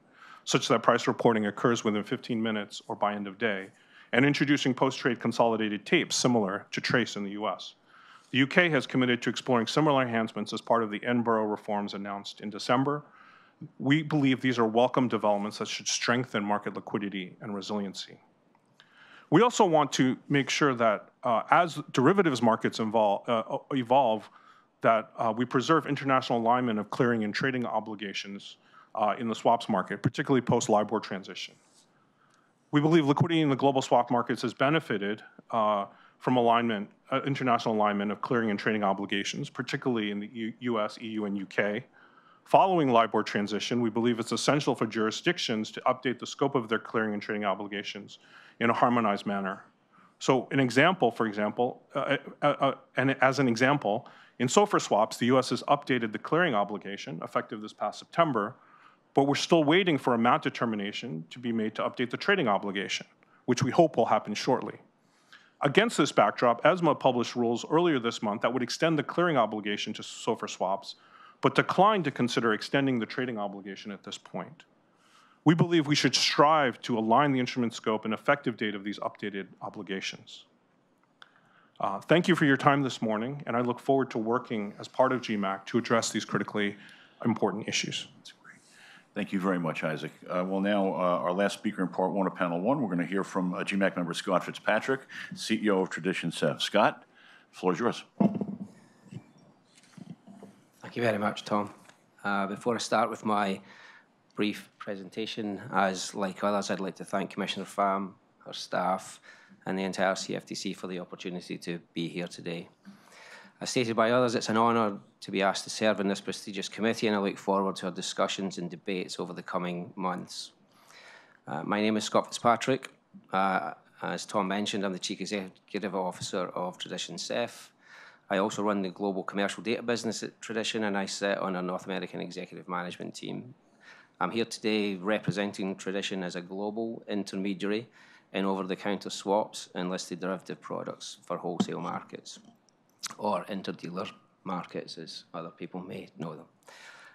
such that price reporting occurs within 15 minutes or by end of day, and introducing post-trade consolidated tapes similar to TRACE in the US. The UK has committed to exploring similar enhancements as part of the Edinburgh reforms announced in December. We believe these are welcome developments that should strengthen market liquidity and resiliency. We also want to make sure that as derivatives markets evolve, that we preserve international alignment of clearing and trading obligations in the swaps market, particularly post-LIBOR transition. We believe liquidity in the global swap markets has benefited from alignment, international alignment of clearing and trading obligations, particularly in the US, EU, and UK. Following LIBOR transition, we believe it's essential for jurisdictions to update the scope of their clearing and trading obligations in a harmonized manner. So an example, for example, and as an example, in SOFR swaps, the US has updated the clearing obligation effective this past September, but we're still waiting for amount determination to be made to update the trading obligation, which we hope will happen shortly. Against this backdrop, ESMA published rules earlier this month that would extend the clearing obligation to SOFR swaps, but declined to consider extending the trading obligation at this point. We believe we should strive to align the instrument scope and effective date of these updated obligations. Thank you for your time this morning, and I look forward to working as part of GMAC to address these critically important issues. Thank you very much, Isaac. Well, now, our last speaker in part one of panel one, we're going to hear from GMAC member Scott Fitzpatrick, CEO of Tradition CEF. Scott, the floor is yours. Thank you very much, Tom. Before I start with my brief presentation, as like others, I'd like to thank Commissioner Pham, her staff, and the entire CFTC for the opportunity to be here today. As stated by others, it's an honour to be asked to serve in this prestigious committee, and I look forward to our discussions and debates over the coming months. My name is Scott Fitzpatrick. As Tom mentioned, I'm the Chief Executive Officer of Tradition CEF. I also run the global commercial data business at Tradition, and I sit on our North American executive management team. I'm here today representing Tradition as a global intermediary in over-the-counter swaps and listed derivative products for wholesale markets, or interdealer markets, as other people may know them.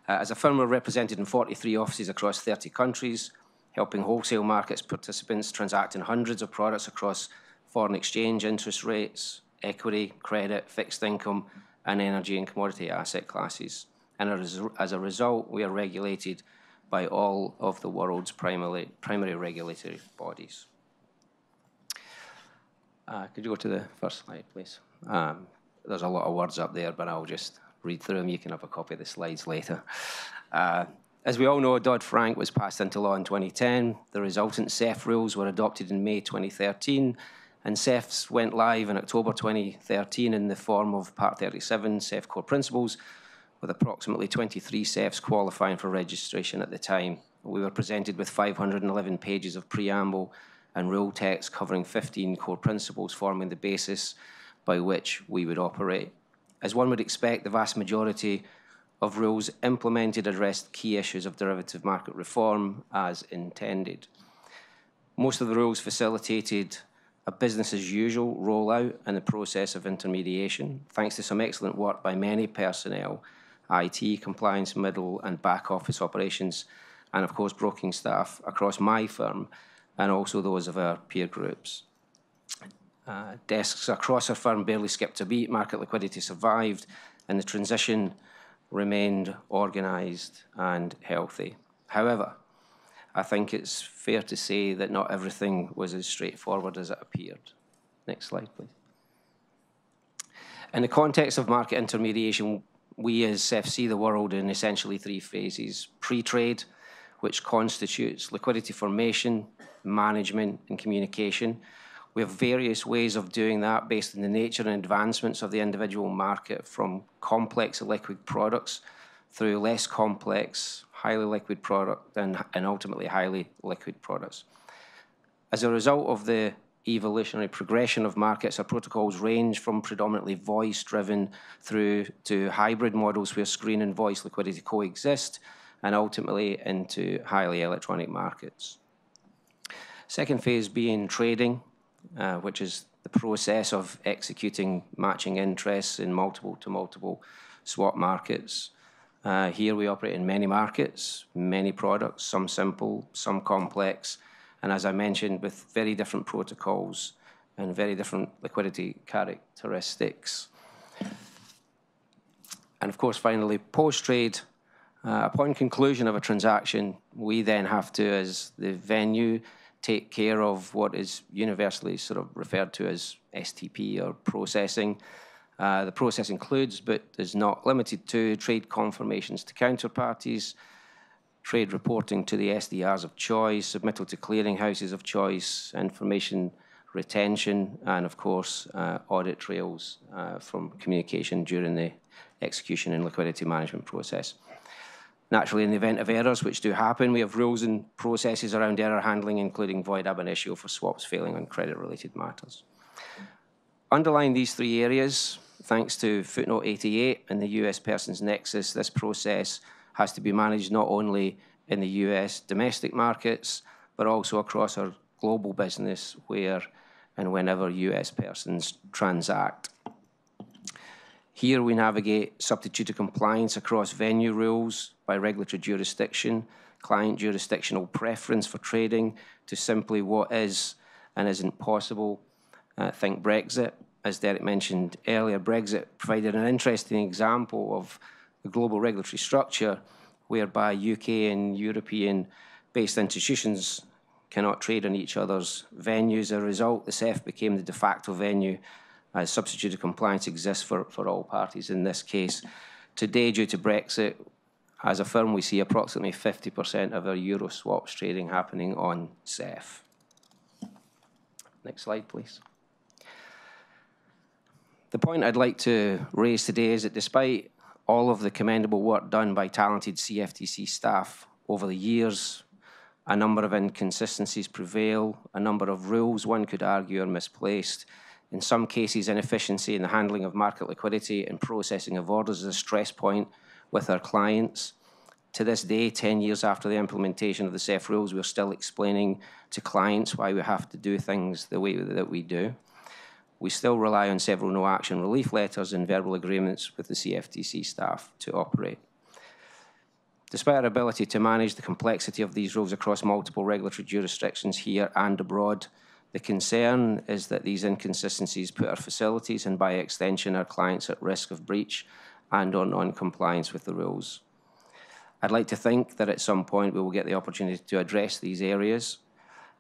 As a firm, we're represented in 43 offices across 30 countries, helping wholesale markets participants transact in hundreds of products across foreign exchange, interest rates, equity, credit, fixed income, and energy and commodity asset classes. And as a result, we are regulated by all of the world's primary regulatory bodies. Could you go to the first slide, please? There's a lot of words up there, but I'll just read through them. You can have a copy of the slides later. As we all know, Dodd-Frank was passed into law in 2010. The resultant CEF rules were adopted in May 2013, and CEFs went live in October 2013 in the form of Part 37 CEF core principles, with approximately 23 CEFs qualifying for registration at the time. We were presented with 511 pages of preamble and rule text covering 15 core principles, forming the basis by which we would operate. As one would expect, the vast majority of rules implemented addressed key issues of derivative market reform as intended. Most of the rules facilitated a business-as-usual rollout and the process of intermediation, thanks to some excellent work by many personnel, IT, compliance, middle and back office operations, and of course broking staff across my firm, and also those of our peer groups. Desks across our firm barely skipped a beat, market liquidity survived, and the transition remained organised and healthy. However, I think it's fair to say that not everything was as straightforward as it appeared. Next slide, please. In the context of market intermediation, we as CEF see the world in essentially three phases: pre-trade, which constitutes liquidity formation, management, and communication. We have various ways of doing that based on the nature and advancements of the individual market, from complex liquid products through less complex, highly liquid product and ultimately highly liquid products. As a result of the evolutionary progression of markets, our protocols range from predominantly voice-driven through to hybrid models where screen and voice liquidity coexist, and ultimately into highly electronic markets. Second phase being trading, which is the process of executing matching interests in multiple to multiple swap markets. Here we operate in many markets, many products, some simple, some complex, and as I mentioned, with very different protocols and very different liquidity characteristics. And of course, finally, post-trade, upon conclusion of a transaction, we then have to, as the venue, take care of what is universally sort of referred to as STP or processing. The process includes, but is not limited to, trade confirmations to counterparties, trade reporting to the SDRs of choice, submittal to clearinghouses of choice, information retention, and of course, audit trails from communication during the execution and liquidity management process. Naturally, in the event of errors, which do happen, we have rules and processes around error handling, including void ab initio for swaps failing on credit-related matters. Underlying these three areas, thanks to footnote 88 and the US Persons Nexus, this process has to be managed not only in the US domestic markets, but also across our global business where and whenever US persons transact. Here we navigate substituted compliance across venue rules by regulatory jurisdiction, client jurisdictional preference for trading, to simply what is and isn't possible. Think Brexit. As Derek mentioned earlier, Brexit provided an interesting example of the global regulatory structure whereby UK and European-based institutions cannot trade on each other's venues. As a result, the CEF became the de facto venue as substituted compliance exists for all parties in this case. Today, due to Brexit, as a firm, we see approximately 50% of our Euro swaps trading happening on CEF. Next slide, please. The point I'd like to raise today is that despite all of the commendable work done by talented CFTC staff over the years, a number of inconsistencies prevail, a number of rules, one could argue, are misplaced. In some cases, inefficiency in the handling of market liquidity and processing of orders is a stress point with our clients. To this day, 10 years after the implementation of the CEF rules, we're still explaining to clients why we have to do things the way that we do. We still rely on several no-action relief letters and verbal agreements with the CFTC staff to operate. Despite our ability to manage the complexity of these rules across multiple regulatory jurisdictions here and abroad, the concern is that these inconsistencies put our facilities and, by extension, our clients at risk of breach and or non-compliance with the rules. I'd like to think that at some point we will get the opportunity to address these areas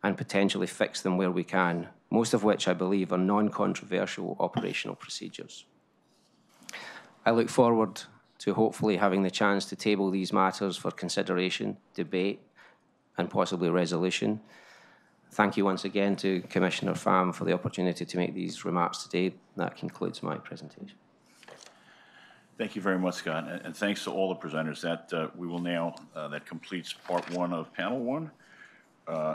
and potentially fix them where we can, most of which I believe are non-controversial operational procedures. I look forward to hopefully having the chance to table these matters for consideration, debate, and possibly resolution. Thank you once again to Commissioner Pham for the opportunity to make these remarks today. That concludes my presentation. Thank you very much, Scott, and thanks to all the presenters. That we will now, that completes part one of panel one.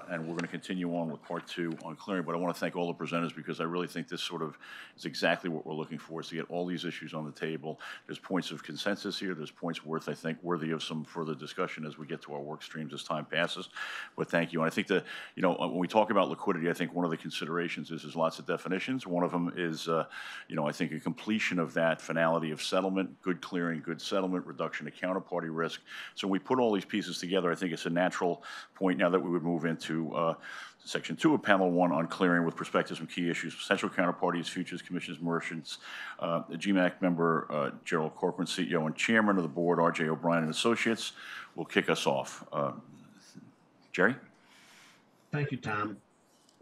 And we're going to continue on with part two on clearing. But I want to thank all the presenters because I really think this sort of is exactly what we're looking for, is to get all these issues on the table. There's points of consensus here. There's points I think, worthy of some further discussion as we get to our work streams as time passes. But thank you. And I think that, you know, when we talk about liquidity, I think one of the considerations is there's lots of definitions. One of them is, you know, I think a completion of that finality of settlement, good clearing, good settlement, reduction of counterparty risk. So we put all these pieces together. I think it's a natural point now that we would move into section 2 of panel 1 on clearing with perspectives on key issues, central counterparties, futures, commissions, merchants. The GMAC member, Gerald Corcoran, CEO and chairman of the board, R.J. O'Brien and Associates, will kick us off. Jerry? Thank you, Tom.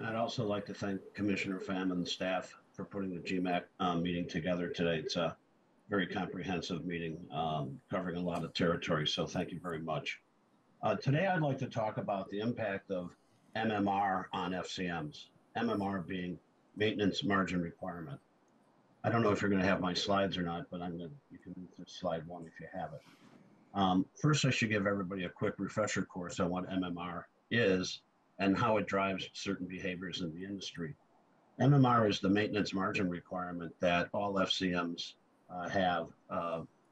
I'd also like to thank Commissioner Pham and the staff for putting the GMAC meeting together today. It's a very comprehensive meeting covering a lot of territory, so thank you very much. Today, I'd like to talk about the impact of MMR on FCMs, MMR being maintenance margin requirement. I don't know if you're going to have my slides or not, but you can move to slide 1 if you have it. First, I should give everybody a quick refresher course on what MMR is and how it drives certain behaviors in the industry. MMR is the maintenance margin requirement that all FCMs have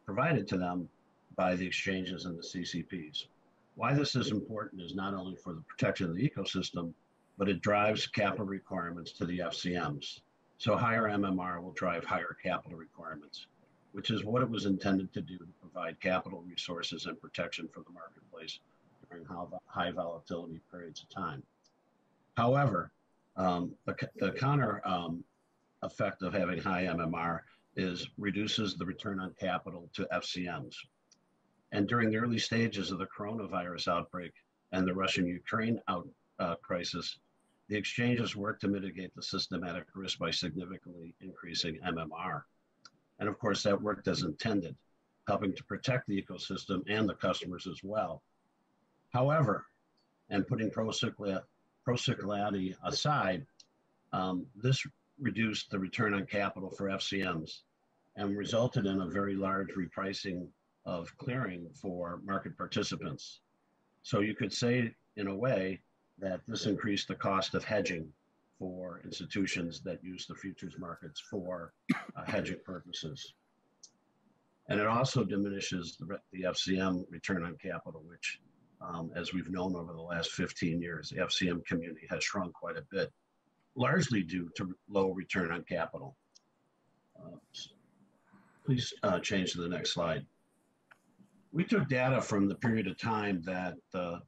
provided to them by the exchanges and the CCPs. Why this is important is not only for the protection of the ecosystem, but it drives capital requirements to the FCMs. So higher MMR will drive higher capital requirements, which is what it was intended to do, to provide capital resources and protection for the marketplace during high volatility periods of time. However, the counter effect of having high MMR reduces the return on capital to FCMs. And during the early stages of the coronavirus outbreak and the Russian-Ukraine crisis, the exchanges worked to mitigate the systematic risk by significantly increasing MMR. And of course, that worked as intended, helping to protect the ecosystem and the customers as well. However, and putting procyclicality aside, this reduced the return on capital for FCMs and resulted in a very large repricing of clearing for market participants. So you could say, in a way, that this increased the cost of hedging for institutions that use the futures markets for hedging purposes. And it also diminishes the FCM return on capital, which, as we've known over the last 15 years, the FCM community has shrunk quite a bit, largely due to low return on capital. Please change to the next slide. We took data from the period of time that the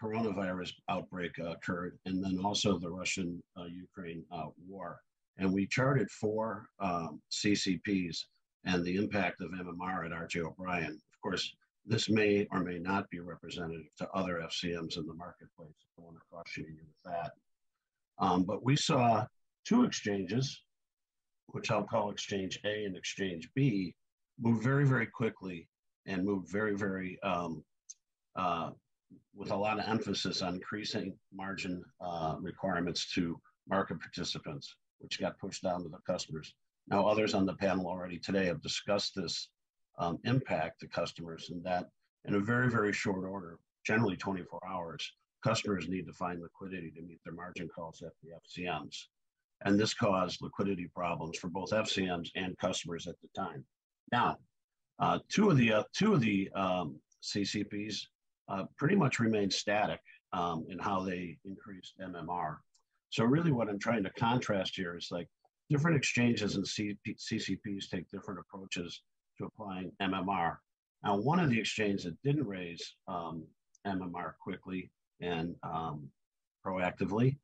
coronavirus outbreak occurred, and then also the Russian-Ukraine war. And we charted 4 CCPs and the impact of MMR at R.J. O'Brien. Of course, this may or may not be representative to other FCMs in the marketplace. I want to caution you with that. But we saw 2 exchanges, which I'll call Exchange A and Exchange B, move very, very quickly and moved very, very with a lot of emphasis on increasing margin requirements to market participants, which got pushed down to the customers. Now, others on the panel already today have discussed this impact to customers, and that in a very, very short order, generally 24 hours, customers need to find liquidity to meet their margin calls at the FCMs. And this caused liquidity problems for both FCMs and customers at the time. Now, two of the CCPs pretty much remained static in how they increased MMR. So really what I'm trying to contrast here is like different exchanges and CCPs take different approaches to applying MMR. Now, one of the exchanges that didn't raise MMR quickly and proactively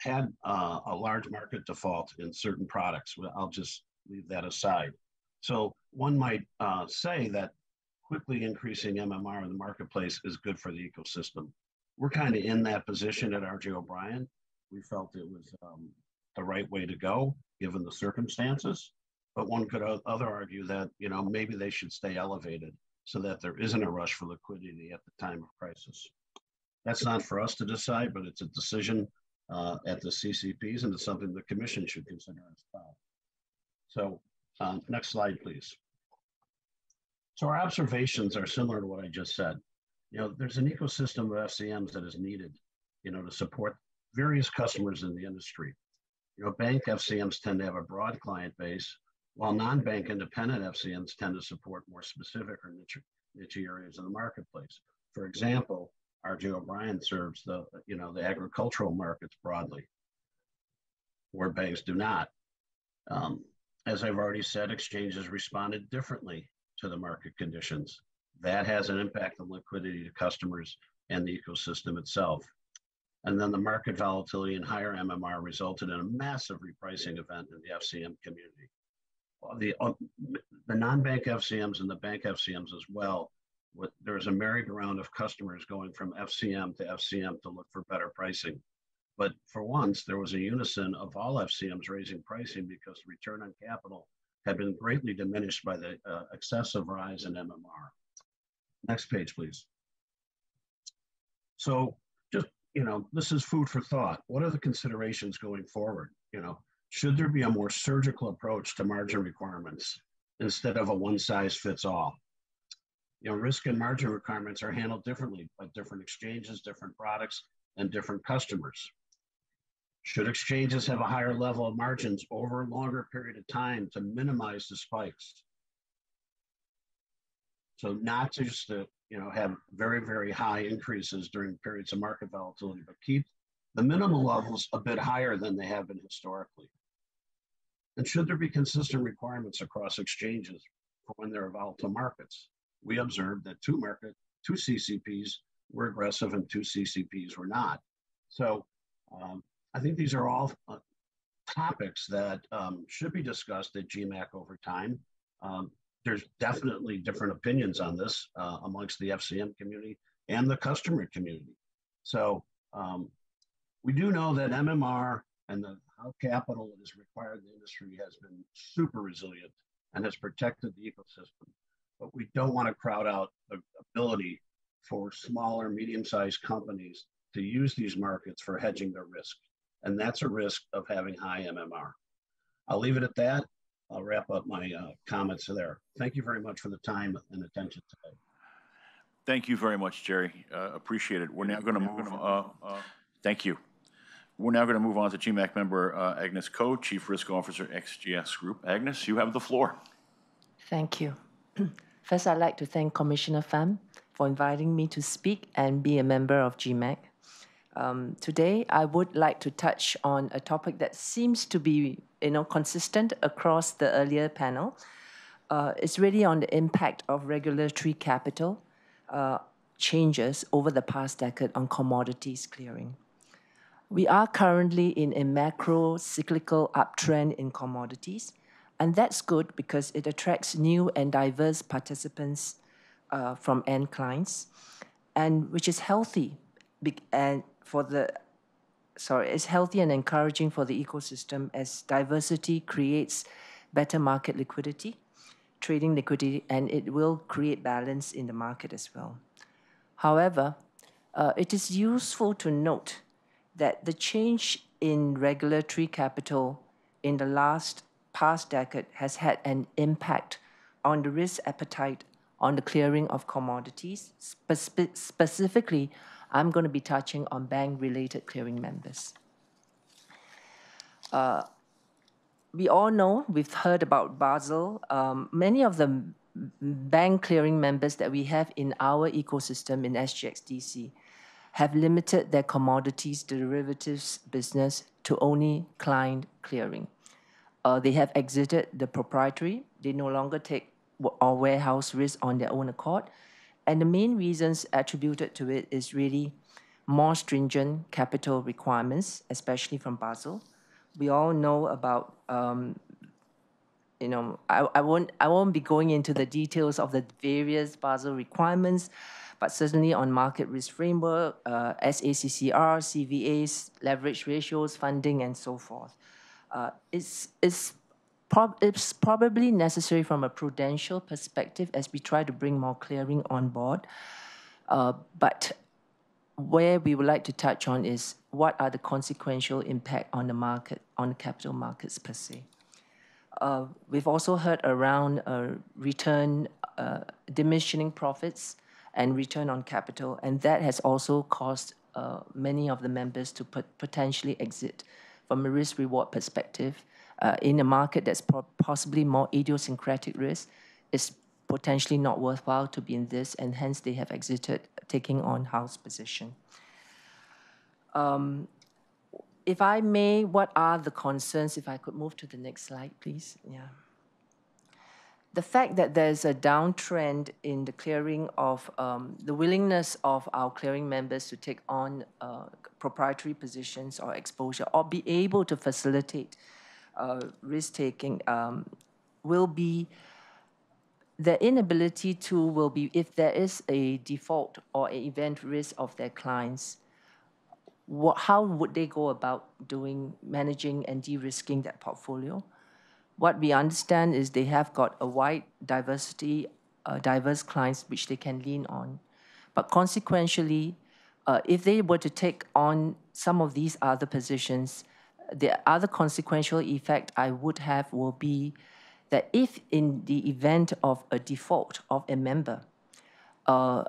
had a large market default in certain products. I'll just leave that aside. So one might say that quickly increasing MMR in the marketplace is good for the ecosystem. We're kind of in that position at R.J. O'Brien. We felt it was the right way to go, given the circumstances. But one could other argue that, you know, maybe they should stay elevated so that there isn't a rush for liquidity at the time of crisis. That's not for us to decide, but it's a decision at the CCPs, and it's something the commission should consider as well. So next slide, please. So our observations are similar to what I just said. You know, there's an ecosystem of FCMs that is needed, you know, to support various customers in the industry. You know, bank FCMs tend to have a broad client base, while non-bank independent FCMs tend to support more specific or niche areas of the marketplace. For example, R.J. O'Brien serves the, you know, the agricultural markets broadly, where banks do not. As I've already said, exchanges responded differently to the market conditions. That has an impact on liquidity to customers and the ecosystem itself. And then the market volatility and higher MMR resulted in a massive repricing event in the FCM community. The non-bank FCMs and the bank FCMs as well, there's a merry-go-round of customers going from FCM to look for better pricing. But for once, there was a unison of all FCMs raising pricing because the return on capital had been greatly diminished by the excessive rise in MMR. Next page, please. So just, you know, this is food for thought. What are the considerations going forward? You know, should there be a more surgical approach to margin requirements instead of a one-size-fits-all? Risk and margin requirements are handled differently by different exchanges, different products, and different customers. Should exchanges have a higher level of margins over a longer period of time to minimize the spikes? So not just to have very, very high increases during periods of market volatility, but keep the minimal levels a bit higher than they have been historically. And should there be consistent requirements across exchanges for when there are volatile markets? We observed that two CCPs were aggressive and two CCPs were not. So I think these are all topics that should be discussed at GMAC over time. There's definitely different opinions on this amongst the FCM community and the customer community. So we do know that MMR and how capital is required in the industry has been super resilient and has protected the ecosystem. But we don't want to crowd out the ability for smaller, medium-sized companies to use these markets for hedging their risk. And that's a risk of having high MMR. I'll leave it at that. I'll wrap up my comments there. Thank you very much for the time and attention today. Thank you very much, Jerry. Appreciate it. We're now going to move. Thank you. We're now going to move on to GMAC member Agnes Coe, Chief Risk Officer, XGS Group. Agnes, you have the floor. Thank you. First, I'd like to thank Commissioner Pham for inviting me to speak and be a member of GMAC. Today, I would like to touch on a topic that seems to be consistent across the earlier panel. It's really on the impact of regulatory capital changes over the past decade on commodities clearing. We are currently in a macro cyclical uptrend in commodities, and that's good because it attracts new and diverse participants from end clients, and which is healthy and it's healthy and encouraging for the ecosystem as diversity creates better market liquidity, trading liquidity, and it will create balance in the market as well. However, it is useful to note that the change in regulatory capital in the past decade has had an impact on the risk appetite on the clearing of commodities. Specifically, I'm going to be touching on bank-related clearing members. We all know, we've heard about Basel. Many of the bank clearing members that we have in our ecosystem in SGXDC have limited their commodities derivatives business to only client clearing. They have exited the proprietary. They no longer take or warehouse risk on their own accord. And the main reasons attributed to it is really more stringent capital requirements, especially from Basel. We all know about, I won't be going into the details of the various Basel requirements, but certainly on market risk framework, SACCR, CVAs, leverage ratios, funding, and so forth. It's probably necessary from a prudential perspective as we try to bring more clearing on board. But where we would like to touch on is what are the consequential impact on the market, on the capital markets per se. We've also heard around return, diminishing profits and return on capital, and that has also caused many of the members to potentially exit from a risk-reward perspective. In a market that's possibly more idiosyncratic risk, it's potentially not worthwhile to be in this, and hence they have exited taking on house position. If I may, what are the concerns? If I could move to the next slide, please. Yeah. The fact that there's a downtrend in the clearing of the willingness of our clearing members to take on proprietary positions or exposure or be able to facilitate risk-taking will be the inability to will be if there is a default or an event risk of their clients, how would they go about managing and de-risking that portfolio? What we understand is they have got a wide diversity, diverse clients which they can lean on. But consequentially, if they were to take on some of these other positions, the other consequential effect I would have will be that if in the event of a default of a member, the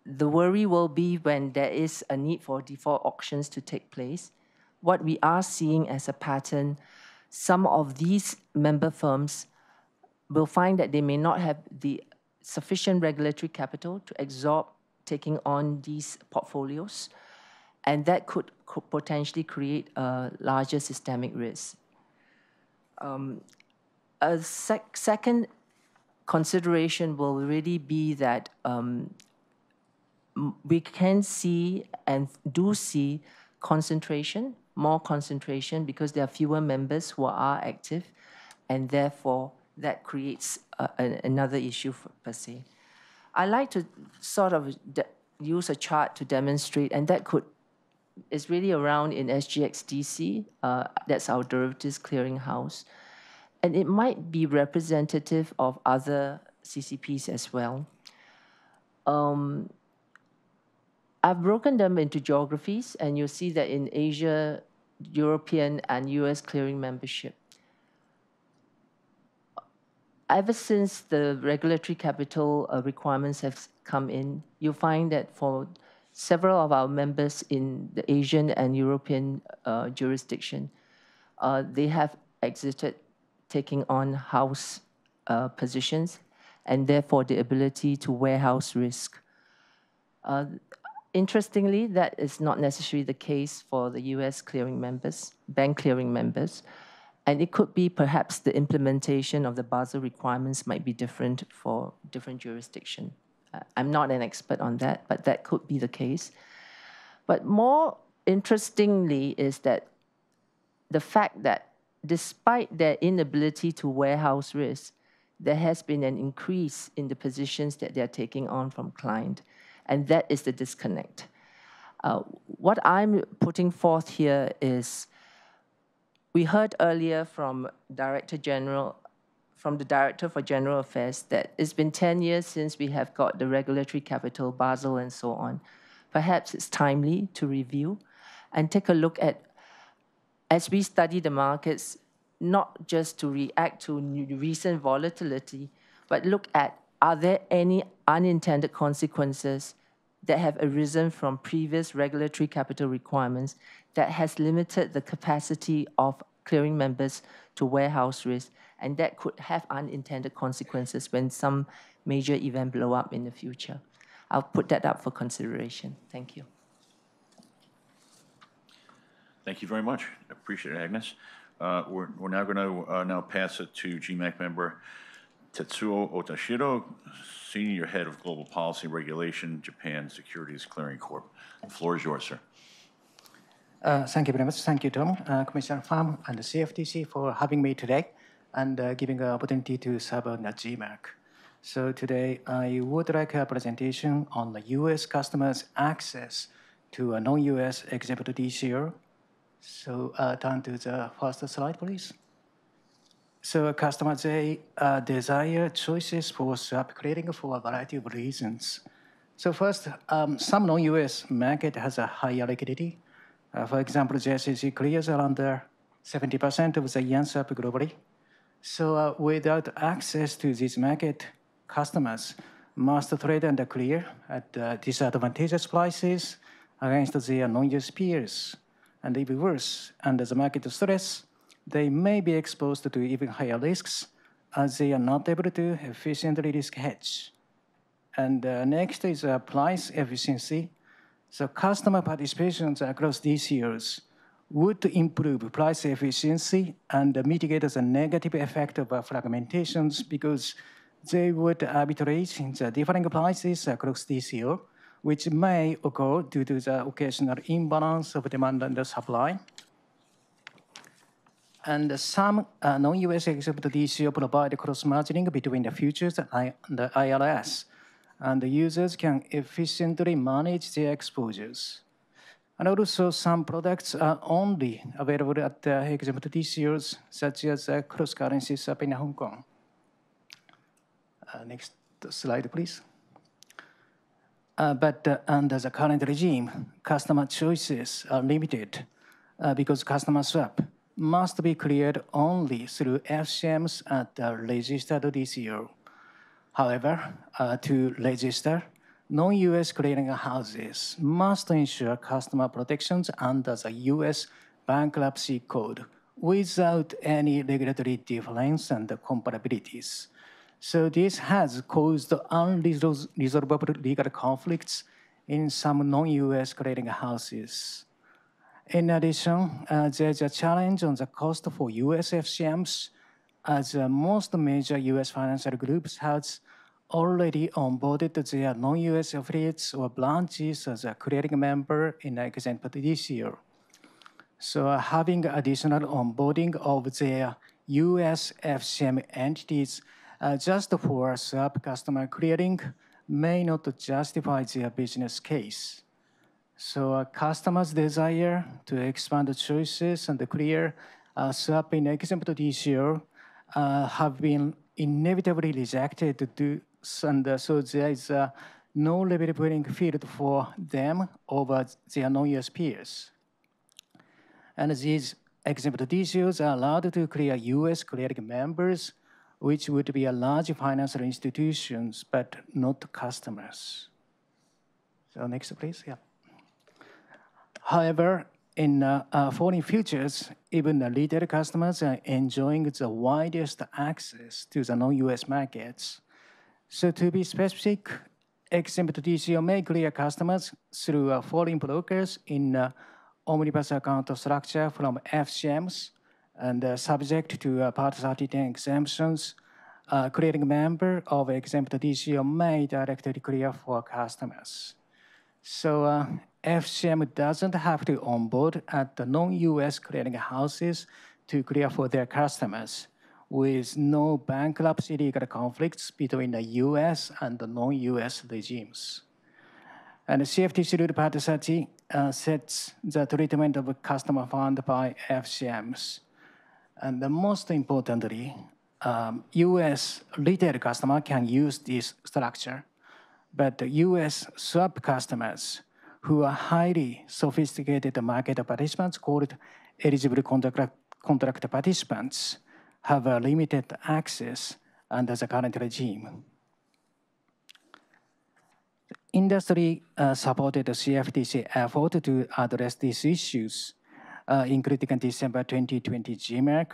worry will be when there is a need for default auctions to take place. What we are seeing as a pattern, some of these member firms will find that they may not have the sufficient regulatory capital to absorb taking on these portfolios, and that could potentially create a larger systemic risk. A second consideration will really be that we can see and do see concentration, more concentration, because there are fewer members who are active, and therefore that creates another issue per se. I like to sort of use a chart to demonstrate, and that is really around in SGXDC. That's our derivatives clearinghouse. And it might be representative of other CCPs as well. I've broken them into geographies, and you'll see that in Asia, European, and US clearing membership. Ever since the regulatory capital requirements have come in, you'll find that for several of our members in the Asian and European jurisdiction, they have exited taking on house positions, and therefore the ability to warehouse risk. Interestingly, that is not necessarily the case for the US clearing members, bank clearing members. And it could be perhaps the implementation of the Basel requirements might be different for different jurisdictions. I'm not an expert on that, but that could be the case. But more interestingly is that the fact that despite their inability to warehouse risk, there has been an increase in the positions that they're taking on from client. And that is the disconnect. What I'm putting forth here is, we heard earlier from the Director for General Affairs that it's been 10 years since we have got the regulatory capital, Basel, and so on. Perhaps it's timely to review and take a look at, as we study the markets, not just to react to recent volatility, but look at, are there any unintended consequences that have arisen from previous regulatory capital requirements that has limited the capacity of clearing members to warehouse risk, and that could have unintended consequences when some major event blow up in the future. I'll put that up for consideration. Thank you. Thank you very much. I appreciate it, Agnes. We're now going to now pass it to GMAC member Tetsuo Otashiro, Senior Head of Global Policy Regulation, Japan Securities Clearing Corp. The floor is yours, sir. Thank you very much. Thank you, Tom, Commissioner Pham, and the CFTC for having me today and giving an opportunity to serve on the GMAC. So today, I would like a presentation on the U.S. customers' access to a non-U.S. exempt DCO. So turn to the first slide, please. So customers, they desire choices for swap clearing for a variety of reasons. So first, some non-U.S. market has a higher liquidity. For example, the SEC clears around 70% of the yen swap globally. So without access to this market, customers must trade and clear at disadvantageous prices against their non-US peers. And even worse, under the market stress, they may be exposed to even higher risks as they are not able to efficiently risk hedge. And next is price efficiency. So customer participations across these years would improve price efficiency and mitigate the negative effect of fragmentations because they would arbitrage in the differing prices across this year, which may occur due to the occasional imbalance of demand and supply. And some non-US exempt DCO provide cross-margining between the futures and the IRS, and the users can efficiently manage their exposures. And also, some products are only available at the exempt DCOs, such as cross-currency swap in Hong Kong. Next slide, please. But under the current regime, customer choices are limited because customer swap must be cleared only through FCMs at the registered DCO. However, to register, non-US clearing houses must ensure customer protections under the US bankruptcy code without any regulatory difference and comparabilities. So this has caused unresolvable legal conflicts in some non-US clearing houses. In addition, there's a challenge on the cost for US FCMs, as most major US financial groups has already onboarded their non-US affiliates or branches as a clearing member in exempt DCO. So having additional onboarding of their US FCM entities just for swap customer clearing may not justify their business case. So customers' desire to expand the choices and clear swap in exempt DCO have been inevitably rejected and so there is no level playing field for them over their non-US peers. And these exempt DCOs are allowed to clear US clearing members, which would be a large financial institutions, but not customers. So next, please, yeah. However, in foreign futures, even the retail customers are enjoying the widest access to the non-US markets. So to be specific, exempt DCO may clear customers through foreign brokers in omnibus account structure from FCMs and subject to Part 3010 exemptions. Clearing member of exempt DCO may directly clear for customers. So FCM doesn't have to onboard at the non-US clearing houses to clear for their customers, with no bankruptcy legal conflicts between the US and the non-US regimes. And the CFTC Rule Part 30 sets the treatment of a customer fund by FCMs. And most importantly, US retail customer can use this structure, but the US swap customers who are highly sophisticated market participants called eligible contract participants have a limited access under the current regime. Industry supported the CFTC effort to address these issues, including December 2020 GMAC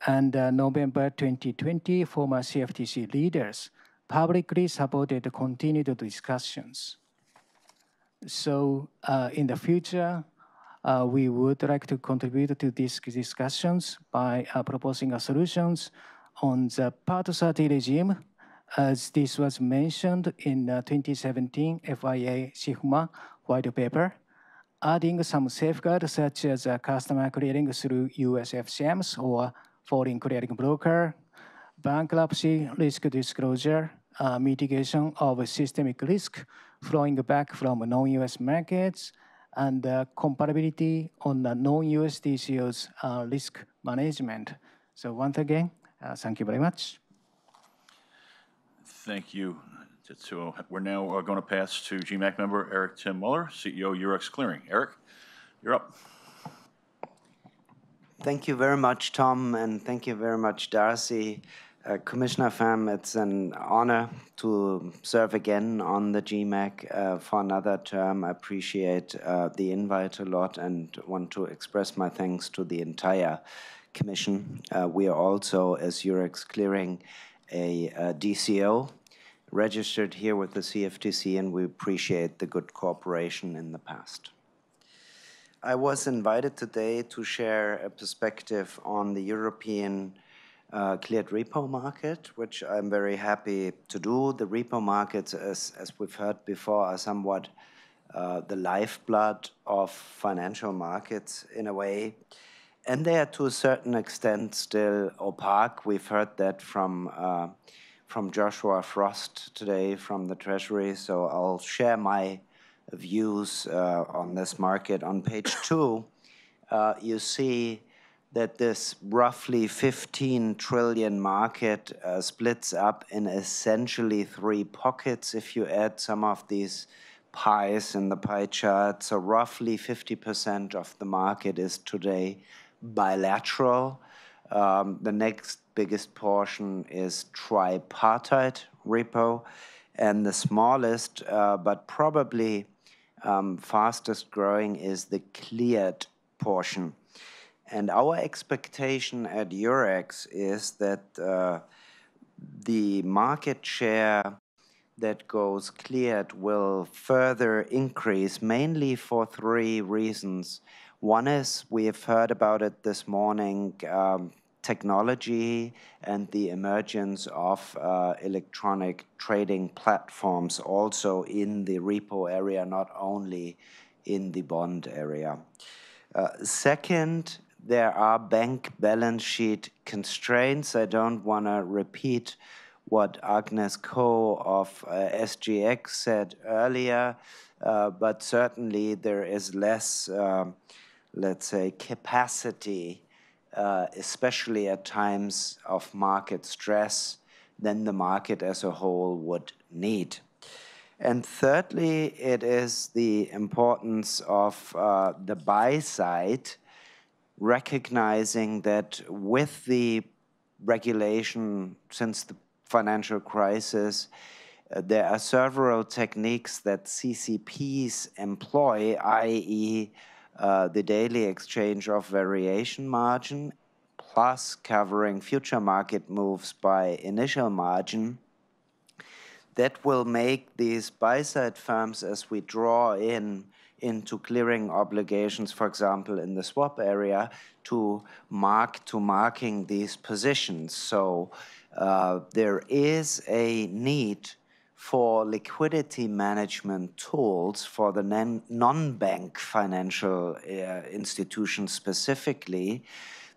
and November 2020 former CFTC leaders publicly supported continued discussions. So in the future, we would like to contribute to these discussions by proposing solutions on the Part 30 regime, as this was mentioned in 2017 FIA Sigma white paper, adding some safeguards such as customer clearing through US FCMs or foreign clearing broker, bankruptcy risk disclosure, mitigation of systemic risk flowing back from non-US markets, and comparability on the non-US DCO's risk management. So once again, thank you very much. Thank you. So we're now going to pass to GMAC member Eric Tim Muller, CEO Eurex Clearing. Eric, you're up. Thank you very much, Tom, and thank you very much, Darcy. Commissioner Pham, it's an honor to serve again on the GMAC for another term. I appreciate the invite a lot and want to express my thanks to the entire Commission. We are also, as Eurex Clearing, a DCO registered here with the CFTC, and we appreciate the good cooperation in the past. I was invited today to share a perspective on the European cleared repo market, which I'm very happy to do. The repo markets, as we've heard before, are somewhat the lifeblood of financial markets in a way. And they are to a certain extent still opaque. We've heard that from Joshua Frost today from the Treasury, so I'll share my views on this market. On page 2, you see that this roughly 15 trillion market splits up in essentially 3 pockets if you add some of these pies in the pie chart. So roughly 50% of the market is today bilateral. The next biggest portion is tripartite, repo, and the smallest, but probably fastest growing is the cleared portion. And our expectation at Eurex is that the market share that goes cleared will further increase, mainly for three reasons. One is, we have heard about it this morning, technology and the emergence of electronic trading platforms also in the repo area, not only in the bond area. Second, there are bank balance sheet constraints. I don't want to repeat what Agnes Koh of SGX said earlier, but certainly there is less, let's say, capacity, especially at times of market stress, than the market as a whole would need. And thirdly, it is the importance of the buy side, recognizing that with the regulation since the financial crisis, there are several techniques that CCPs employ, i.e. The daily exchange of variation margin, plus covering future market moves by initial margin, that will make these buy-side firms, as we draw into clearing obligations, for example, in the swap area, to marking these positions. So there is a need for liquidity management tools for the non-bank financial institutions specifically,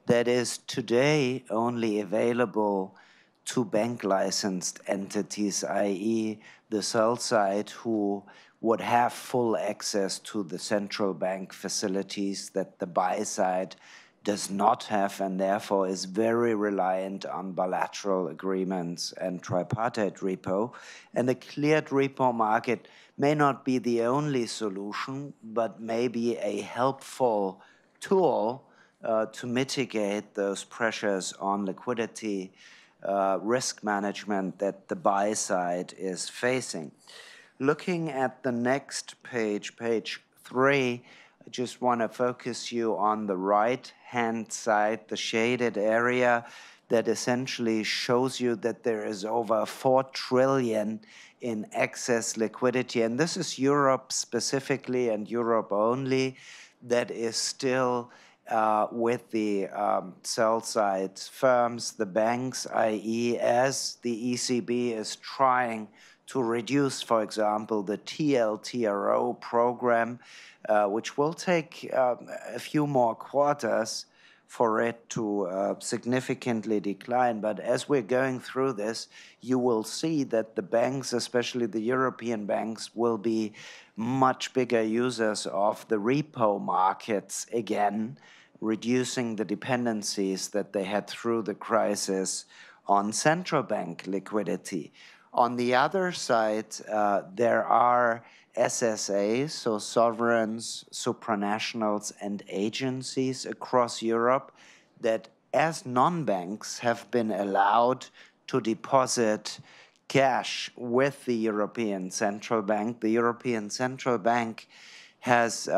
that is today only available to bank-licensed entities, i.e. the sell side, who would have full access to the central bank facilities that the buy side does not have, and therefore is very reliant on bilateral agreements and tripartite repo. And the cleared repo market may not be the only solution, but may be a helpful tool to mitigate those pressures on liquidity risk management that the buy side is facing. Looking at the next page, page 3, I just want to focus you on the right-hand side, the shaded area that essentially shows you that there is over 4 trillion in excess liquidity. And this is Europe specifically and Europe only, that is still with the sell-side firms, the banks, i.e. as the ECB is trying to reduce, for example, the TLTRO program, which will take a few more quarters for it to significantly decline. But as we're going through this, you will see that the banks, especially the European banks, will be much bigger users of the repo markets again, reducing the dependencies that they had through the crisis on central bank liquidity. On the other side, there are SSAs, so sovereigns, supranationals, and agencies across Europe that, as non-banks, have been allowed to deposit cash with the European Central Bank. The European Central Bank has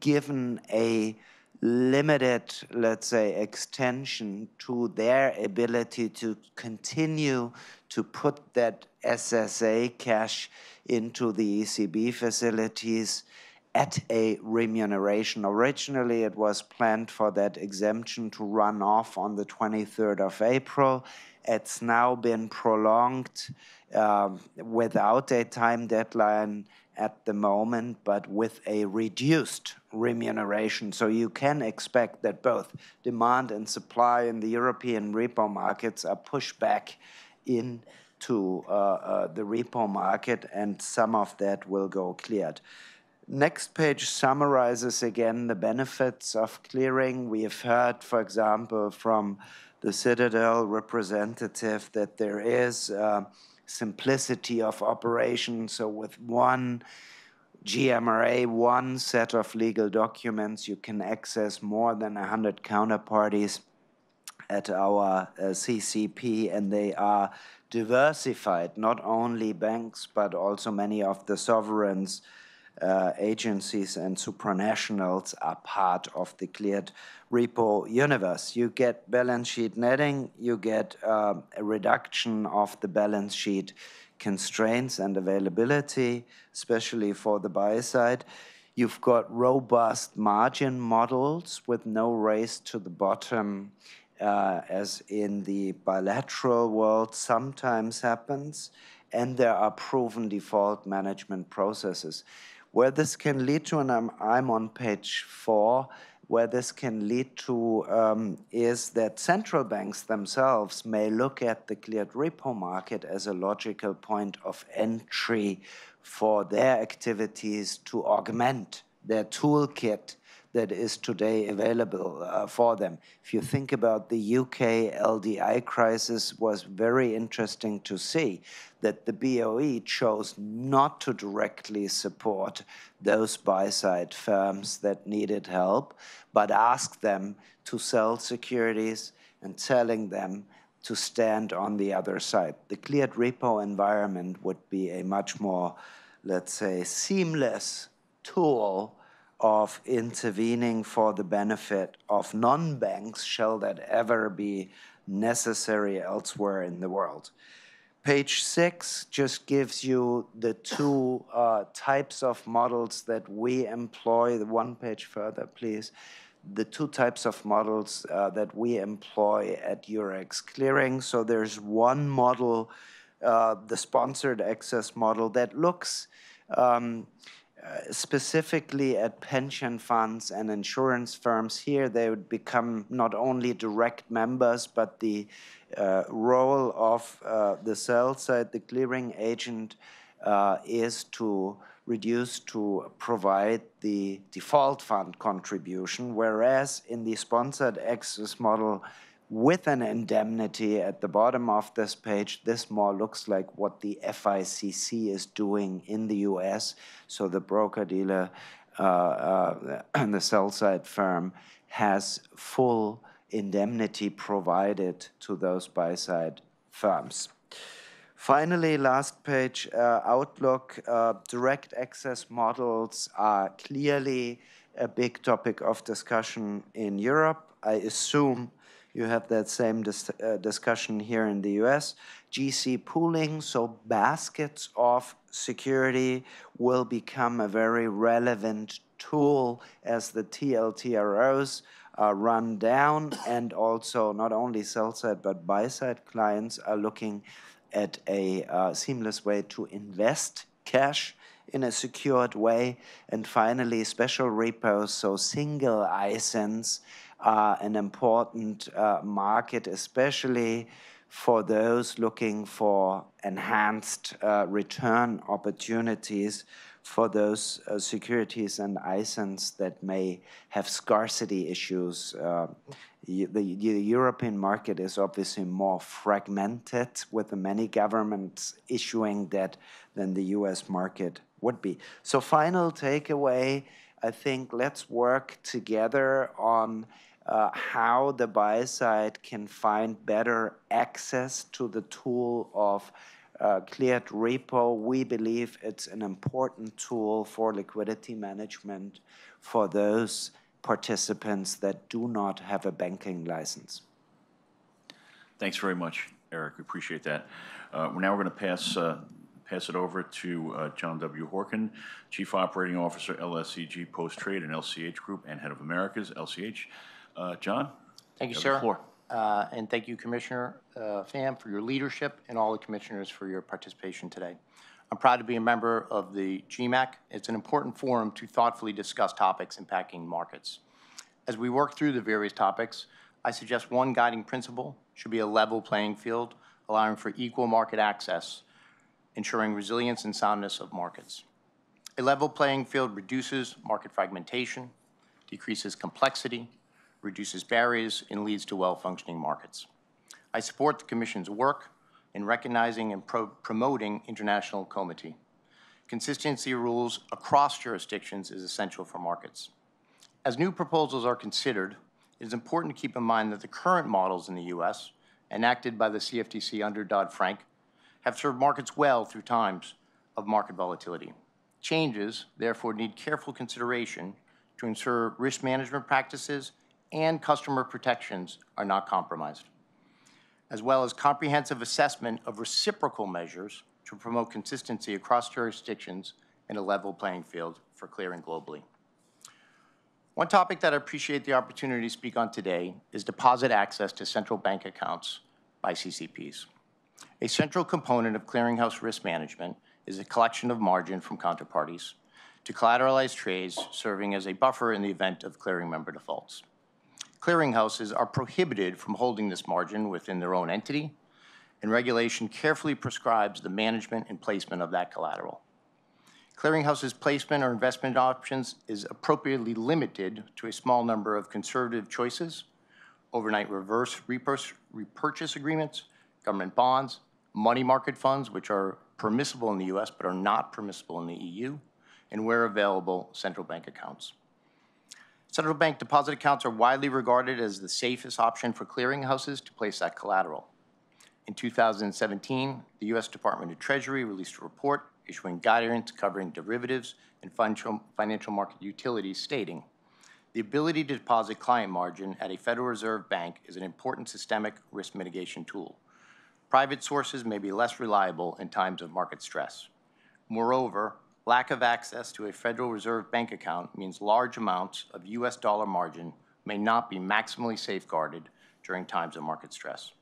given a limited, let's say, extension to their ability to continue to put that SSA cash into the ECB facilities at a remuneration. Originally, it was planned for that exemption to run off on the 23rd of April. It's now been prolonged without a time deadline at the moment, but with a reduced remuneration. So you can expect that both demand and supply in the European repo markets are pushed back into the repo market, and some of that will go cleared. Next page summarizes again the benefits of clearing. We have heard, for example, from the Citadel representative that there is simplicity of operation. So with one GMRA, one set of legal documents, you can access more than 100 counterparties. at our CCP, and they are diversified, not only banks, but also many of the sovereigns, agencies and supranationals are part of the cleared repo universe. You get balance sheet netting, you get a reduction of the balance sheet constraints and availability, especially for the buy side. You've got robust margin models with no race to the bottom, as in the bilateral world sometimes happens, and there are proven default management processes. Where this can lead to, and I'm on page 4, where this can lead to is that central banks themselves may look at the cleared repo market as a logical point of entry for their activities to augment their toolkit that is today available for them. If you think about the UK LDI crisis, was very interesting to see that the BOE chose not to directly support those buy-side firms that needed help, but asked them to sell securities and telling them to stand on the other side. The cleared repo environment would be a much more, let's say, seamless tool of intervening for the benefit of non-banks, shall that ever be necessary elsewhere in the world. Page 6 just gives you the two types of models that we employ. The one page further, please. The two types of models that we employ at Eurex Clearing. So there's one model, the sponsored access model, that looks specifically at pension funds and insurance firms. Here they would become not only direct members, but the role of the sell side, the clearing agent, is to reduce to provide the default fund contribution, whereas in the sponsored access model with an indemnity at the bottom of this page, this more looks like what the FICC is doing in the US. So the broker-dealer and the sell-side firm has full indemnity provided to those buy-side firms. Finally, last page, outlook. Direct access models are clearly a big topic of discussion in Europe. I assume you have that same discussion here in the US. GC pooling, so baskets of security, will become a very relevant tool as the TLTROs are run down, and also not only sell-side but buy-side clients are looking at a seamless way to invest cash in a secured way. And finally, special repos, so single ISINs, an important market, especially for those looking for enhanced return opportunities for those securities and ISINs that may have scarcity issues. The European market is obviously more fragmented, with the many governments issuing debt than the US market would be. So final takeaway, I think let's work together on how the buy side can find better access to the tool of cleared repo. We believe it's an important tool for liquidity management for those participants that do not have a banking license. Thanks very much, Eric. We appreciate that. Now we're going to pass it over to John W. Horkin, Chief Operating Officer, LSEG Post-Trade and LCH Group, and Head of Americas, LCH. John? Thank you, sir. And thank you, Commissioner Pham, for your leadership, and all the commissioners for your participation today. I'm proud to be a member of the GMAC. It's an important forum to thoughtfully discuss topics impacting markets. As we work through the various topics, I suggest one guiding principle should be a level playing field, allowing for equal market access, ensuring resilience and soundness of markets. A level playing field reduces market fragmentation, decreases complexity, reduces barriers, and leads to well-functioning markets. I support the Commission's work in recognizing and promoting international comity. Consistency of rules across jurisdictions is essential for markets. As new proposals are considered, it is important to keep in mind that the current models in the U.S., enacted by the CFTC under Dodd-Frank, have served markets well through times of market volatility. Changes, therefore, need careful consideration to ensure risk management practices and customer protections are not compromised, as well as comprehensive assessment of reciprocal measures to promote consistency across jurisdictions and a level playing field for clearing globally. One topic that I appreciate the opportunity to speak on today is deposit access to central bank accounts by CCPs. A central component of clearinghouse risk management is a collection of margin from counterparties to collateralize trades, serving as a buffer in the event of clearing member defaults. Clearinghouses are prohibited from holding this margin within their own entity, and regulation carefully prescribes the management and placement of that collateral. Clearinghouses' placement or investment options is appropriately limited to a small number of conservative choices: overnight reverse repurchase agreements, government bonds, money market funds, which are permissible in the U.S. but are not permissible in the EU, and where available, central bank accounts. Central bank deposit accounts are widely regarded as the safest option for clearinghouses to place that collateral. In 2017, the U.S. Department of Treasury released a report issuing guidance covering derivatives and financial market utilities, stating, "The ability to deposit client margin at a Federal Reserve bank is an important systemic risk mitigation tool. Private sources may be less reliable in times of market stress. Moreover, lack of access to a Federal Reserve bank account means large amounts of U.S. dollar margin may not be maximally safeguarded during times of market stress."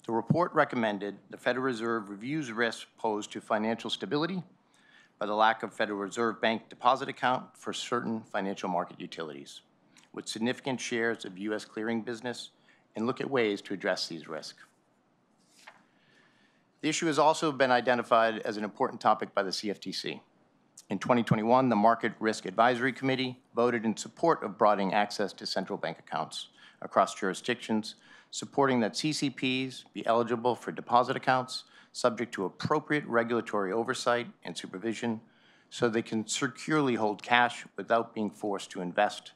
The report recommended the Federal Reserve reviews risks posed to financial stability by the lack of Federal Reserve bank deposit account for certain financial market utilities with significant shares of U.S. clearing business, and look at ways to address these risks. The issue has also been identified as an important topic by the CFTC. In 2021, the Market Risk Advisory Committee voted in support of broadening access to central bank accounts across jurisdictions, supporting that CCPs be eligible for deposit accounts subject to appropriate regulatory oversight and supervision so they can securely hold cash without being forced to invest,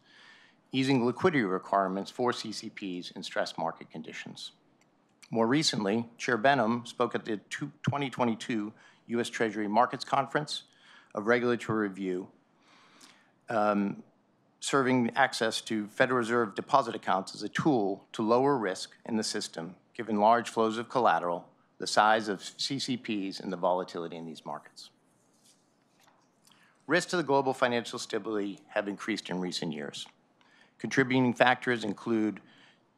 easing liquidity requirements for CCPs in stress market conditions. More recently, Chair Benham spoke at the 2022 U.S. Treasury Markets Conference of Regulatory Review, serving access to Federal Reserve deposit accounts as a tool to lower risk in the system, given large flows of collateral, the size of CCPs, and the volatility in these markets. Risks to the global financial stability have increased in recent years. Contributing factors include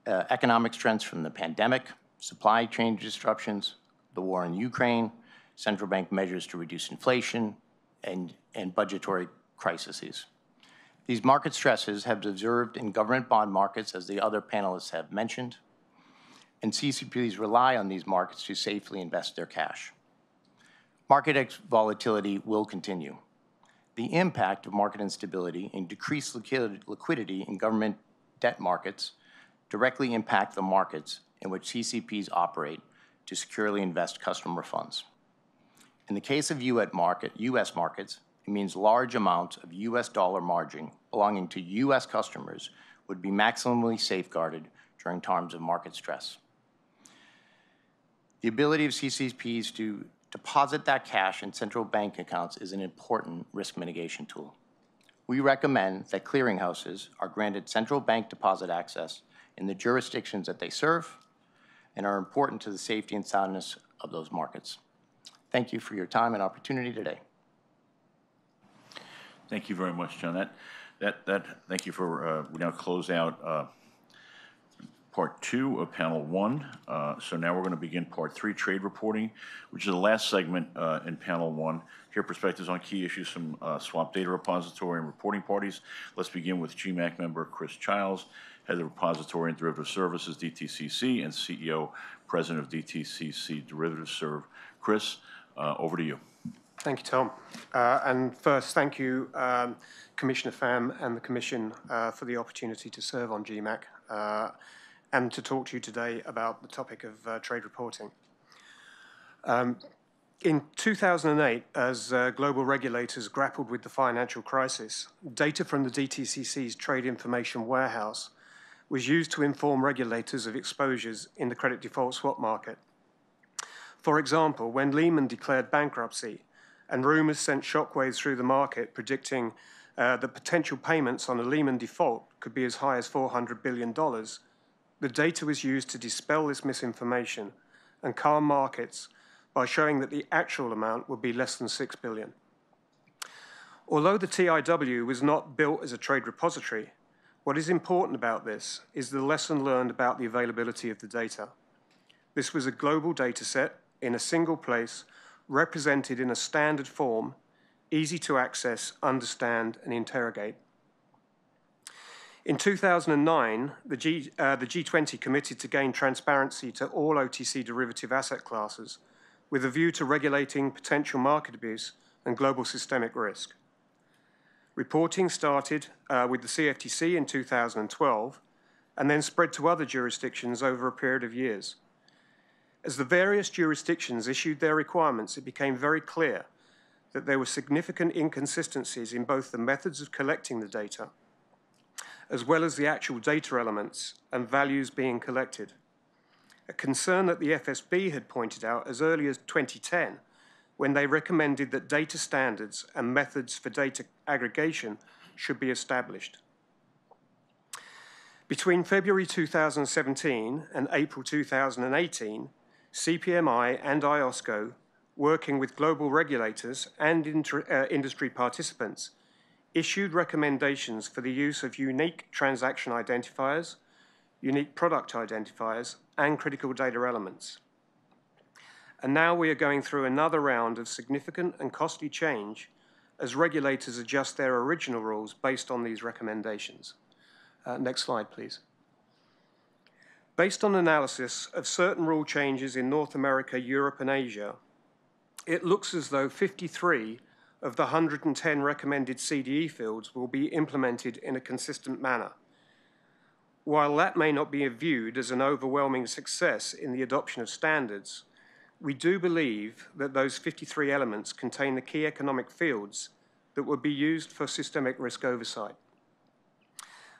economic trends from the pandemic, supply chain disruptions, the war in Ukraine, central bank measures to reduce inflation, and budgetary crises. These market stresses have been observed in government bond markets, as the other panelists have mentioned, and CCPs rely on these markets to safely invest their cash. Market volatility will continue. The impact of market instability and decreased liquidity in government debt markets directly impact the markets in which CCPs operate to securely invest customer funds. In the case of U.S. markets, it means large amounts of U.S. dollar margin belonging to U.S. customers would be maximally safeguarded during times of market stress. The ability of CCPs to deposit that cash in central bank accounts is an important risk mitigation tool. We recommend that clearinghouses are granted central bank deposit access in the jurisdictions that they serve and are important to the safety and soundness of those markets. Thank you for your time and opportunity today. Thank you very much, John. Thank you for, we now close out part 2 of panel 1. So now we're going to begin part 3, trade reporting, which is the last segment in panel 1. Hear perspectives on key issues from swap data repository and reporting parties. Let's begin with GMAC member Chris Childs, head of the Repository and Derivative Services, DTCC, and CEO, President of DTCC Derivative Serve. Chris, over to you. Thank you, Tom. And first, thank you, Commissioner Pham and the Commission for the opportunity to serve on GMAC and to talk to you today about the topic of trade reporting. In 2008, as global regulators grappled with the financial crisis, data from the DTCC's Trade Information Warehouse was used to inform regulators of exposures in the credit default swap market. For example, when Lehman declared bankruptcy and rumors sent shockwaves through the market predicting that potential payments on a Lehman default could be as high as $400 billion, the data was used to dispel this misinformation and calm markets by showing that the actual amount would be less than $6 billion. Although the TIW was not built as a trade repository, what is important about this is the lesson learned about the availability of the data. This was a global data set in a single place, represented in a standard form, easy to access, understand, and interrogate. In 2009, the G20 committed to gain transparency to all OTC derivative asset classes with a view to regulating potential market abuse and global systemic risk. Reporting started with the CFTC in 2012 and then spread to other jurisdictions over a period of years. As the various jurisdictions issued their requirements, it became very clear that there were significant inconsistencies in both the methods of collecting the data, as well as the actual data elements and values being collected. A concern that the FSB had pointed out as early as 2010, when they recommended that data standards and methods for data aggregation should be established. Between February 2017 and April 2018, CPMI and IOSCO, working with global regulators and industry participants, issued recommendations for the use of unique transaction identifiers, unique product identifiers, and critical data elements. And now we are going through another round of significant and costly change as regulators adjust their original rules based on these recommendations. Next slide, please. Based on analysis of certain rule changes in North America, Europe, and Asia, it looks as though 53 of the 110 recommended CDE fields will be implemented in a consistent manner. While that may not be viewed as an overwhelming success in the adoption of standards, we do believe that those 53 elements contain the key economic fields that would be used for systemic risk oversight.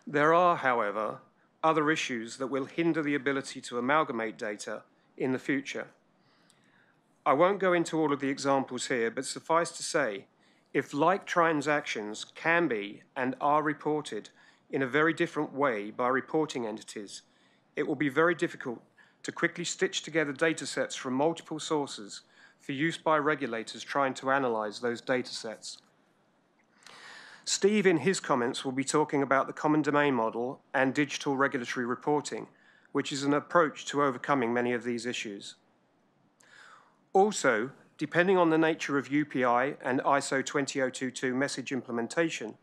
There are, however, other issues that will hinder the ability to amalgamate data in the future. I won't go into all of the examples here, but suffice to say, if like transactions can be and are reported in a very different way by reporting entities, it will be very difficult to quickly stitch together data sets from multiple sources for use by regulators trying to analyze those data sets. Steve, in his comments, will be talking about the common domain model and digital regulatory reporting, which is an approach to overcoming many of these issues. Also, depending on the nature of UPI and ISO 20022 message implementation,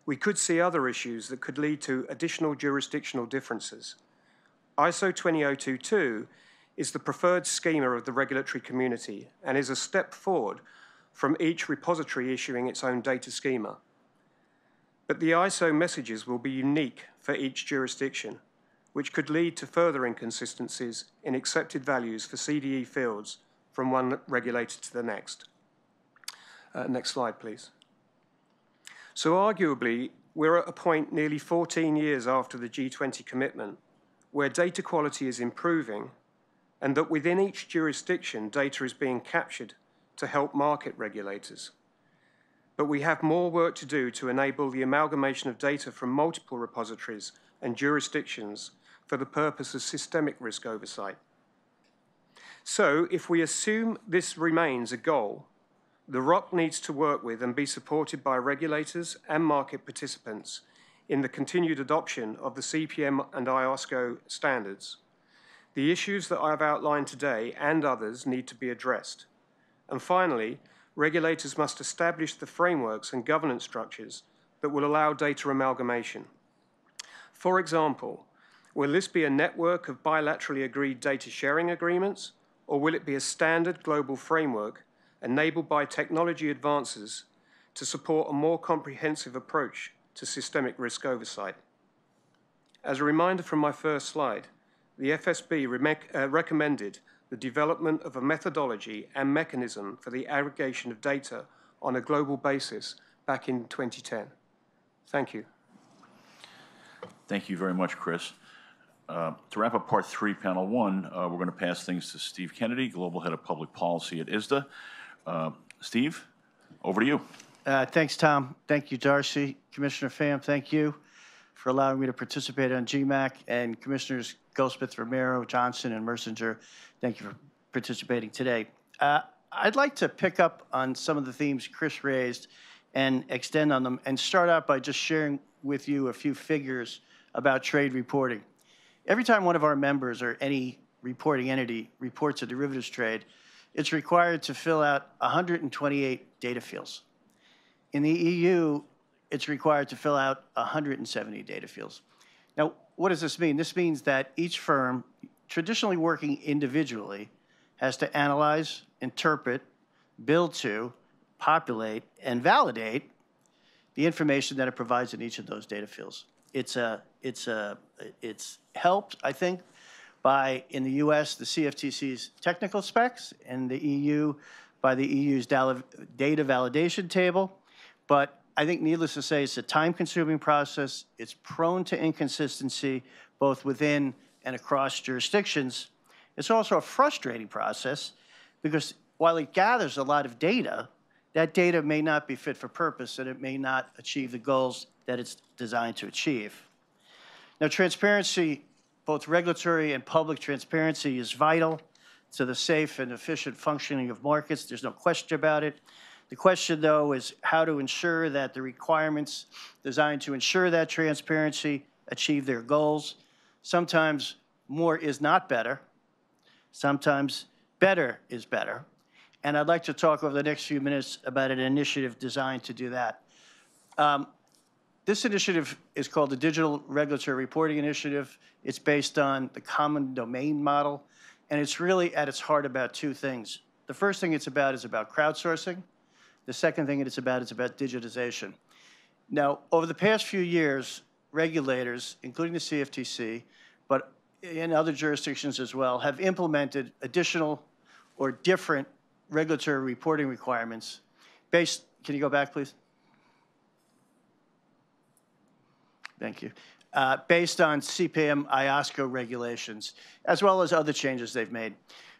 we could see other issues that could lead to additional jurisdictional differences. ISO 20022 is the preferred schema of the regulatory community and is a step forward from each repository issuing its own data schema. But the ISO messages will be unique for each jurisdiction, which could lead to further inconsistencies in accepted values for CDE fields from one regulator to the next. Next slide, please. So arguably, we're at a point nearly 14 years after the G20 commitment where data quality is improving and that within each jurisdiction, data is being captured to help market regulators. But we have more work to do to enable the amalgamation of data from multiple repositories and jurisdictions for the purpose of systemic risk oversight. So if we assume this remains a goal, the ROC needs to work with and be supported by regulators and market participants in the continued adoption of the CPM and IOSCO standards. The issues that I've outlined today and others need to be addressed. And finally, regulators must establish the frameworks and governance structures that will allow data amalgamation. For example, will this be a network of bilaterally agreed data sharing agreements, or will it be a standard global framework enabled by technology advances to support a more comprehensive approach to systemic risk oversight? As a reminder from my first slide, the FSB recommended the development of a methodology and mechanism for the aggregation of data on a global basis back in 2010. Thank you. Thank you very much, Chris. To wrap up part 3, panel 1, we're going to pass things to Steve Kennedy, Global Head of Public Policy at ISDA. Steve, over to you. Thanks, Tom. Thank you, Darcy. Commissioner Pham, thank you for allowing me to participate on GMAC. And Commissioners Goldsmith, Romero, Johnson, and Mersinger, thank you for participating today. I'd like to pick up on some of the themes Chris raised and extend on them, and start out by just sharing with you a few figures about trade reporting. Every time one of our members or any reporting entity reports a derivatives trade, it's required to fill out 128 data fields. In the EU, it's required to fill out 170 data fields. Now, what does this mean? This means that each firm, traditionally working individually, has to analyze, interpret, build to, populate, and validate the information that it provides in each of those data fields. It's helped, I think, by, in the US, the CFTC's technical specs, and the EU by the EU's data validation table. But I think, needless to say, it's a time-consuming process. It's prone to inconsistency, both within and across jurisdictions. It's also a frustrating process because while it gathers a lot of data, that data may not be fit for purpose, and it may not achieve the goals that it's designed to achieve. Now, transparency, both regulatory and public transparency, is vital to the safe and efficient functioning of markets. There's no question about it. The question, though, is how to ensure that the requirements designed to ensure that transparency achieve their goals. Sometimes more is not better. Sometimes better is better. And I'd like to talk over the next few minutes about an initiative designed to do that. This initiative is called the Digital Regulatory Reporting Initiative. It's based on the common domain model, and it's really at its heart about two things. The first thing it's about is about crowdsourcing. The second thing it's about digitization. Now, over the past few years, regulators, including the CFTC, but in other jurisdictions as well, have implemented additional or different regulatory reporting requirements based, can you go back, please? Thank you. Based on CPM IOSCO regulations, as well as other changes they've made.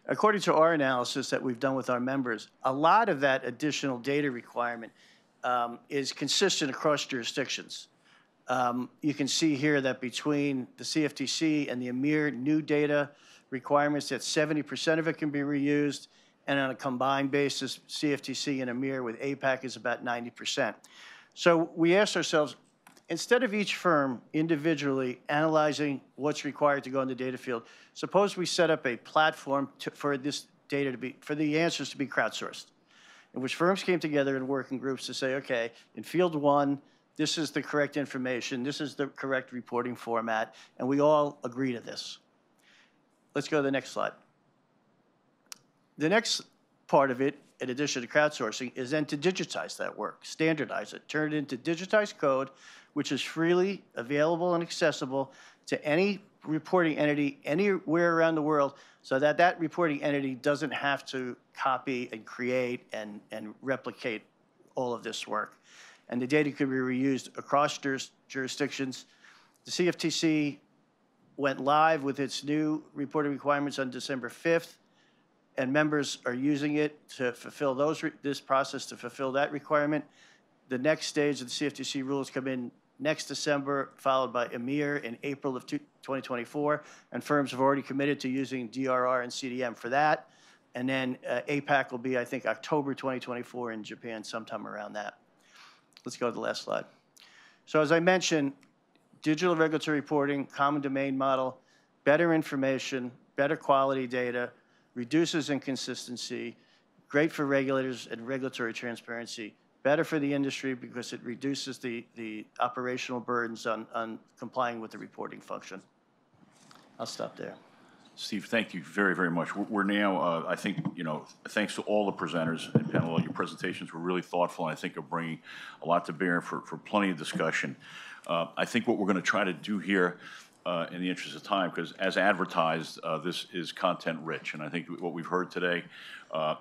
According to our analysis that we've done with our members, a lot of that additional data requirement is consistent across jurisdictions. You can see here that between the CFTC and the EMIR new data requirements, that 70% of it can be reused, and on a combined basis, CFTC and EMIR with APAC is about 90%. So we asked ourselves, instead of each firm individually analyzing what's required to go in the data field, suppose we set up a platform for this data to be, for the answers to be crowdsourced, in which firms came together in working groups to say, okay, in field 1, this is the correct information, this is the correct reporting format, and we all agree to this. Let's go to the next slide. The next part of it, in addition to crowdsourcing, is then to digitize that work, standardize it, turn it into digitized code, which is freely available and accessible to any reporting entity anywhere around the world, so that that reporting entity doesn't have to copy and create and replicate all of this work. And the data could be reused across jurisdictions. The CFTC went live with its new reporting requirements on December 5th, and members are using it to fulfill this process to fulfill that requirement. The next stage of the CFTC rules come in next December, followed by EMIR in April of 2024, and firms have already committed to using DRR and CDM for that. And then APAC will be, I think, October 2024 in Japan, sometime around that. Let's go to the last slide. So as I mentioned, digital regulatory reporting, common domain model, better information, better quality data, reduces inconsistency, great for regulators and regulatory transparency, better for the industry because it reduces the operational burdens on complying with the reporting function. I'll stop there. Steve, thank you very, very much. We're now, I think, thanks to all the presenters and panel, your presentations were really thoughtful, and I think are bringing a lot to bear for plenty of discussion. I think what we're going to try to do here in the interest of time, because as advertised, this is content rich. And I think what we've heard today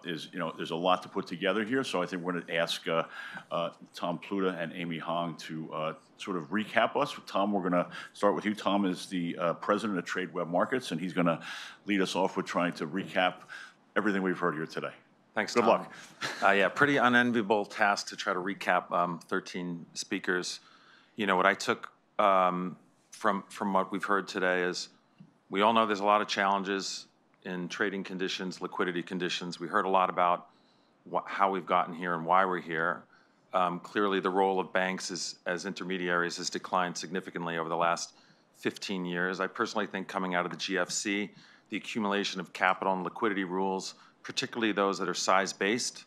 is, there's a lot to put together here. So I think we're going to ask Tom Pluta and Amy Hong to sort of recap us. Tom, we're going to start with you. Tom is the president of TradeWeb Markets, and he's going to lead us off with trying to recap everything we've heard here today. Thanks, Good Tom. luck. Yeah, pretty unenviable task to try to recap 13 speakers. What I took from what we've heard today is we all know there's a lot of challenges in trading conditions, liquidity conditions. We heard a lot about how we've gotten here and why we're here. Clearly, the role of banks as intermediaries has declined significantly over the last 15 years. I personally think coming out of the GFC, the accumulation of capital and liquidity rules, particularly those that are size-based,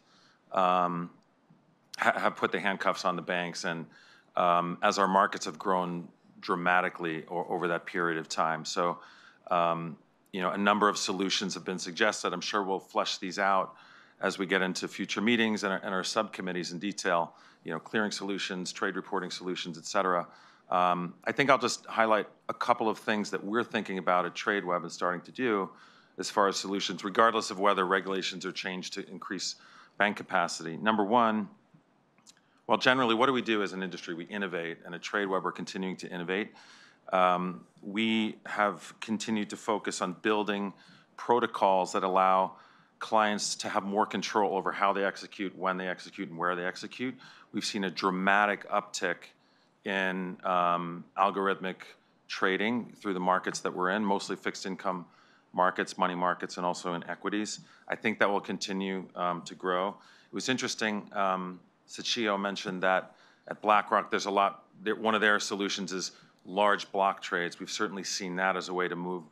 have put the handcuffs on the banks. And as our markets have grown dramatically over that period of time. So, a number of solutions have been suggested. I'm sure we'll flesh these out as we get into future meetings and our subcommittees in detail, clearing solutions, trade reporting solutions, et cetera. I think I'll just highlight a couple of things that we're thinking about at TradeWeb and starting to do as far as solutions, regardless of whether regulations are changed to increase bank capacity. Number one, well, generally, what do we do as an industry? We innovate, and at TradeWeb, we're continuing to innovate. We have continued to focus on building protocols that allow clients to have more control over how they execute, when they execute, and where they execute. We've seen a dramatic uptick in algorithmic trading through the markets that we're in, mostly fixed income markets, money markets, and also in equities. I think that will continue to grow. It was interesting, Sachio mentioned that at BlackRock, there's a lot, one of their solutions is large block trades. We've certainly seen that as a way to move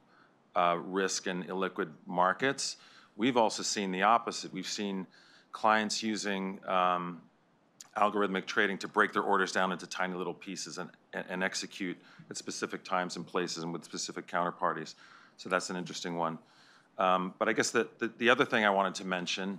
risk in illiquid markets. We've also seen the opposite. We've seen clients using algorithmic trading to break their orders down into tiny little pieces and execute at specific times and places and with specific counterparties. So that's an interesting one. But I guess the other thing I wanted to mention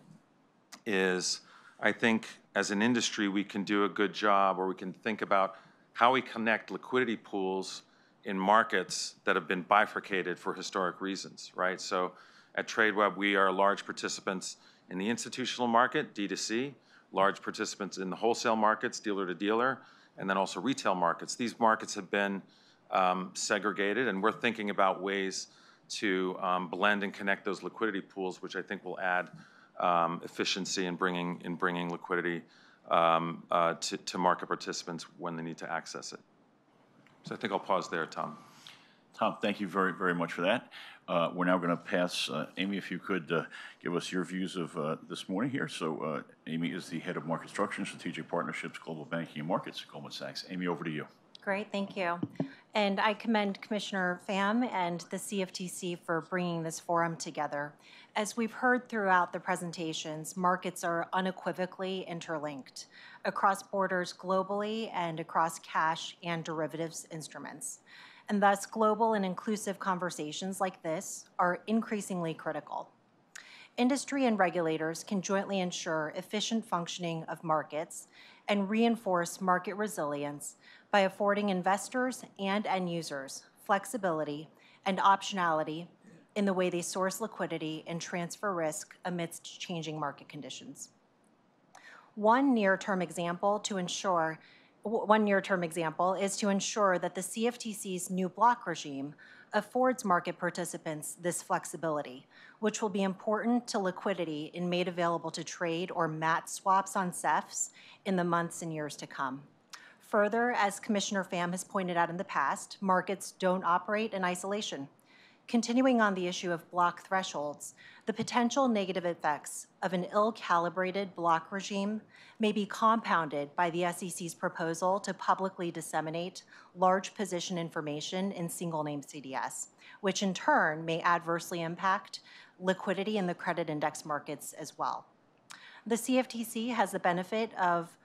is I think as an industry, we can do a good job, or we can think about how we connect liquidity pools in markets that have been bifurcated for historic reasons, right? So at TradeWeb, we are large participants in the institutional market, D2C, large participants in the wholesale markets, dealer to dealer, and then also retail markets. These markets have been segregated, and we're thinking about ways to blend and connect those liquidity pools, which I think will add efficiency in bringing liquidity to market participants when they need to access it. So I think I'll pause there, Tom. Tom, thank you very, very much for that. We're now going to pass, Amy, if you could give us your views of this morning here. So Amy is the head of market structure and strategic partnerships, global banking and markets at Goldman Sachs. Amy, over to you. Great, thank you. And I commend Commissioner Pham and the CFTC for bringing this forum together. As we've heard throughout the presentations, markets are unequivocally interlinked across borders globally and across cash and derivatives instruments. And thus, global and inclusive conversations like this are increasingly critical. Industry and regulators can jointly ensure efficient functioning of markets and reinforce market resilience by affording investors and end users flexibility and optionality in the way they source liquidity and transfer risk amidst changing market conditions. One near-term example is to ensure that the CFTC's new block regime affords market participants this flexibility, which will be important to liquidity in made available to trade or MAT swaps on CEFs in the months and years to come. Further, as Commissioner Pham has pointed out in the past, markets don't operate in isolation. Continuing on the issue of block thresholds, the potential negative effects of an ill-calibrated block regime may be compounded by the SEC's proposal to publicly disseminate large position information in single-name CDS, which in turn may adversely impact liquidity in the credit index markets as well. The CFTC has the benefit of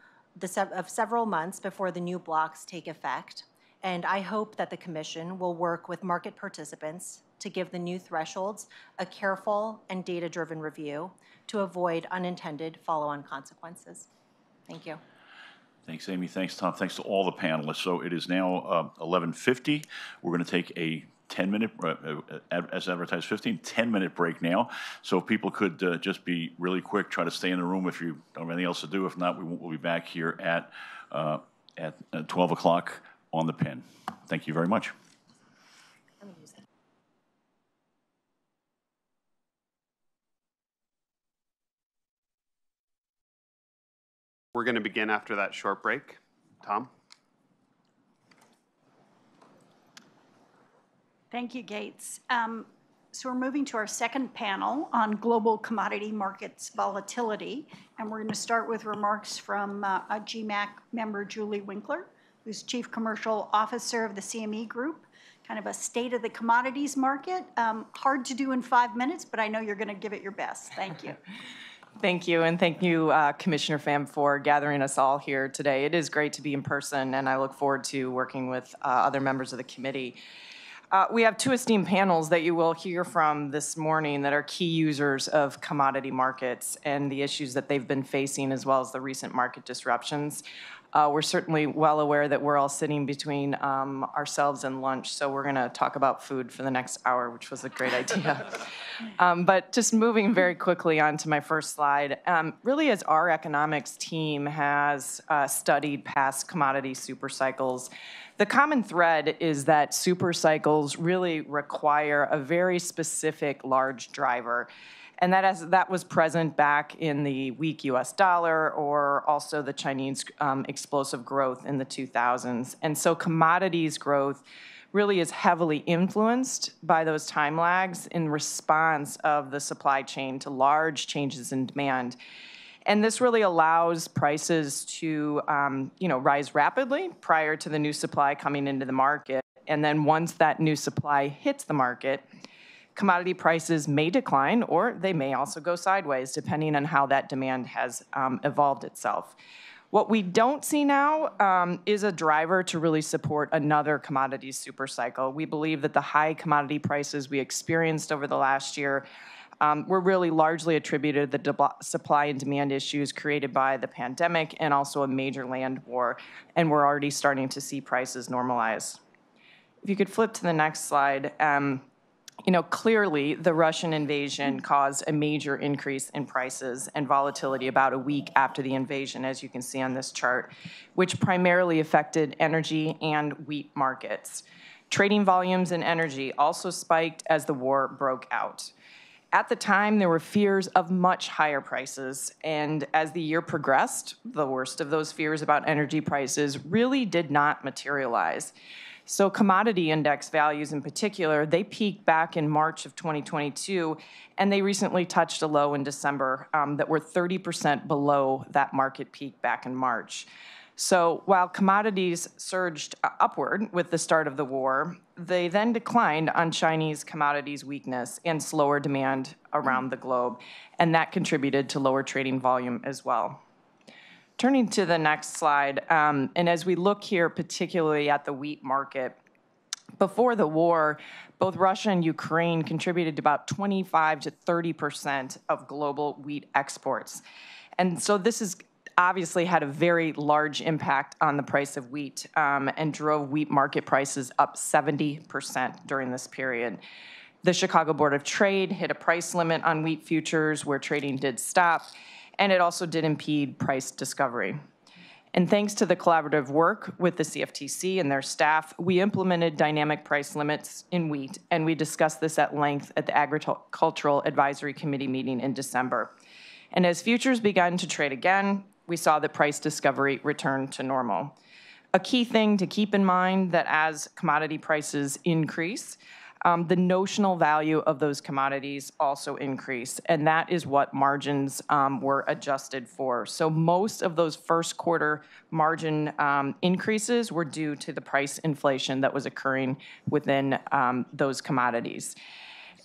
several months before the new blocks take effect, and I hope that the Commission will work with market participants to give the new thresholds a careful and data-driven review to avoid unintended follow-on consequences. Thank you. Thanks, Amy. Thanks, Tom. Thanks to all the panelists. So it is now 11:50. We're going to take a 10-minute, as advertised, 10-minute break now. So if people could just be really quick, try to stay in the room if you don't have anything else to do. If not, we'll be back here at 12 o'clock on the pin. Thank you very much. We're going to begin after that short break. Tom? Thank you, Gates. So we're moving to our second panel on global commodity markets volatility, and we're going to start with remarks from a GMAC member, Julie Winkler, who's Chief Commercial Officer of the CME Group, kind of a state of the commodities market. Hard to do in 5 minutes, but I know you're going to give it your best. Thank you. Thank you, and thank you, Commissioner Pham, for gathering us all here today. It is great to be in person, and I look forward to working with other members of the committee. We have two esteemed panels that you will hear from this morning that are key users of commodity markets and the issues that they've been facing, as well as the recent market disruptions. We're certainly well aware that we're all sitting between ourselves and lunch, so we're going to talk about food for the next hour, which was a great idea. But just moving very quickly on to my first slide, really as our economics team has studied past commodity super cycles, the common thread is that super cycles really require a very specific large driver. And that was present back in the weak US dollar or also the Chinese explosive growth in the 2000s. And so commodities growth really is heavily influenced by those time lags in response of the supply chain to large changes in demand. And this really allows prices to rise rapidly prior to the new supply coming into the market. And then once that new supply hits the market, commodity prices may decline or they may also go sideways depending on how that demand has evolved itself. What we don't see now is a driver to really support another commodities super cycle. We believe that the high commodity prices we experienced over the last year were really largely attributed to the supply and demand issues created by the pandemic and also a major land war, and we're already starting to see prices normalize. If you could flip to the next slide. Clearly the Russian invasion caused a major increase in prices and volatility about a week after the invasion, as you can see on this chart, which primarily affected energy and wheat markets. Trading volumes in energy also spiked as the war broke out. At the time, there were fears of much higher prices, and as the year progressed, the worst of those fears about energy prices really did not materialize. So commodity index values in particular, they peaked back in March of 2022, and they recently touched a low in December that were 30% below that market peak back in March. So while commodities surged upward with the start of the war, they then declined on Chinese commodities weakness and slower demand around the globe, and that contributed to lower trading volume as well. Turning to the next slide, and as we look here particularly at the wheat market, before the war, both Russia and Ukraine contributed to about 25 to 30% of global wheat exports. And so this has obviously had a very large impact on the price of wheat and drove wheat market prices up 70% during this period. The Chicago Board of Trade hit a price limit on wheat futures where trading did stop, and it also did impede price discovery. And thanks to the collaborative work with the CFTC and their staff, we implemented dynamic price limits in wheat, and we discussed this at length at the Agricultural Advisory Committee meeting in December. And as futures began to trade again, we saw that price discovery returned to normal. A key thing to keep in mind that as commodity prices increase, the notional value of those commodities also increase, and that is what margins were adjusted for. So most of those first quarter margin increases were due to the price inflation that was occurring within those commodities.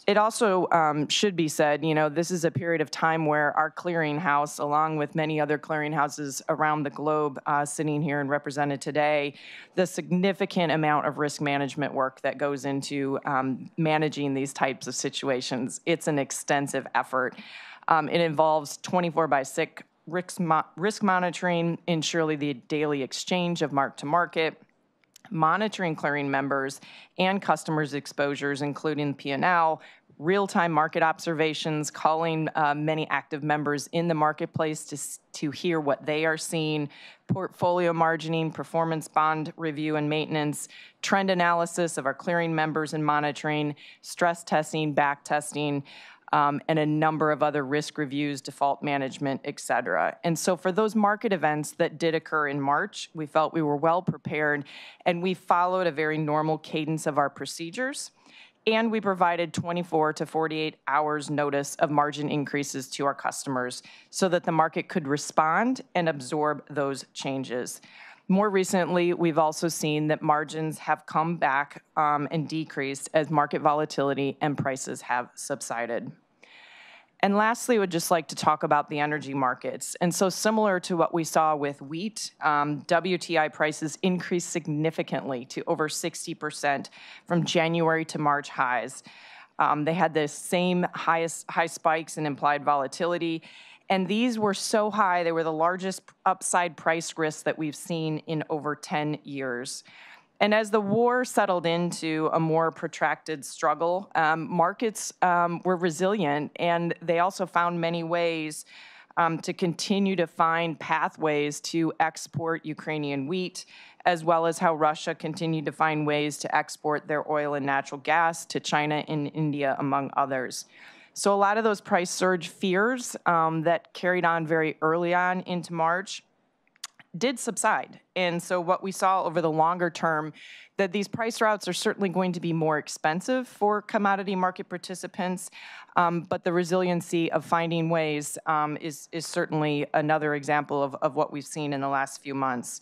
It also should be said, this is a period of time where our clearinghouse, along with many other clearinghouses around the globe sitting here and represented today, the significant amount of risk management work that goes into managing these types of situations. It's an extensive effort. It involves 24/6 risk monitoring, ensuring the daily exchange of mark-to-market, monitoring clearing members and customers' exposures, including P&L, real-time market observations, calling many active members in the marketplace to hear what they are seeing, portfolio margining, performance bond review and maintenance, trend analysis of our clearing members and monitoring, stress testing, back testing, and a number of other risk reviews, default management, et cetera. And so for those market events that did occur in March, we felt we were well prepared, and we followed a very normal cadence of our procedures. And we provided 24 to 48 hours notice of margin increases to our customers so that the market could respond and absorb those changes. More recently, we've also seen that margins have come back and decreased as market volatility and prices have subsided. And lastly, I would just like to talk about the energy markets. And so similar to what we saw with wheat, WTI prices increased significantly to over 60% from January to March highs. They had the same high spikes in implied volatility. And these were so high, they were the largest upside price risks that we've seen in over 10 years. And as the war settled into a more protracted struggle, markets were resilient, and they also found many ways to continue to find pathways to export Ukrainian wheat, as well as how Russia continued to find ways to export their oil and natural gas to China and India, among others. So a lot of those price surge fears that carried on very early on into March did subside. And so what we saw over the longer term, that these price routes are certainly going to be more expensive for commodity market participants, but the resiliency of finding ways is certainly another example of what we've seen in the last few months.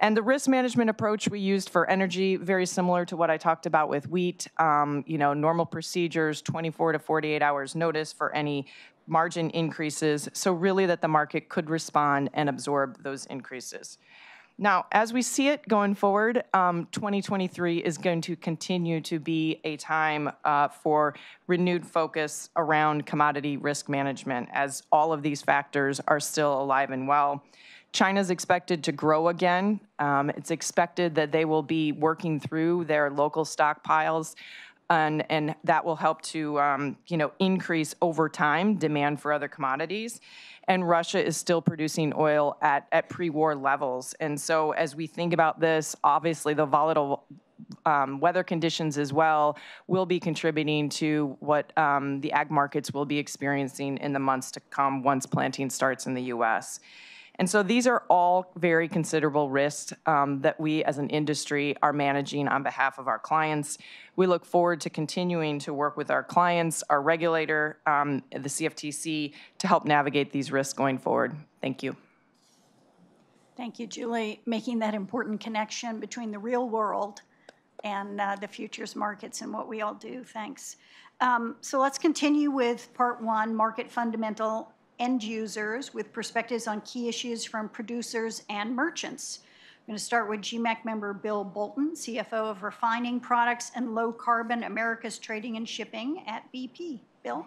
And the risk management approach we used for energy, very similar to what I talked about with wheat, normal procedures, 24 to 48 hours notice for any margin increases, so really that the market could respond and absorb those increases. Now, as we see it going forward, 2023 is going to continue to be a time for renewed focus around commodity risk management, as all of these factors are still alive and well. China's expected to grow again. It's expected that they will be working through their local stockpiles, and that will help to increase over time demand for other commodities. And Russia is still producing oil at pre-war levels. And so as we think about this, obviously the volatile weather conditions as well will be contributing to what the ag markets will be experiencing in the months to come once planting starts in the U.S. And so these are all very considerable risks that we as an industry are managing on behalf of our clients. We look forward to continuing to work with our clients, our regulator, the CFTC, to help navigate these risks going forward. Thank you. Thank you, Julie, making that important connection between the real world and the futures markets and what we all do. Thanks. So let's continue with part one, market fundamental end users with perspectives on key issues from producers and merchants. I'm going to start with GMAC member Bill Bolton, CFO of Refining Products and Low Carbon Americas Trading and Shipping at BP. Bill?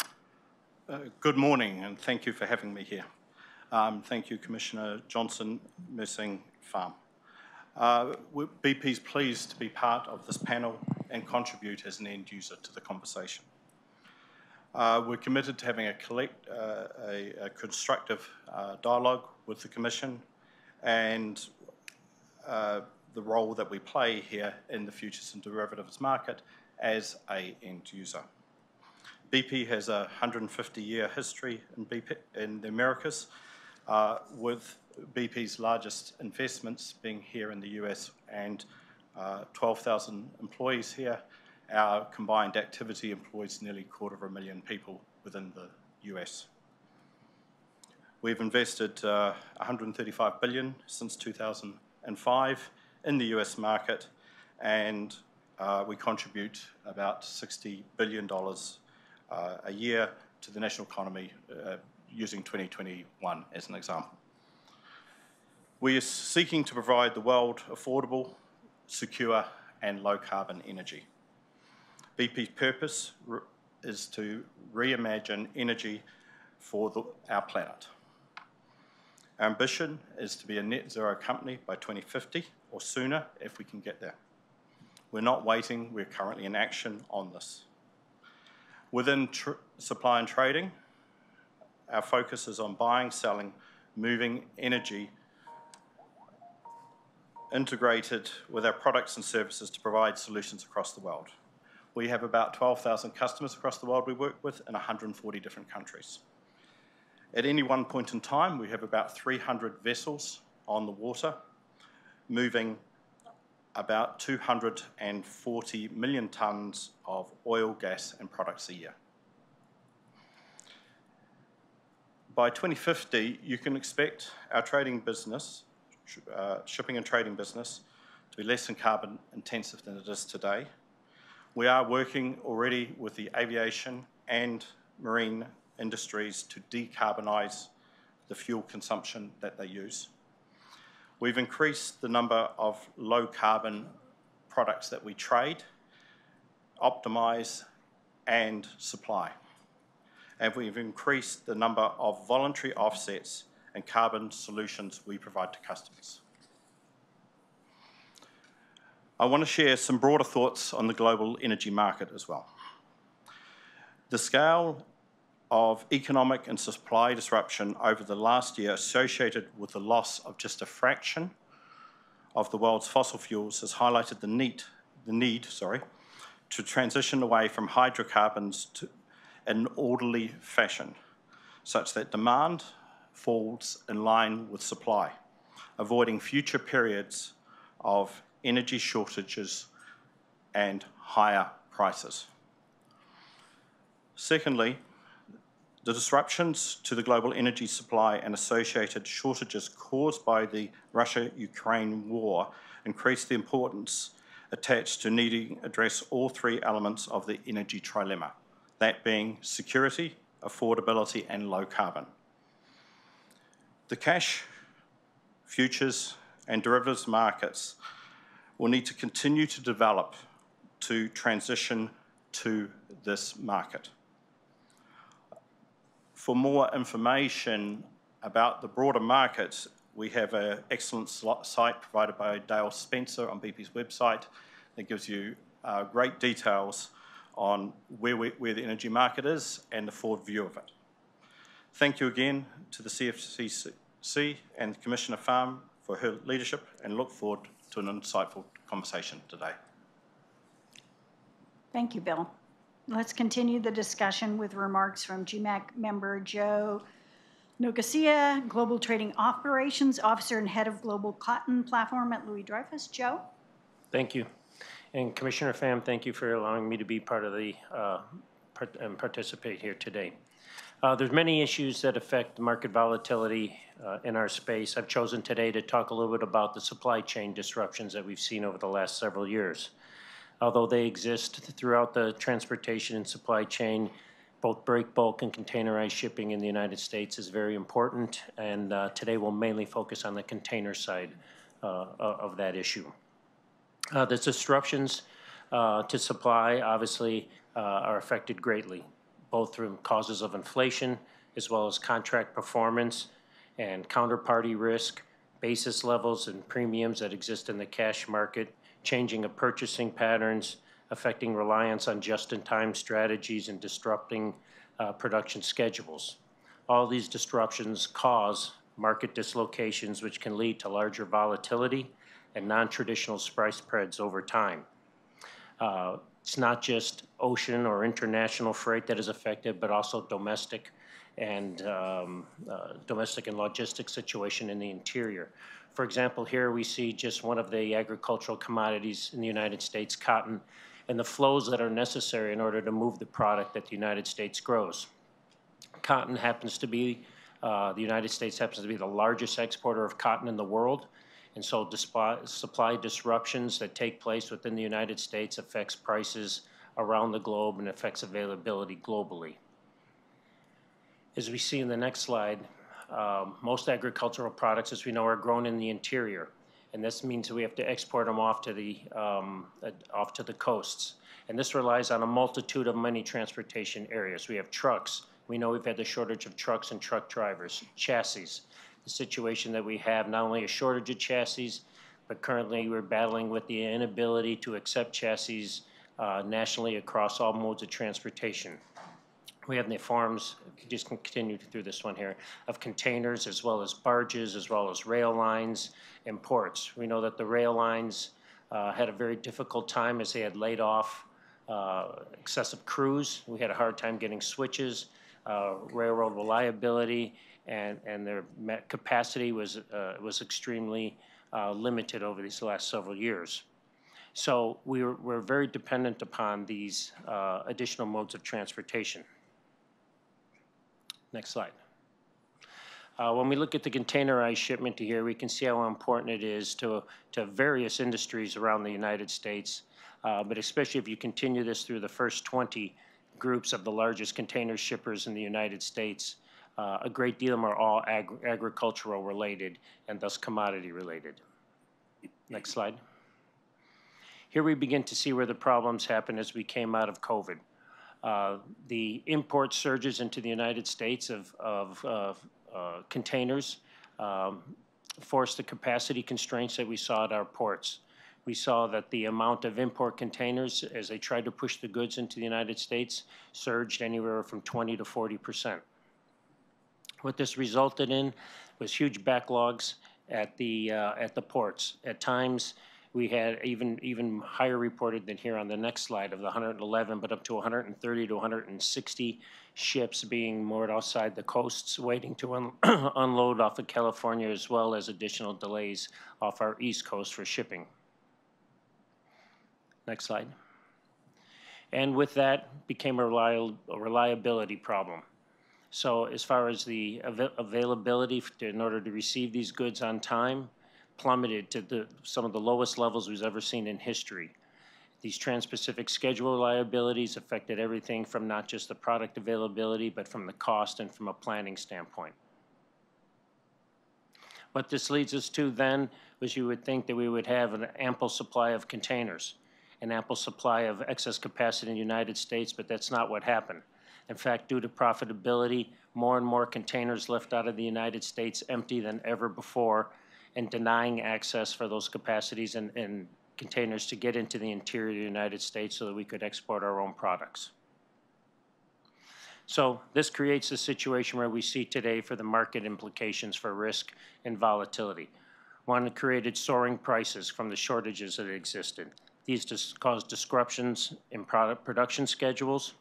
Good morning, and thank you for having me here. Thank you, Commissioner Johnson, Missing Pham. BP is pleased to be part of this panel and contribute as an end user to the conversation. We're committed to having a constructive dialogue with the Commission and the role that we play here in the futures and derivatives market as an end user. BP has a 150-year history in the Americas, with BP's largest investments being here in the US and 12,000 employees here. Our combined activity employs nearly 250,000 people within the US. We've invested $135 billion since 2005 in the US market, and we contribute about $60 billion a year to the national economy, using 2021 as an example. We are seeking to provide the world affordable, secure, and low-carbon energy. BP's purpose is to reimagine energy for our planet. Our ambition is to be a net zero company by 2050 or sooner if we can get there. We're not waiting, we're currently in action on this. Within supply and trading, our focus is on buying, selling, moving energy integrated with our products and services to provide solutions across the world. We have about 12,000 customers across the world we work with in 140 different countries. At any one point in time, we have about 300 vessels on the water, moving about 240 million tonnes of oil, gas and products a year. By 2050, you can expect our trading business, shipping and trading business, to be less than carbon intensive than it is today. We are working already with the aviation and marine industries to decarbonise the fuel consumption that they use. We've increased the number of low carbon products that we trade, optimise and supply. And we've increased the number of voluntary offsets and carbon solutions we provide to customers. I want to share some broader thoughts on the global energy market as well. The scale of economic and supply disruption over the last year associated with the loss of just a fraction of the world's fossil fuels has highlighted the need to transition away from hydrocarbons in an orderly fashion, such that demand falls in line with supply, avoiding future periods of energy shortages and higher prices. Secondly, the disruptions to the global energy supply and associated shortages caused by the Russia-Ukraine war increase the importance attached to needing to address all three elements of the energy trilemma, that being security, affordability and low carbon. The cash, futures and derivatives markets will need to continue to develop to transition to this market. For more information about the broader markets, we have an excellent site provided by Dale Spencer on BP's website that gives you great details on where the energy market is and the forward view of it. Thank you again to the CFTC and Commissioner Pham for her leadership and look forward to an insightful conversation today. Thank you, Bill. Let's continue the discussion with remarks from GMAC member Joe Nogacia, Global Trading Operations Officer and Head of Global Cotton Platform at Louis Dreyfus. Joe? Thank you. And Commissioner Pham, thank you for allowing me to be part of the and participate here today. There's many issues that affect market volatility in our space. I've chosen today to talk a little bit about the supply chain disruptions that we've seen over the last several years. Although they exist throughout the transportation and supply chain, both break bulk and containerized shipping in the United States is very important, and today we'll mainly focus on the container side of that issue. The disruptions to supply obviously are affected greatly, both through causes of inflation as well as contract performance and counterparty risk, basis levels and premiums that exist in the cash market, changing of purchasing patterns, affecting reliance on just-in-time strategies and disrupting production schedules. All these disruptions cause market dislocations which can lead to larger volatility and non-traditional price spreads over time. It's not just ocean or international freight that is affected, but also domestic and logistics situation in the interior. For example, here we see just one of the agricultural commodities in the United States, cotton, and the flows that are necessary in order to move the product that the United States grows. Cotton happens to be, the United States happens to be the largest exporter of cotton in the world, and so supply disruptions that take place within the United States affects prices around the globe and affects availability globally. As we see in the next slide, most agricultural products, as we know, are grown in the interior, and this means that we have to export them off to the coasts. And this relies on a multitude of many transportation areas. We have trucks. We know we've had the shortage of trucks and truck drivers, chassis, the situation that we have, not only a shortage of chassis, but currently we're battling with the inability to accept chassis nationally across all modes of transportation. We have the forms, just continue through this one here, of containers as well as barges, as well as rail lines and ports. We know that the rail lines had a very difficult time as they had laid off excessive crews. We had a hard time getting switches, railroad reliability, and their capacity was extremely limited over these last several years. So we're very dependent upon these additional modes of transportation. Next slide. When we look at the containerized shipment to here, we can see how important it is to various industries around the United States, but especially if you continue this through the first 20 groups of the largest container shippers in the United States, a great deal of them are all agricultural related and thus commodity related. Next slide. Here we begin to see where the problems happen as we came out of COVID. The import surges into the United States of containers forced the capacity constraints that we saw at our ports. We saw that the amount of import containers as they tried to push the goods into the United States surged anywhere from 20 to 40%. What this resulted in was huge backlogs at the ports. At times, we had even higher reported than here on the next slide of the 111, but up to 130 to 160 ships being moored outside the coasts waiting to unload off of California, as well as additional delays off our East Coast for shipping. Next slide. And with that became a reliability problem. So as far as the availability in order to receive these goods on time, plummeted to some of the lowest levels we've ever seen in history. These trans-Pacific schedule liabilities affected everything from not just the product availability, but from the cost and from a planning standpoint. What this leads us to then was you would think that we would have an ample supply of containers, an ample supply of excess capacity in the United States, but that's not what happened. In fact, due to profitability, more and more containers left out of the United States empty than ever before, and denying access for those capacities and containers to get into the interior of the United States so that we could export our own products. So this creates a situation where we see today for the market implications for risk and volatility. One, it created soaring prices from the shortages that existed. These caused disruptions in product production schedules,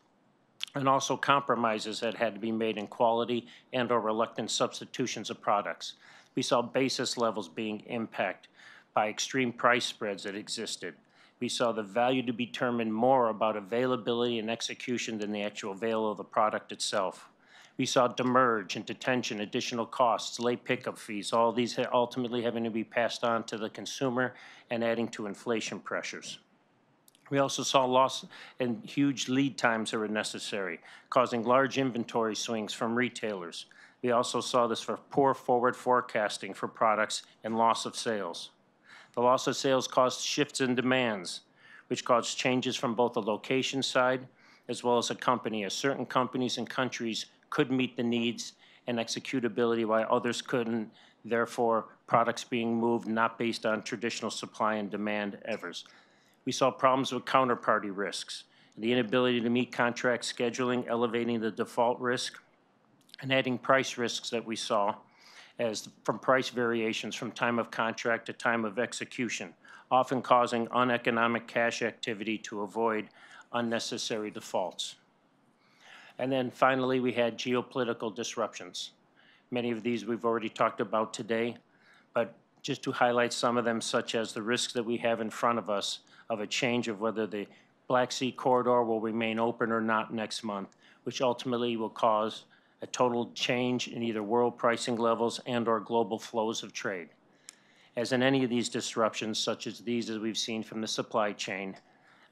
and also compromises that had to be made in quality and or reluctant substitutions of products. We saw basis levels being impacted by extreme price spreads that existed. We saw the value to be determined more about availability and execution than the actual value of the product itself. We saw demurrage and detention, additional costs, late pickup fees, all these ultimately having to be passed on to the consumer and adding to inflation pressures. We also saw loss and huge lead times that were necessary, causing large inventory swings from retailers. We also saw this for poor forward forecasting for products and loss of sales. The loss of sales caused shifts in demands, which caused changes from both the location side as well as a company, as certain companies and countries could meet the needs and executability while others couldn't, therefore products being moved not based on traditional supply and demand efforts. We saw problems with counterparty risks, the inability to meet contract scheduling, elevating the default risk, and adding price risks that we saw as from price variations from time of contract to time of execution, often causing uneconomic cash activity to avoid unnecessary defaults. And then finally, we had geopolitical disruptions. Many of these we've already talked about today, but just to highlight some of them, such as the risks that we have in front of us of a change of whether the Black Sea corridor will remain open or not next month, which ultimately will cause a total change in either world pricing levels and or global flows of trade. As in any of these disruptions, such as these as we've seen from the supply chain,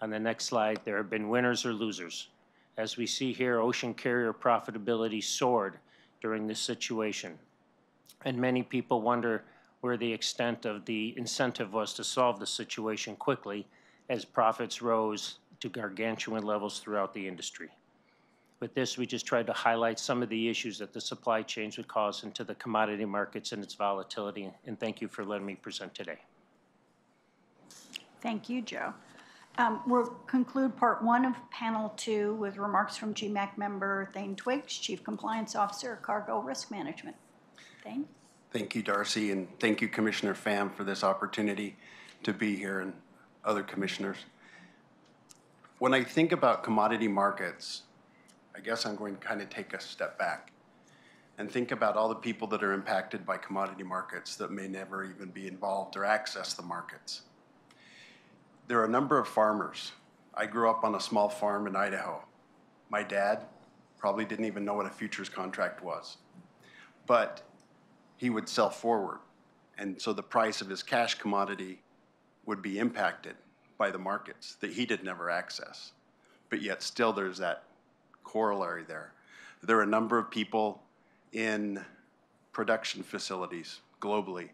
on the next slide, there have been winners or losers. As we see here, ocean carrier profitability soared during this situation. And many people wonder where the extent of the incentive was to solve the situation quickly as profits rose to gargantuan levels throughout the industry. With this, we just tried to highlight some of the issues that the supply chains would cause into the commodity markets and its volatility. And thank you for letting me present today. Thank you, Joe. We'll conclude part 1 of panel 2 with remarks from GMAC member Thane Twiggs, Chief Compliance Officer, Cargo Risk Management. Thane? Thank you, Darcy, and thank you, Commissioner Pham, for this opportunity to be here, and other commissioners. When I think about commodity markets, I guess I'm going to kind of take a step back and think about all the people that are impacted by commodity markets that may never even be involved or access the markets. There are a number of farmers. I grew up on a small farm in Idaho. My dad probably didn't even know what a futures contract was, but he would sell forward. And so the price of his cash commodity would be impacted by the markets that he did never access. But yet still there's that corollary there. There are a number of people in production facilities globally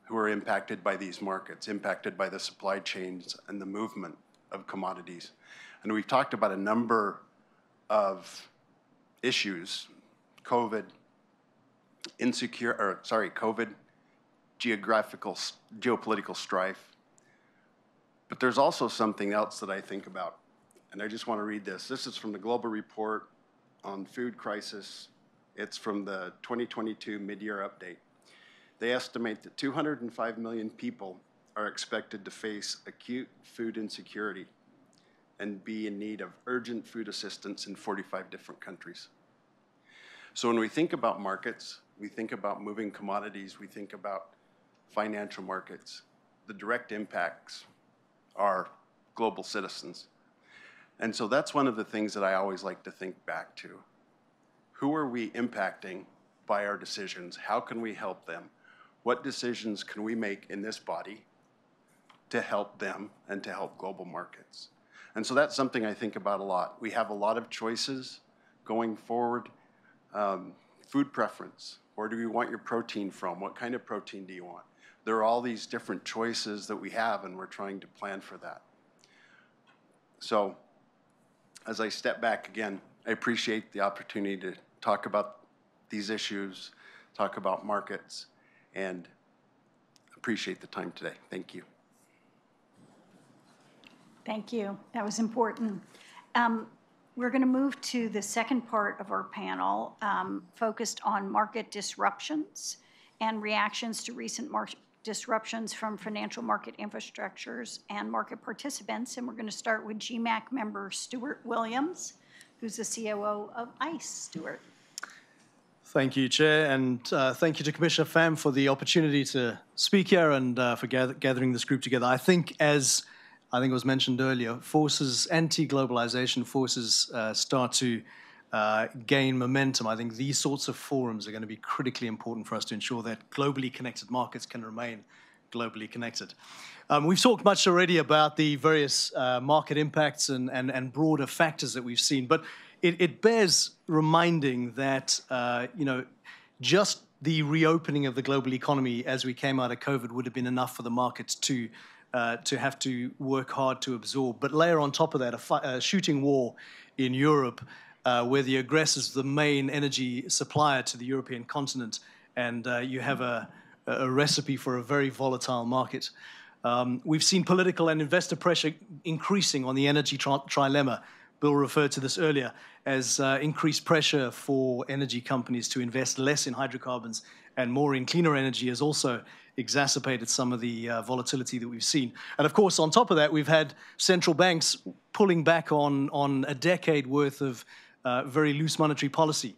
who are impacted by these markets, impacted by the supply chains and the movement of commodities. And we've talked about a number of issues, COVID, COVID, geopolitical strife. But there's also something else that I think about, and I just want to read this. This is from the Global Report on Food Crisis. It's from the 2022 mid-year update. They estimate that 205 million people are expected to face acute food insecurity and be in need of urgent food assistance in 45 different countries. So when we think about markets, we think about moving commodities, we think about financial markets, the direct impacts are global citizens. And so that's one of the things that I always like to think back to. Who are we impacting by our decisions? How can we help them? What decisions can we make in this body to help them and to help global markets? And so that's something I think about a lot. We have a lot of choices going forward. Food preference. Where do you want your protein from? What kind of protein do you want? There are all these different choices that we have, and we're trying to plan for that. So as I step back again, I appreciate the opportunity to talk about these issues, talk about markets, and appreciate the time today. Thank you. Thank you. That was important. We're going to move to the second part of our panel, focused on market disruptions and reactions to recent market disruptions from financial market infrastructures and market participants. And we're going to start with GMAC member Stuart Williams, who's the COO of ICE. Stuart. Thank you, Chair, and thank you to Commissioner Pham for the opportunity to speak here and for gathering this group together. I think, as I think it was mentioned earlier, forces, anti-globalization forces start to gain momentum. I think these sorts of forums are going to be critically important for us to ensure that globally connected markets can remain globally connected. We've talked much already about the various market impacts and broader factors that we've seen, but it bears reminding that just the reopening of the global economy as we came out of COVID would have been enough for the markets to have to work hard to absorb. But layer on top of that a shooting war in Europe, where the aggressor is the main energy supplier to the European continent, and you have a recipe for a very volatile market. We've seen political and investor pressure increasing on the energy trilemma. Bill referred to this earlier as increased pressure for energy companies to invest less in hydrocarbons and more in cleaner energy has also exacerbated some of the volatility that we've seen. And of course, on top of that, we've had central banks pulling back on a decade worth of very loose monetary policy,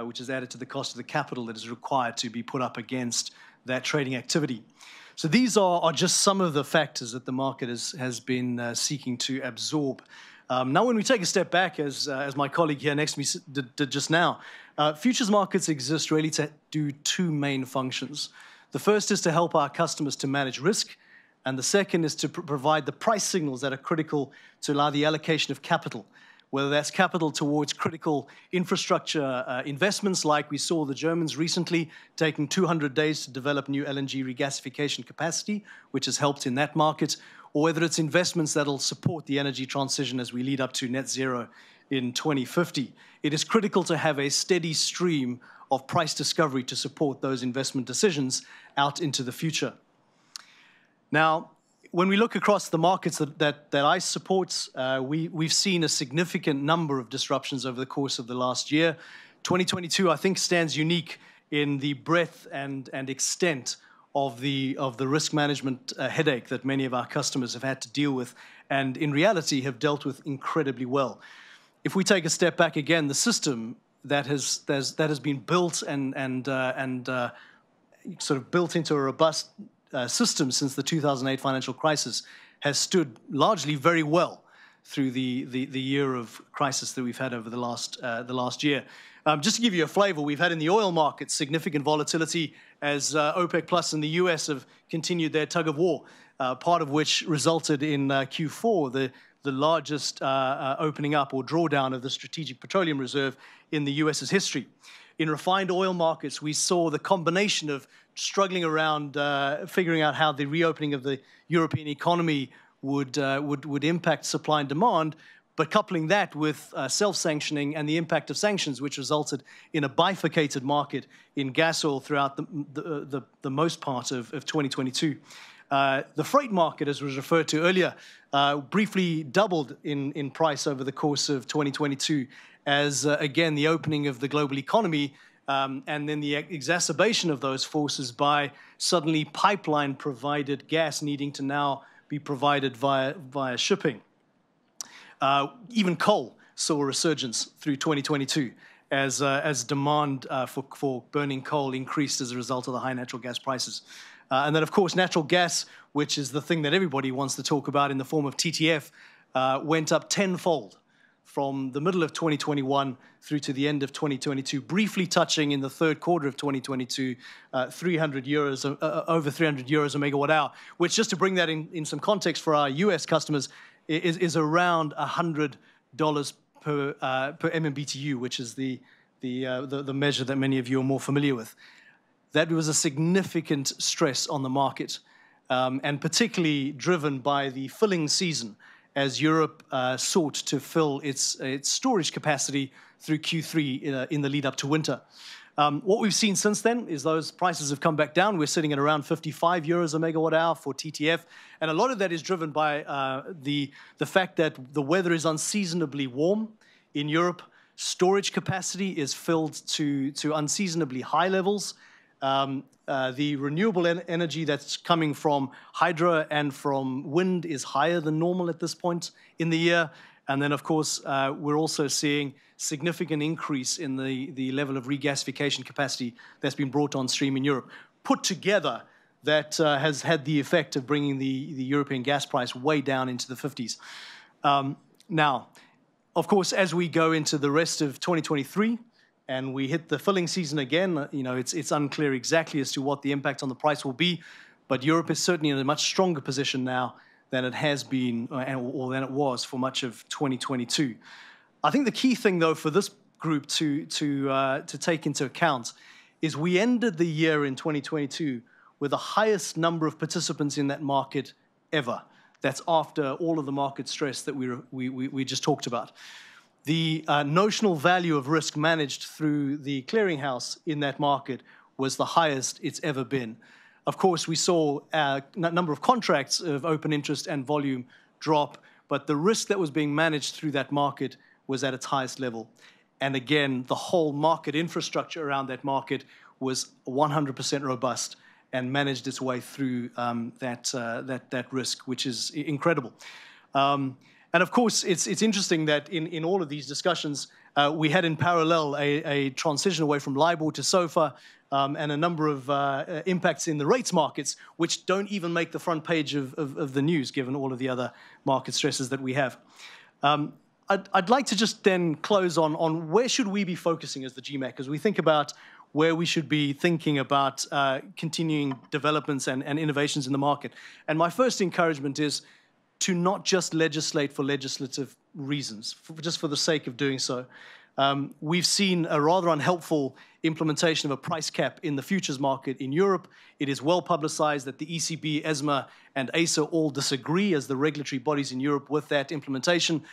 which has added to the cost of the capital that is required to be put up against that trading activity. So these are just some of the factors that the market has been seeking to absorb. Now, when we take a step back, as my colleague here next to me did just now, futures markets exist really to do two main functions. The first is to help our customers to manage risk, and the second is to provide the price signals that are critical to allow the allocation of capital, whether that's capital towards critical infrastructure investments, like we saw the Germans recently taking 200 days to develop new LNG regasification capacity, which has helped in that market, or whether it's investments that'll support the energy transition as we lead up to net zero in 2050. It is critical to have a steady stream of price discovery to support those investment decisions out into the future. Now, when we look across the markets that I support, we've seen a significant number of disruptions over the course of the last year. 2022, I think, stands unique in the breadth and extent of the risk management headache that many of our customers have had to deal with, and in reality have dealt with incredibly well. If we take a step back again, the system that has been built and sort of built into a robust system since the 2008 financial crisis has stood largely very well through the year of crisis that we've had over the last year. Just to give you a flavor, we've had in the oil market significant volatility as OPEC Plus and the US have continued their tug of war, part of which resulted in Q4, the largest opening up or drawdown of the Strategic Petroleum Reserve in the US's history. In refined oil markets, we saw the combination of struggling around figuring out how the reopening of the European economy would impact supply and demand, but coupling that with self-sanctioning and the impact of sanctions, which resulted in a bifurcated market in gas oil throughout the most part of 2022. The freight market, as was referred to earlier, briefly doubled in price over the course of 2022 as, again, the opening of the global economy and then the exacerbation of those forces by suddenly pipeline-provided gas needing to now be provided via shipping. Even coal saw a resurgence through 2022 as demand for burning coal increased as a result of the high natural gas prices. And then, of course, natural gas, which is the thing that everybody wants to talk about in the form of TTF, went up tenfold from the middle of 2021 through to the end of 2022, briefly touching in the third quarter of 2022, over 300 euros a megawatt hour, which, just to bring that in some context for our US customers, is around $100 per MMBTU, which is the measure that many of you are more familiar with. That was a significant stress on the market, and particularly driven by the filling season as Europe sought to fill its storage capacity through Q3 in the lead up to winter. What we've seen since then is those prices have come back down. We're sitting at around 55 euros a megawatt hour for TTF, and a lot of that is driven by the fact that the weather is unseasonably warm in Europe. Storage capacity is filled to unseasonably high levels. The renewable energy that's coming from hydro and from wind is higher than normal at this point in the year. And then, of course, we're also seeing significant increase in the level of regasification capacity that's been brought on stream in Europe. Put together, that has had the effect of bringing the European gas price way down into the 50s. Now, of course, as we go into the rest of 2023, and we hit the filling season again, it's unclear exactly as to what the impact on the price will be, but Europe is certainly in a much stronger position now than it has been, or than it was for much of 2022. I think the key thing, though, for this group to take into account is we ended the year in 2022 with the highest number of participants in that market ever. That's after all of the market stress that we just talked about. The notional value of risk managed through the clearinghouse in that market was the highest it's ever been. Of course, we saw a number of contracts of open interest and volume drop, but the risk that was being managed through that market was at its highest level. And again, the whole market infrastructure around that market was 100% robust and managed its way through that risk, which is incredible. And of course, it's interesting that in all of these discussions, we had in parallel a transition away from LIBOR to SOFR and a number of impacts in the rates markets, which don't even make the front page of the news, given all of the other market stresses that we have. I'd like to just then close on where should we be focusing as the GMAC, as we think about where we should be thinking about continuing developments and innovations in the market. And my first encouragement is to not just legislate for legislative reasons, just for the sake of doing so. We've seen a rather unhelpful implementation of a price cap in the futures market in Europe. It is well publicized that the ECB, ESMA, and ACER all disagree as the regulatory bodies in Europe with that implementation.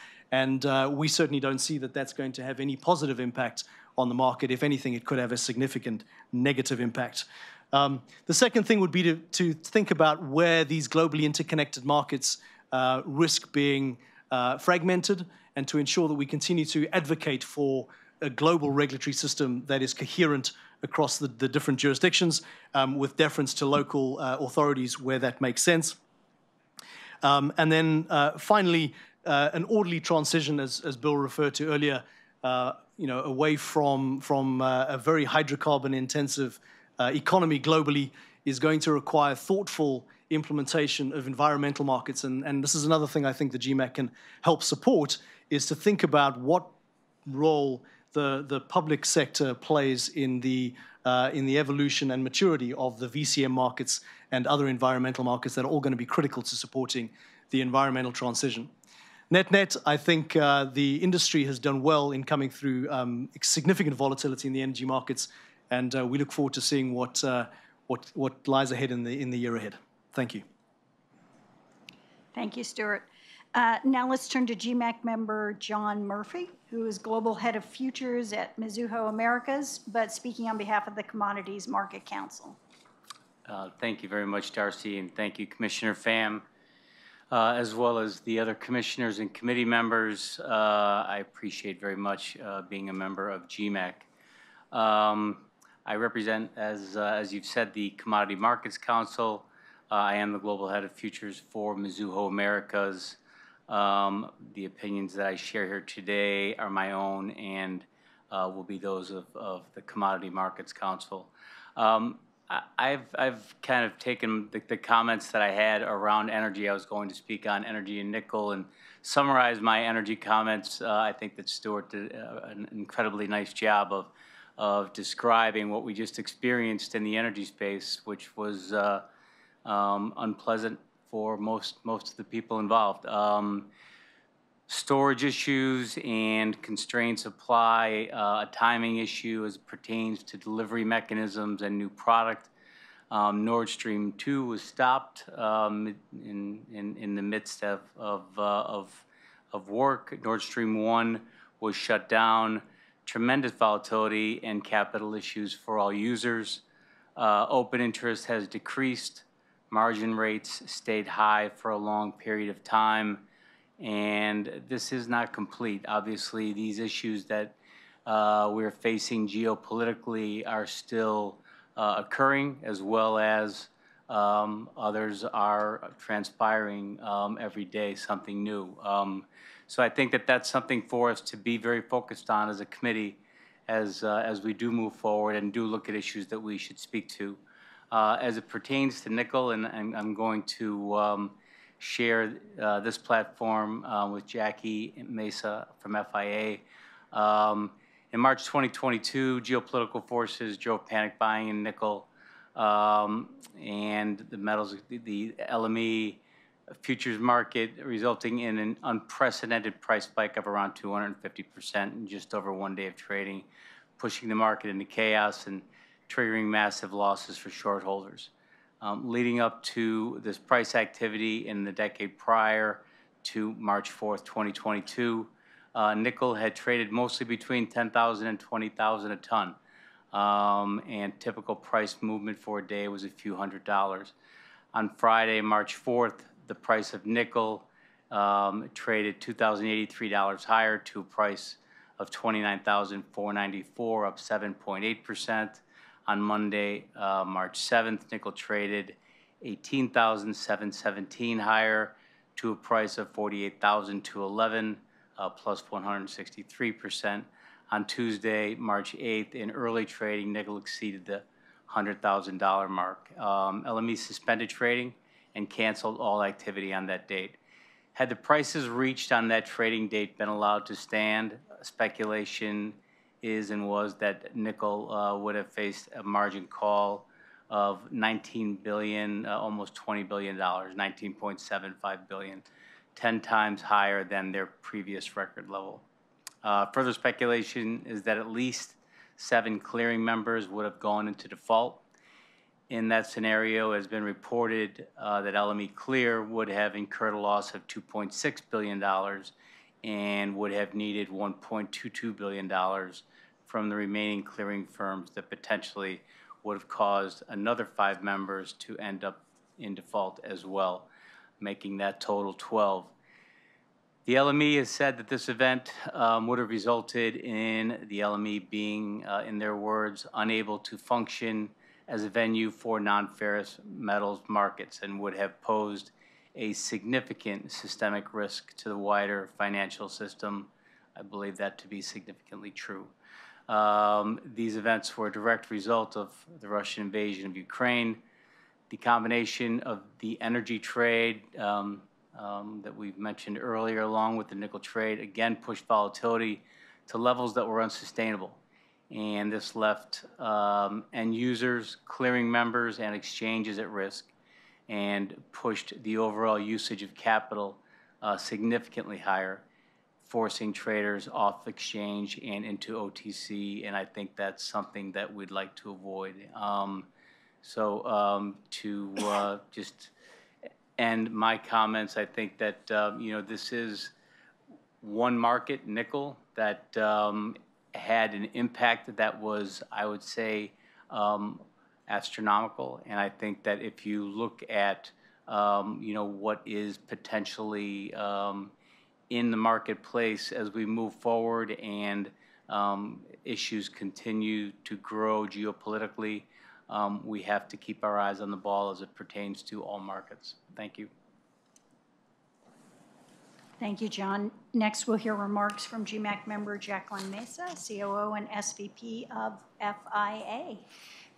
And we certainly don't see that that's going to have any positive impact on the market. If anything, it could have a significant negative impact. The second thing would be to think about where these globally interconnected markets risk being fragmented, and to ensure that we continue to advocate for a global regulatory system that is coherent across the different jurisdictions, with deference to local authorities where that makes sense. And then finally, an orderly transition, as Bill referred to earlier, away from a very hydrocarbon-intensive economy globally is going to require thoughtful implementation of environmental markets. And this is another thing I think the GMAC can help support, is to think about what role the public sector plays in the evolution and maturity of the VCM markets and other environmental markets that are all going to be critical to supporting the environmental transition. Net-net, I think the industry has done well in coming through significant volatility in the energy markets, and we look forward to seeing what lies ahead in the year ahead. Thank you. Thank you, Stuart. Now let's turn to GMAC member John Murphy, who is Global Head of Futures at Mizuho Americas, but speaking on behalf of the Commodities Market Council. Thank you very much, Darcy, and thank you, Commissioner Pham, as well as the other commissioners and committee members. I appreciate very much being a member of GMAC. I represent, as you've said, the Commodity Markets Council. I am the Global Head of Futures for Mizuho Americas. The opinions that I share here today are my own and will be those of the Commodity Markets Council. I've kind of taken the comments that I had around energy. I was going to speak on energy and nickel and summarize my energy comments. I think that Stuart did an incredibly nice job of describing what we just experienced in the energy space, which was unpleasant for most of the people involved. Storage issues and constrained supply, a timing issue as it pertains to delivery mechanisms and new product. Nord Stream 2 was stopped in the midst of work. Nord Stream 1 was shut down. Tremendous volatility and capital issues for all users. Open interest has decreased. Margin rates stayed high for a long period of time. And this is not complete. Obviously, these issues that we're facing geopolitically are still occurring, as well as others are transpiring every day, something new. So I think that that's something for us to be very focused on as a committee as we do move forward and do look at issues that we should speak to. As it pertains to nickel, and I'm going to share this platform with Jackie Mesa from FIA. In March 2022, geopolitical forces drove panic buying in nickel, and the metals, the LME futures market, resulting in an unprecedented price spike of around 250% in just over 1 day of trading, pushing the market into chaos and triggering massive losses for short holders. Leading up to this price activity in the decade prior to March 4th, 2022, nickel had traded mostly between $10,000 and $20,000 a ton, and typical price movement for a day was a few $100s. On Friday, March 4th, the price of nickel traded $2,083 higher to a price of $29,494, up 7.8%. On Monday, March 7th, nickel traded $18,717 higher to a price of $48,211, plus 163%. On Tuesday, March 8th, in early trading, nickel exceeded the $100,000 mark. LME suspended trading and canceled all activity on that date. Had the prices reached on that trading date been allowed to stand, speculation is and was that nickel would have faced a margin call of $19 billion, almost $20 billion, $19.75 billion, 10 times higher than their previous record level. Further speculation is that at least 7 clearing members would have gone into default. In that scenario, it has been reported that LME Clear would have incurred a loss of $2.6 billion and would have needed $1.22 billion from the remaining clearing firms that potentially would have caused another 5 members to end up in default as well, making that total 12. The LME has said that this event would have resulted in the LME being, in their words, unable to function as a venue for non-ferrous metals markets and would have posed a significant systemic risk to the wider financial system. I believe that to be significantly true. These events were a direct result of the Russian invasion of Ukraine. The combination of the energy trade that we've mentioned earlier, along with the nickel trade, again pushed volatility to levels that were unsustainable. And this left end users, clearing members, and exchanges at risk and pushed the overall usage of capital significantly higher, forcing traders off exchange and into OTC, and I think that's something that we'd like to avoid. To just end my comments, I think that this is one market, nickel, that had an impact that was, I would say, astronomical. And I think that if you look at what is potentially in the marketplace as we move forward and issues continue to grow geopolitically, we have to keep our eyes on the ball as it pertains to all markets. Thank you. Thank you, John. Next, we'll hear remarks from GMAC member Jacqueline Mesa, COO and SVP of FIA.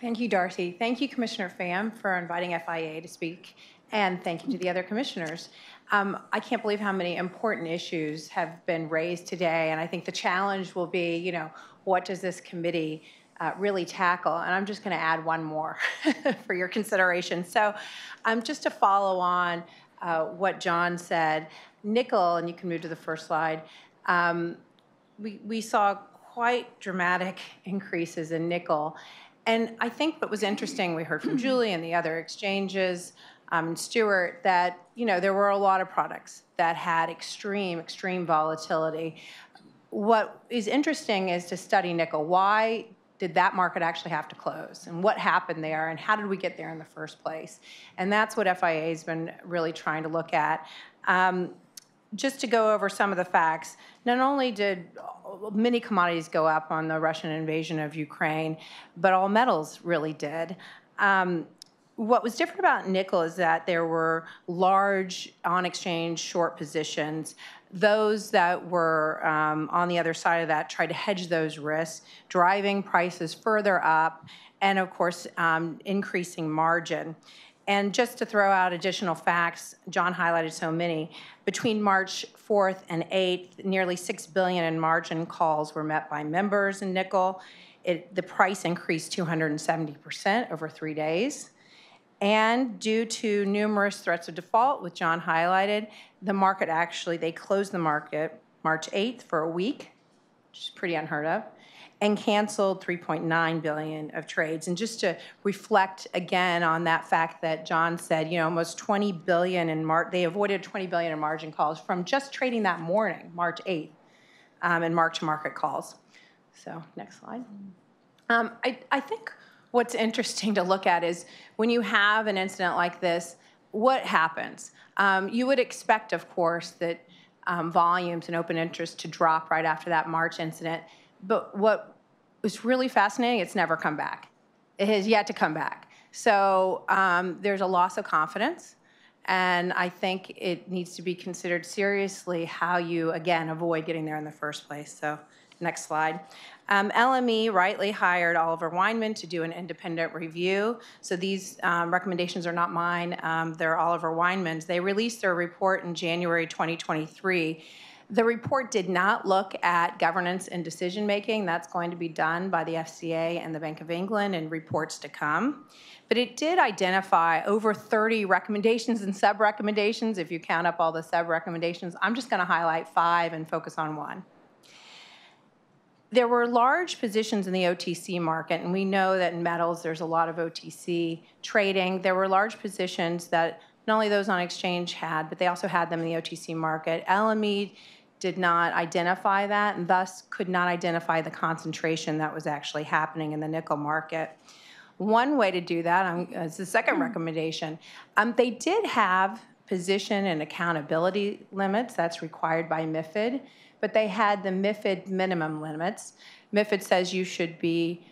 Thank you, Darcy. Thank you, Commissioner Pham, for inviting FIA to speak, and thank you to the other commissioners. I can't believe how many important issues have been raised today, and I think the challenge will be, what does this committee really tackle? And I'm just going to add one more for your consideration. So just to follow on what John said, nickel, and you can move to the first slide, we saw quite dramatic increases in nickel. And I think what was interesting, we heard from Julie and the other exchanges, Stuart, that there were a lot of products that had extreme volatility. What is interesting is to study nickel. Why did that market actually have to close? And what happened there? And how did we get there in the first place? And that's what FIA has been really trying to look at. Just to go over some of the facts, not only did many commodities go up on the Russian invasion of Ukraine, but all metals really did. What was different about nickel is that there were large on-exchange short positions. Those that were on the other side of that tried to hedge those risks, driving prices further up, and of course, increasing margin. And just to throw out additional facts, John highlighted so many. Between March 4th and 8th, nearly $6 billion in margin calls were met by members in nickel. The price increased 270% over 3 days. And due to numerous threats of default, which John highlighted, the market actually, they closed the market March 8th for a week, which is pretty unheard of, and canceled $3.9 billion of trades. And just to reflect again on that fact that John said, almost $20 billion they avoided $20 billion in margin calls from just trading that morning, March 8th, in mark-to-market calls. So next slide. I think what's interesting to look at is when you have an incident like this, what happens? You would expect, of course, that volumes and open interest to drop right after that March incident. But what was really fascinating, it's never come back. It has yet to come back. So there's a loss of confidence. And I think it needs to be considered seriously how you, again, avoid getting there in the first place. So next slide. LME rightly hired Oliver Wyman to do an independent review. So these recommendations are not mine. They're Oliver Wyman's. They released their report in January 2023. The report did not look at governance and decision-making. That's going to be done by the FCA and the Bank of England in reports to come. But it did identify over 30 recommendations and sub-recommendations, if you count up all the sub-recommendations. I'm just going to highlight 5 and focus on 1. There were large positions in the OTC market, and we know that in metals there's a lot of OTC trading. There were large positions that not only those on exchange had, but they also had them in the OTC market. LME did not identify that and thus could not identify the concentration that was actually happening in the nickel market. One way to do that, is the second recommendation, they did have position and accountability limits. That's required by MiFID, but they had the MiFID minimum limits. MiFID says you should be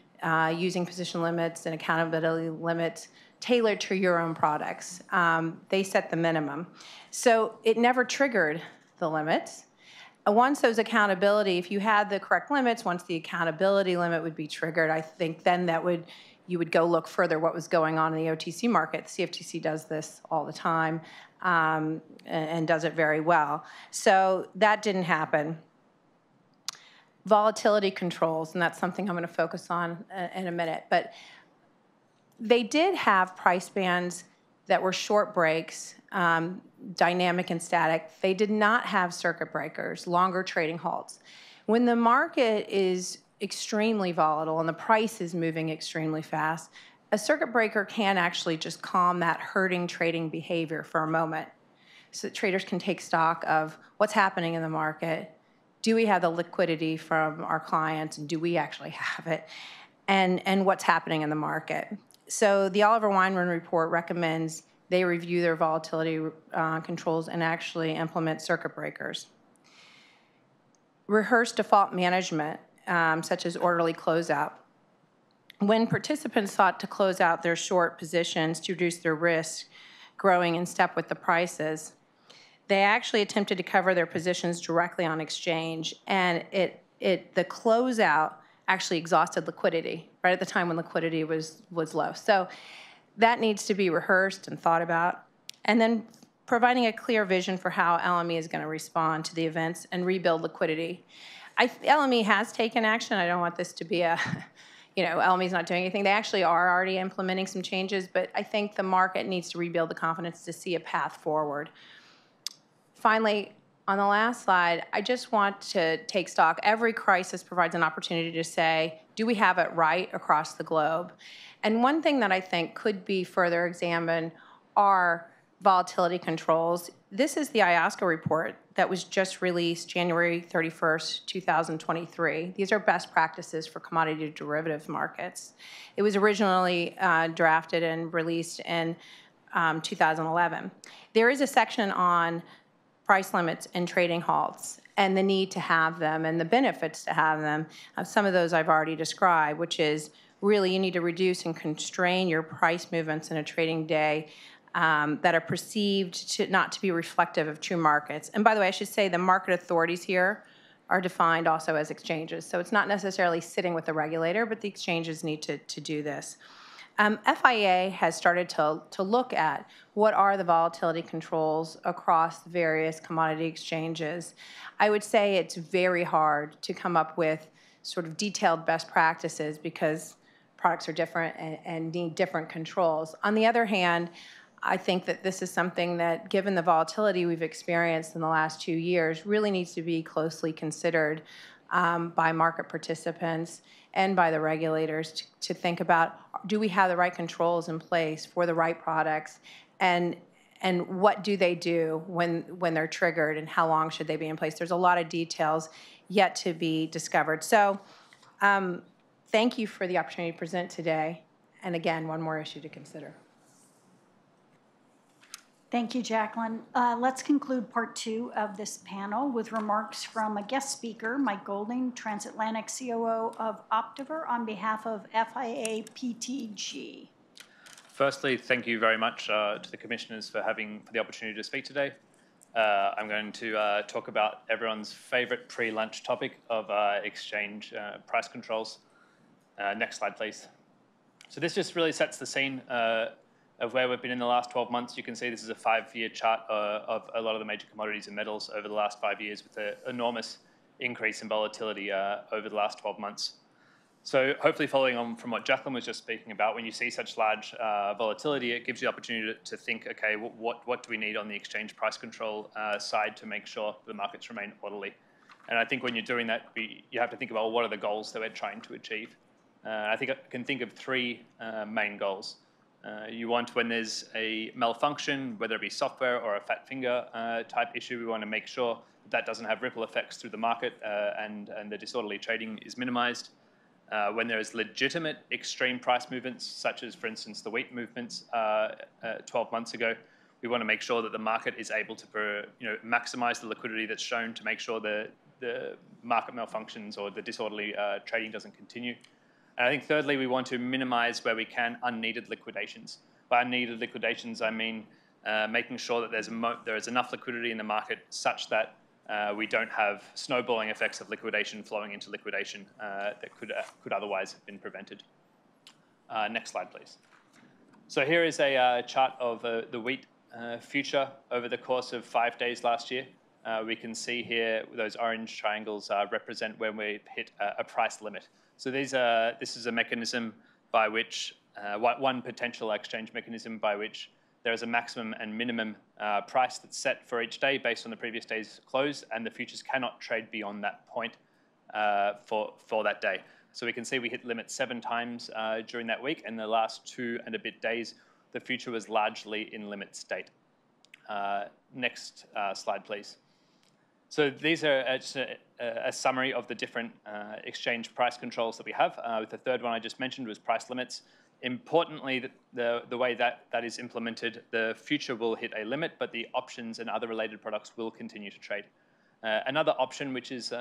using position limits and accountability limits tailored to your own products. They set the minimum. So it never triggered the limits. Once those accountability, if you had the correct limits, once the accountability limit would be triggered, I think then you would go look further what was going on in the OTC market. The CFTC does this all the time and does it very well. So that didn't happen. Volatility controls, and that's something I'm going to focus on in a minute, but they did have price bands that were short breaks, dynamic and static. They did not have circuit breakers, longer trading halts. When the market is extremely volatile and the price is moving extremely fast, a circuit breaker can actually just calm that hurting trading behavior for a moment so that traders can take stock of what's happening in the market. Do we have the liquidity from our clients, and do we actually have it? And what's happening in the market. So the Oliver Wyman report recommends they review their volatility controls and actually implement circuit breakers. Rehearse default management, such as orderly closeout. When participants sought to close out their short positions to reduce their risk growing in step with the prices, they actually attempted to cover their positions directly on exchange, and the closeout actually exhausted liquidity right at the time when liquidity was low. So that needs to be rehearsed and thought about. And then providing a clear vision for how LME is going to respond to the events and rebuild liquidity. LME has taken action. I don't want this to be a, LME is not doing anything. They actually are already implementing some changes, but I think the market needs to rebuild the confidence to see a path forward. Finally, on the last slide, I just want to take stock. Every crisis provides an opportunity to say, do we have it right across the globe? And one thing that I think could be further examined are volatility controls. This is the IOSCO report that was just released January 31st, 2023. These are best practices for commodity derivative markets. It was originally drafted and released in 2011. There is a section on price limits and trading halts and the need to have them and the benefits to have them. Some of those I've already described, which is really you need to reduce and constrain your price movements in a trading day that are perceived to not to be reflective of true markets. And by the way, I should say the market authorities here are defined also as exchanges. So it's not necessarily sitting with the regulator, but the exchanges need to do this. FIA has started to look at what are the volatility controls across various commodity exchanges. I would say it's very hard to come up with sort of detailed best practices because products are different and need different controls. On the other hand, I think that this is something that, given the volatility we've experienced in the last 2 years, really needs to be closely considered by market participants and by the regulators to think about, do we have the right controls in place for the right products, and what do they do when they're triggered, and how long should they be in place? There's a lot of details yet to be discovered. So thank you for the opportunity to present today. And again, one more issue to consider. Thank you, Jacqueline. Let's conclude part 2 of this panel with remarks from a guest speaker, Mike Golding, Transatlantic COO of Optiver, on behalf of FIA PTG. Firstly, thank you very much to the commissioners for the opportunity to speak today. I'm going to talk about everyone's favorite pre-lunch topic of exchange price controls. Next slide, please. So this just really sets the scene of where we've been in the last 12 months. You can see this is a 5-year chart of a lot of the major commodities and metals over the last 5 years, with an enormous increase in volatility over the last 12 months. So hopefully, following on from what Jacqueline was just speaking about, when you see such large volatility, it gives you the opportunity to think, okay, what do we need on the exchange price control side to make sure the markets remain orderly? And I think when you're doing that, you have to think about what are the goals that we're trying to achieve. I think I can think of 3 main goals. You want, when there's a malfunction, whether it be software or a fat finger type issue, we want to make sure that doesn't have ripple effects through the market and the disorderly trading is minimized. When there is legitimate extreme price movements, such as, for instance, the wheat movements 12 months ago, we want to make sure that the market is able to maximize the liquidity that's shown to make sure that the market malfunctions or the disorderly trading doesn't continue. And I think thirdly, we want to minimize where we can unneeded liquidations. By unneeded liquidations, I mean making sure that there is enough liquidity in the market such that we don't have snowballing effects of liquidation flowing into liquidation that could otherwise have been prevented. Next slide, please. So here is a chart of the wheat future over the course of 5 days last year. We can see here those orange triangles represent when we hit a price limit. So this is a mechanism by which, one potential exchange mechanism by which there is a maximum and minimum price that's set for each day based on the previous day's close, and the futures cannot trade beyond that point for that day. So we can see we hit limit 7 times during that week, and the last 2 and a bit days, the future was largely in limit state. Next slide, please. So these are just a summary of the different exchange price controls that we have. The third one I just mentioned was price limits. Importantly, the way that is implemented, the future will hit a limit, but the options and other related products will continue to trade. Another option which is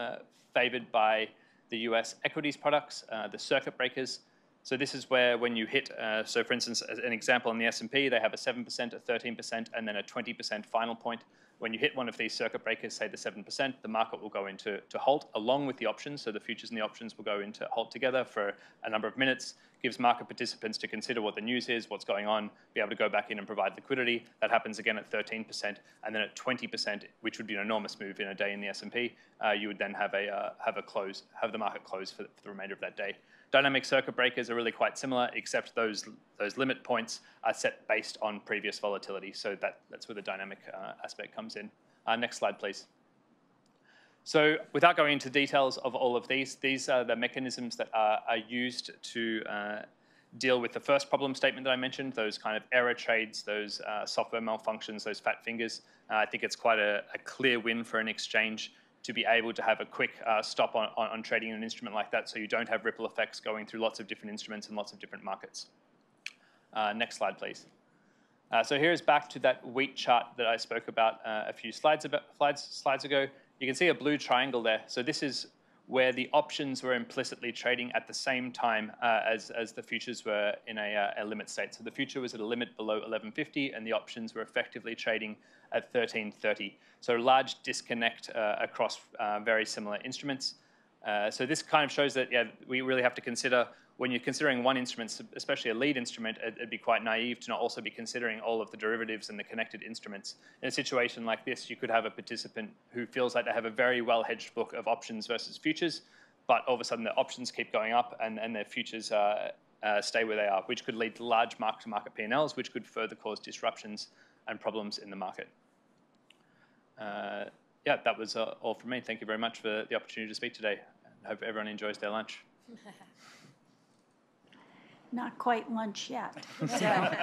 favored by the US equities products, the circuit breakers. So this is where when you hit, so for instance, as an example in the S&P, they have a 7%, a 13%, and then a 20% final point. When you hit one of these circuit breakers, say the 7%, the market will go into halt along with the options. So the futures and the options will go into halt together for a number of minutes, gives market participants to consider what the news is, what's going on, be able to go back in and provide liquidity. That happens again at 13%, and then at 20%, which would be an enormous move in a day in the S&P, you would then have the market close for the remainder of that day. Dynamic circuit breakers are really quite similar, except those limit points are set based on previous volatility. So that's where the dynamic aspect comes in. Next slide, please. So without going into details of all of these are the mechanisms that are used to deal with the first problem statement that I mentioned, those kind of error trades, those software malfunctions, those fat fingers. I think it's quite a clear win for an exchange to be able to have a quick stop on trading an instrument like that, so you don't have ripple effects going through lots of different instruments and lots of different markets. Next slide, please. So here's back to that wheat chart that I spoke about a few slides ago. You can see a blue triangle there. So this is where the options were implicitly trading at the same time as the futures were in a limit state. So the future was at a limit below 1150, and the options were effectively trading at 1330. So a large disconnect across very similar instruments. So this kind of shows that we really have to consider, when you're considering one instrument, especially a lead instrument, it'd be quite naive to not also be considering all of the derivatives and the connected instruments. In a situation like this, you could have a participant who feels like they have a very well-hedged book of options versus futures, but all of a sudden the options keep going up and their futures stay where they are, which could lead to large mark-to-market P&Ls, which could further cause disruptions and problems in the market. Yeah, that was all from me. Thank you very much for the opportunity to speak today. I hope everyone enjoys their lunch. Not quite lunch yet. So,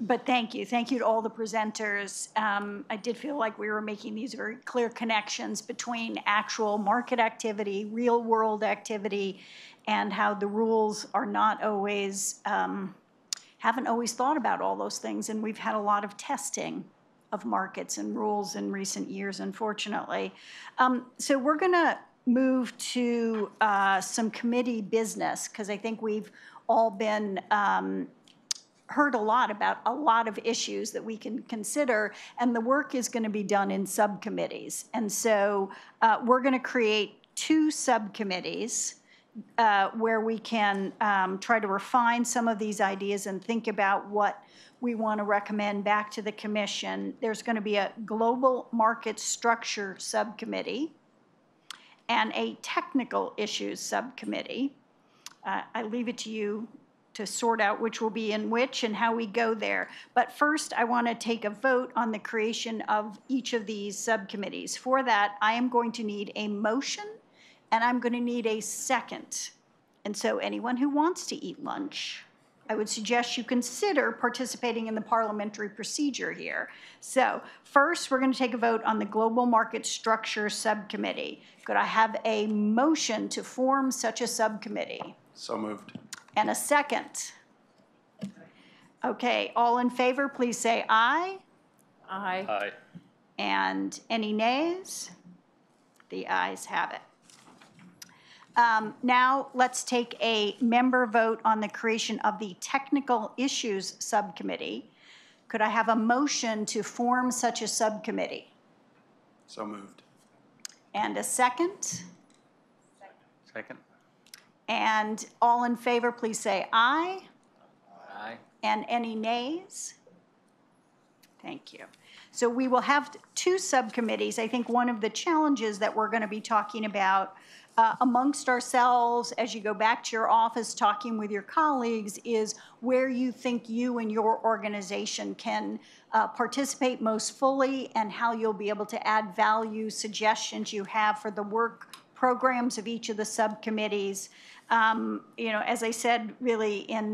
but thank you. Thank you to all the presenters. I did feel like we were making these very clear connections between actual market activity, real world activity, and how the rules are not always, haven't always thought about all those things. And we've had a lot of testing of markets and rules in recent years, unfortunately. So we're going to move to some committee business, because I think we've all been heard a lot about a lot of issues that we can consider, and the work is going to be done in subcommittees. And so we're going to create 2 subcommittees where we can try to refine some of these ideas and think about what we want to recommend back to the Commission. There's going to be a global market structure subcommittee and a technical issues subcommittee. I leave it to you to sort out which will be in which and how we go there. But first, I want to take a vote on the creation of each of these subcommittees. For that, I am going to need a motion, and I'm going to need a second. And so anyone who wants to eat lunch I would suggest you consider participating in the parliamentary procedure here. So first, we're going to take a vote on the Global Market Structure Subcommittee. Could I have a motion to form such a subcommittee? So moved. And a second? Okay, all in favor, please say aye. Aye. Aye. And any nays? The ayes have it. Now, let's take a member vote on the creation of the Technical Issues Subcommittee. Could I have a motion to form such a subcommittee? So moved. And a second? Second. And all in favor, please say aye. Aye. And any nays? Thank you. So we will have two subcommittees. I think one of the challenges that we're going to be talking about amongst ourselves as you go back to your office talking with your colleagues is where you think you and your organization can participate most fully and how you'll be able to add value, suggestions you have for the work programs of each of the subcommittees. You know, as I said, really in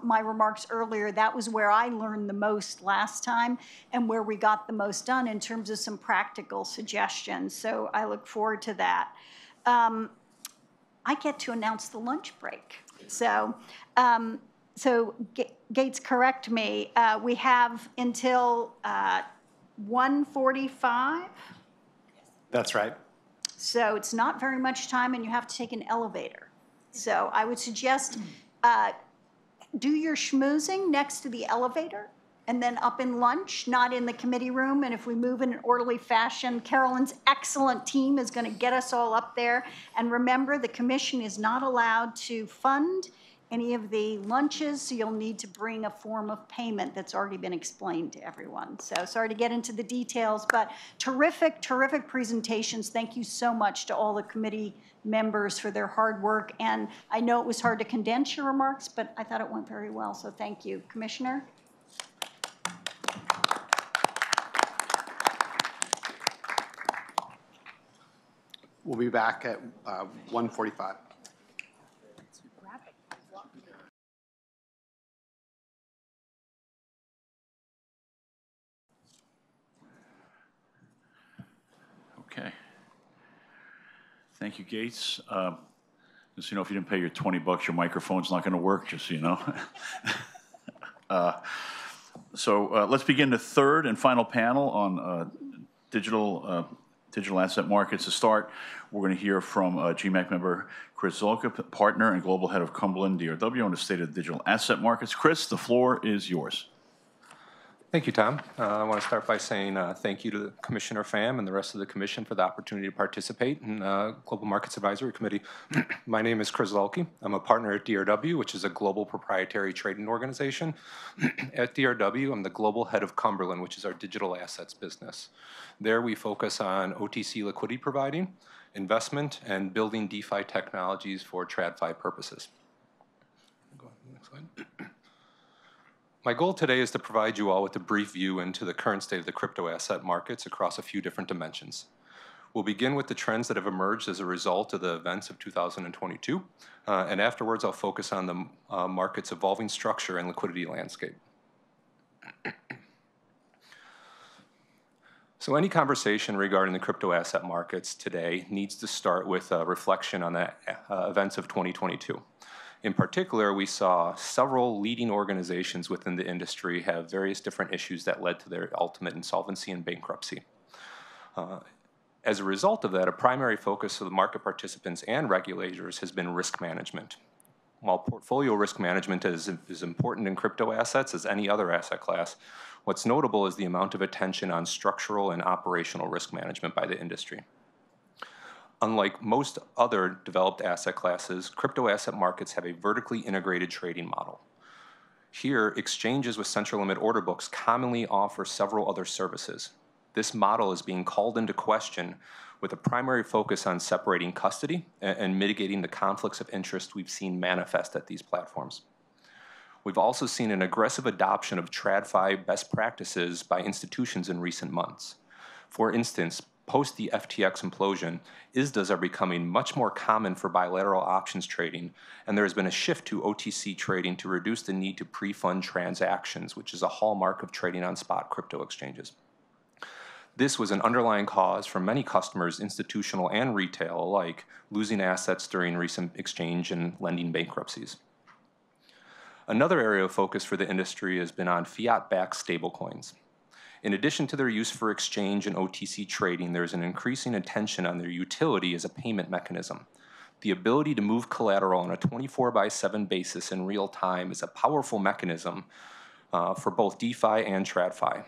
my remarks earlier, that was where I learned the most last time and where we got the most done in terms of some practical suggestions. So I look forward to that. I get to announce the lunch break. So, Gates, correct me. We have until 1:45. That's right. So it's not very much time, and you have to take an elevator. So I would suggest do your schmoozing next to the elevator and then up in lunch, not in the committee room. And if we move in an orderly fashion, Carolyn's excellent team is going to get us all up there. And remember, the commission is not allowed to fund any of the lunches, so you'll need to bring a form of payment that's already been explained to everyone. So sorry to get into the details, but terrific, terrific presentations. Thank you so much to all the committee members for their hard work. And I know it was hard to condense your remarks, but I thought it went very well, so thank you. Commissioner? We'll be back at 1:45. Okay. Thank you, Gates. Just so you know, if you didn't pay your $20, your microphone's not going to work, just so you know. Let's begin the third and final panel on digital asset markets. To start, we're going to hear from GMAC member Chris Zolka, partner and global head of Cumberland DRW on the state of digital asset markets. Chris, the floor is yours. Thank you, Tom. I want to start by saying thank you to Commissioner Pham and the rest of the Commission for the opportunity to participate in Global Markets Advisory Committee. My name is Chris Zolke. I'm a partner at DRW, which is a global proprietary trading organization. At DRW, I'm the global head of Cumberland, which is our digital assets business. There we focus on OTC liquidity providing, investment, and building DeFi technologies for TradFi purposes. Go on to the next slide. My goal today is to provide you all with a brief view into the current state of the crypto asset markets across a few different dimensions. We'll begin with the trends that have emerged as a result of the events of 2022, and afterwards I'll focus on the market's evolving structure and liquidity landscape. So any conversation regarding the crypto asset markets today needs to start with a reflection on the events of 2022. In particular, we saw several leading organizations within the industry have various different issues that led to their ultimate insolvency and bankruptcy. As a result of that, a primary focus of the market participants and regulators has been risk management. While portfolio risk management is important in crypto assets as any other asset class, what's notable is the amount of attention on structural and operational risk management by the industry. Unlike most other developed asset classes, crypto asset markets have a vertically integrated trading model. Here, exchanges with central limit order books commonly offer several other services. This model is being called into question with a primary focus on separating custody and mitigating the conflicts of interest we've seen manifest at these platforms. We've also seen an aggressive adoption of TradFi best practices by institutions in recent months. For instance, post the FTX implosion, ISDAs are becoming much more common for bilateral options trading, and there has been a shift to OTC trading to reduce the need to pre-fund transactions, which is a hallmark of trading on spot crypto exchanges. This was an underlying cause for many customers, institutional and retail alike, losing assets during recent exchange and lending bankruptcies. Another area of focus for the industry has been on fiat-backed stablecoins. In addition to their use for exchange and OTC trading, there's an increasing attention on their utility as a payment mechanism. The ability to move collateral on a 24/7 basis in real time is a powerful mechanism for both DeFi and TradFi.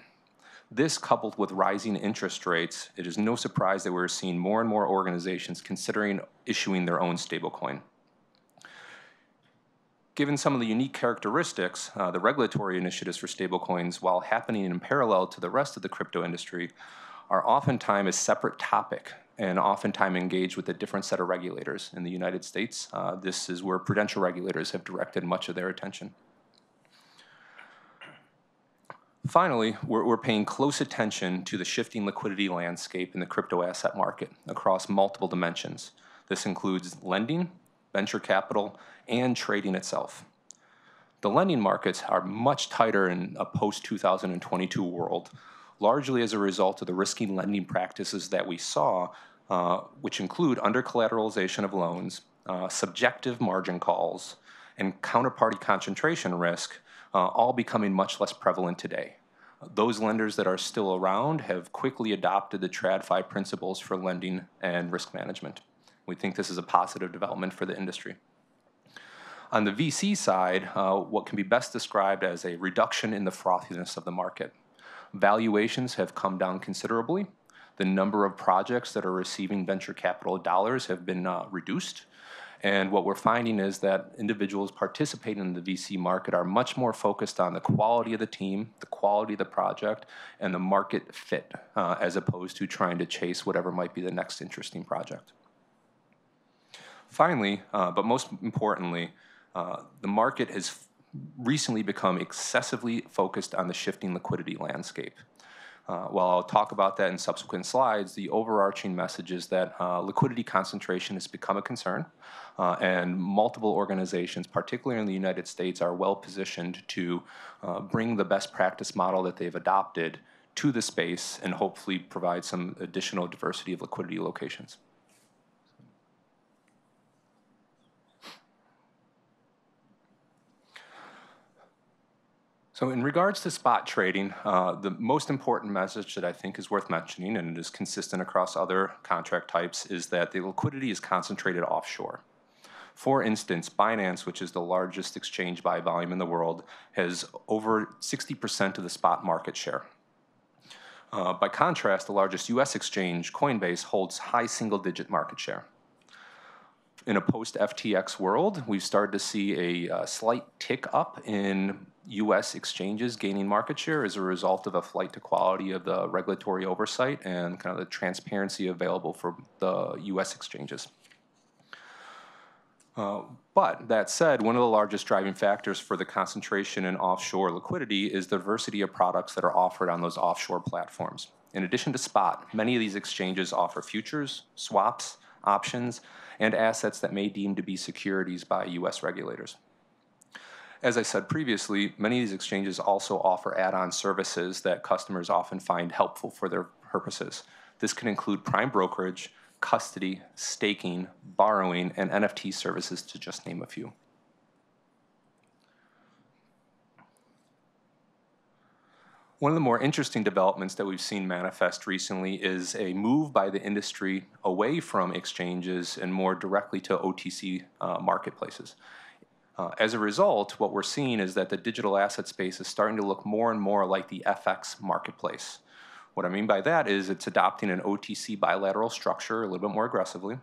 This, coupled with rising interest rates, it is no surprise that we're seeing more and more organizations considering issuing their own stablecoin. Given some of the unique characteristics, the regulatory initiatives for stablecoins, while happening in parallel to the rest of the crypto industry, are oftentimes a separate topic and oftentimes engaged with a different set of regulators. In the United States, this is where prudential regulators have directed much of their attention. Finally, we're paying close attention to the shifting liquidity landscape in the crypto asset market across multiple dimensions. This includes lending, venture capital, and trading itself. The lending markets are much tighter in a post-2022 world, largely as a result of the risky lending practices that we saw, which include under-collateralization of loans, subjective margin calls, and counterparty concentration risk, all becoming much less prevalent today. Those lenders that are still around have quickly adopted the TradFi principles for lending and risk management. We think this is a positive development for the industry. On the VC side, what can be best described as a reduction in the frothiness of the market. Valuations have come down considerably. The number of projects that are receiving venture capital dollars have been reduced. And what we're finding is that individuals participating in the VC market are much more focused on the quality of the team, the quality of the project, and the market fit, as opposed to trying to chase whatever might be the next interesting project. Finally, but most importantly, the market has recently become excessively focused on the shifting liquidity landscape. While I'll talk about that in subsequent slides, the overarching message is that liquidity concentration has become a concern, and multiple organizations, particularly in the United States, are well positioned to bring the best practice model that they've adopted to the space and hopefully provide some additional diversity of liquidity locations. So in regards to spot trading, the most important message that I think is worth mentioning, and it is consistent across other contract types, is that the liquidity is concentrated offshore. For instance, Binance, which is the largest exchange by volume in the world, has over 60% of the spot market share. By contrast, the largest US exchange, Coinbase, holds high single-digit market share. In a post-FTX world, we've started to see a slight tick up in US exchanges gaining market share as a result of a flight to quality of the regulatory oversight and kind of the transparency available for the US exchanges. But that said, one of the largest driving factors for the concentration in offshore liquidity is the diversity of products that are offered on those offshore platforms. In addition to spot, many of these exchanges offer futures, swaps, options, and assets that may deem to be securities by US regulators. As I said previously, many of these exchanges also offer add-on services that customers often find helpful for their purposes. This can include prime brokerage, custody, staking, borrowing, and NFT services, to just name a few. One of the more interesting developments that we've seen manifest recently is a move by the industry away from exchanges and more directly to OTC marketplaces. As a result, what we're seeing is that the digital asset space is starting to look more and more like the FX marketplace. What I mean by that is it's adopting an OTC bilateral structure a little bit more aggressively,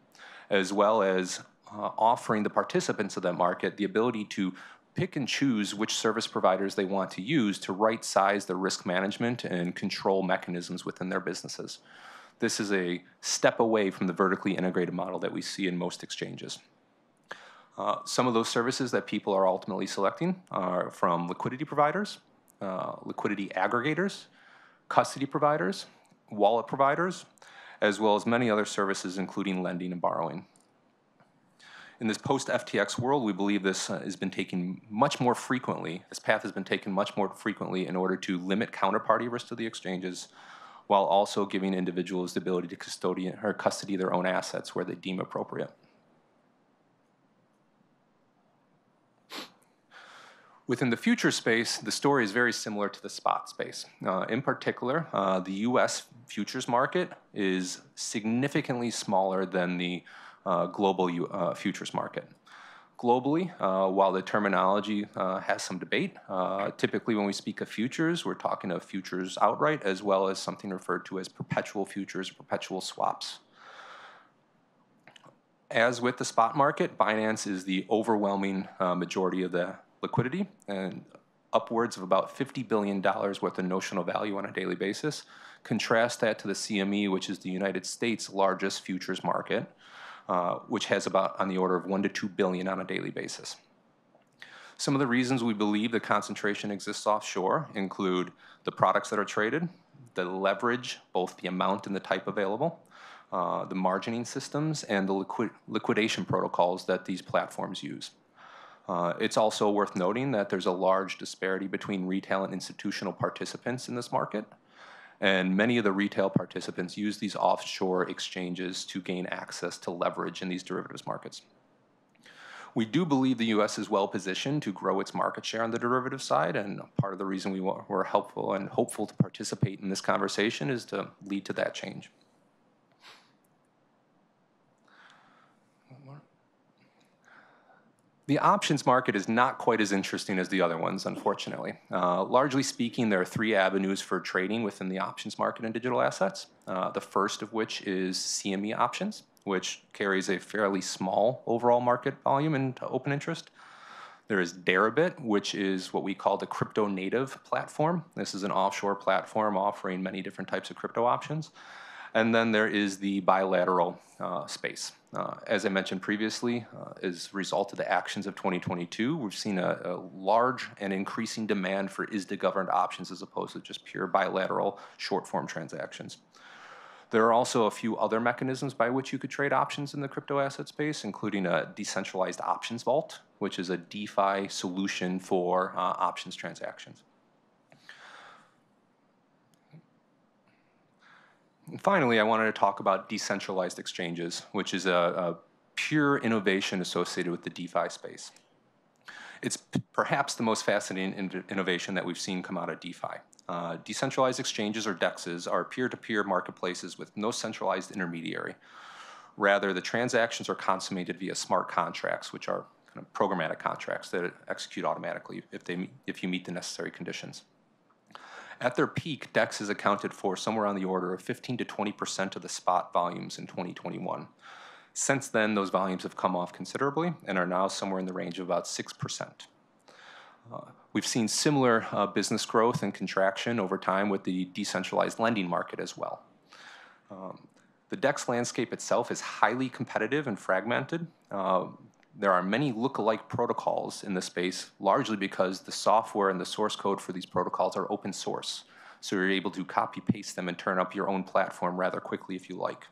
as well as offering the participants of that market the ability to pick and choose which service providers they want to use to right-size the risk management and control mechanisms within their businesses. This is a step away from the vertically integrated model that we see in most exchanges. Some of those services that people are ultimately selecting are from liquidity providers, liquidity aggregators, custody providers, wallet providers, as well as many other services, including lending and borrowing. In this post-FTX world, we believe this has been taken much more frequently. This path has been taken much more frequently in order to limit counterparty risk to the exchanges, while also giving individuals the ability to custody their own assets where they deem appropriate. Within the future space, the story is very similar to the spot space. In particular, the US futures market is significantly smaller than the global futures market. Globally, while the terminology has some debate, typically when we speak of futures, we're talking of futures outright, as well as something referred to as perpetual futures, perpetual swaps. As with the spot market, Binance is the overwhelming majority of the liquidity, and upwards of about $50 billion worth of notional value on a daily basis. Contrast that to the CME, which is the United States' largest futures market, which has about on the order of $1 to $2 billion on a daily basis. Some of the reasons we believe the concentration exists offshore include the products that are traded, the leverage, both the amount and the type available, the margining systems, and the liquidation protocols that these platforms use. It's also worth noting that there's a large disparity between retail and institutional participants in this market. And many of the retail participants use these offshore exchanges to gain access to leverage in these derivatives markets. We do believe the U.S. is well positioned to grow its market share on the derivative side, and part of the reason we're helpful and hopeful to participate in this conversation is to lead to that change. The options market is not quite as interesting as the other ones, unfortunately. Largely speaking, there are three avenues for trading within the options market in digital assets. The first of which is CME options, which carries a fairly small overall market volume and open interest. There is Deribit, which is what we call the crypto native platform. This is an offshore platform offering many different types of crypto options. And then there is the bilateral space. As I mentioned previously, as a result of the actions of 2022, we've seen a large and increasing demand for ISDA-governed options as opposed to just pure bilateral short-form transactions. There are also a few other mechanisms by which you could trade options in the crypto asset space, including a decentralized options vault, which is a DeFi solution for options transactions. And finally, I wanted to talk about decentralized exchanges, which is a pure innovation associated with the DeFi space. It's perhaps the most fascinating innovation that we've seen come out of DeFi. Decentralized exchanges, or DEXs, are peer-to-peer marketplaces with no centralized intermediary. Rather, the transactions are consummated via smart contracts, which are kind of programmatic contracts that execute automatically if you meet the necessary conditions. At their peak, DEXs accounted for somewhere on the order of 15 to 20% of the spot volumes in 2021. Since then, those volumes have come off considerably and are now somewhere in the range of about 6%. We've seen similar business growth and contraction over time with the decentralized lending market as well. The DEX landscape itself is highly competitive and fragmented. There are many look-alike protocols in the space, largely because the software and the source code for these protocols are open source. So you're able to copy-paste them and turn up your own platform rather quickly if you like.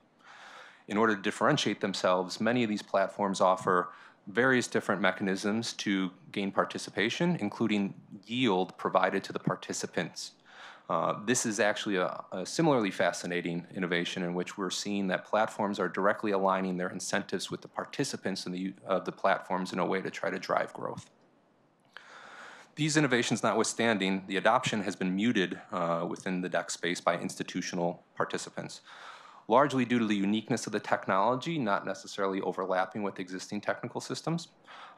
In order to differentiate themselves, many of these platforms offer various different mechanisms to gain participation, including yield provided to the participants. This is actually a similarly fascinating innovation in which we're seeing that platforms are directly aligning their incentives with the participants in the platforms in a way to try to drive growth. These innovations notwithstanding, the adoption has been muted within the DEX space by institutional participants, largely due to the uniqueness of the technology, not necessarily overlapping with existing technical systems,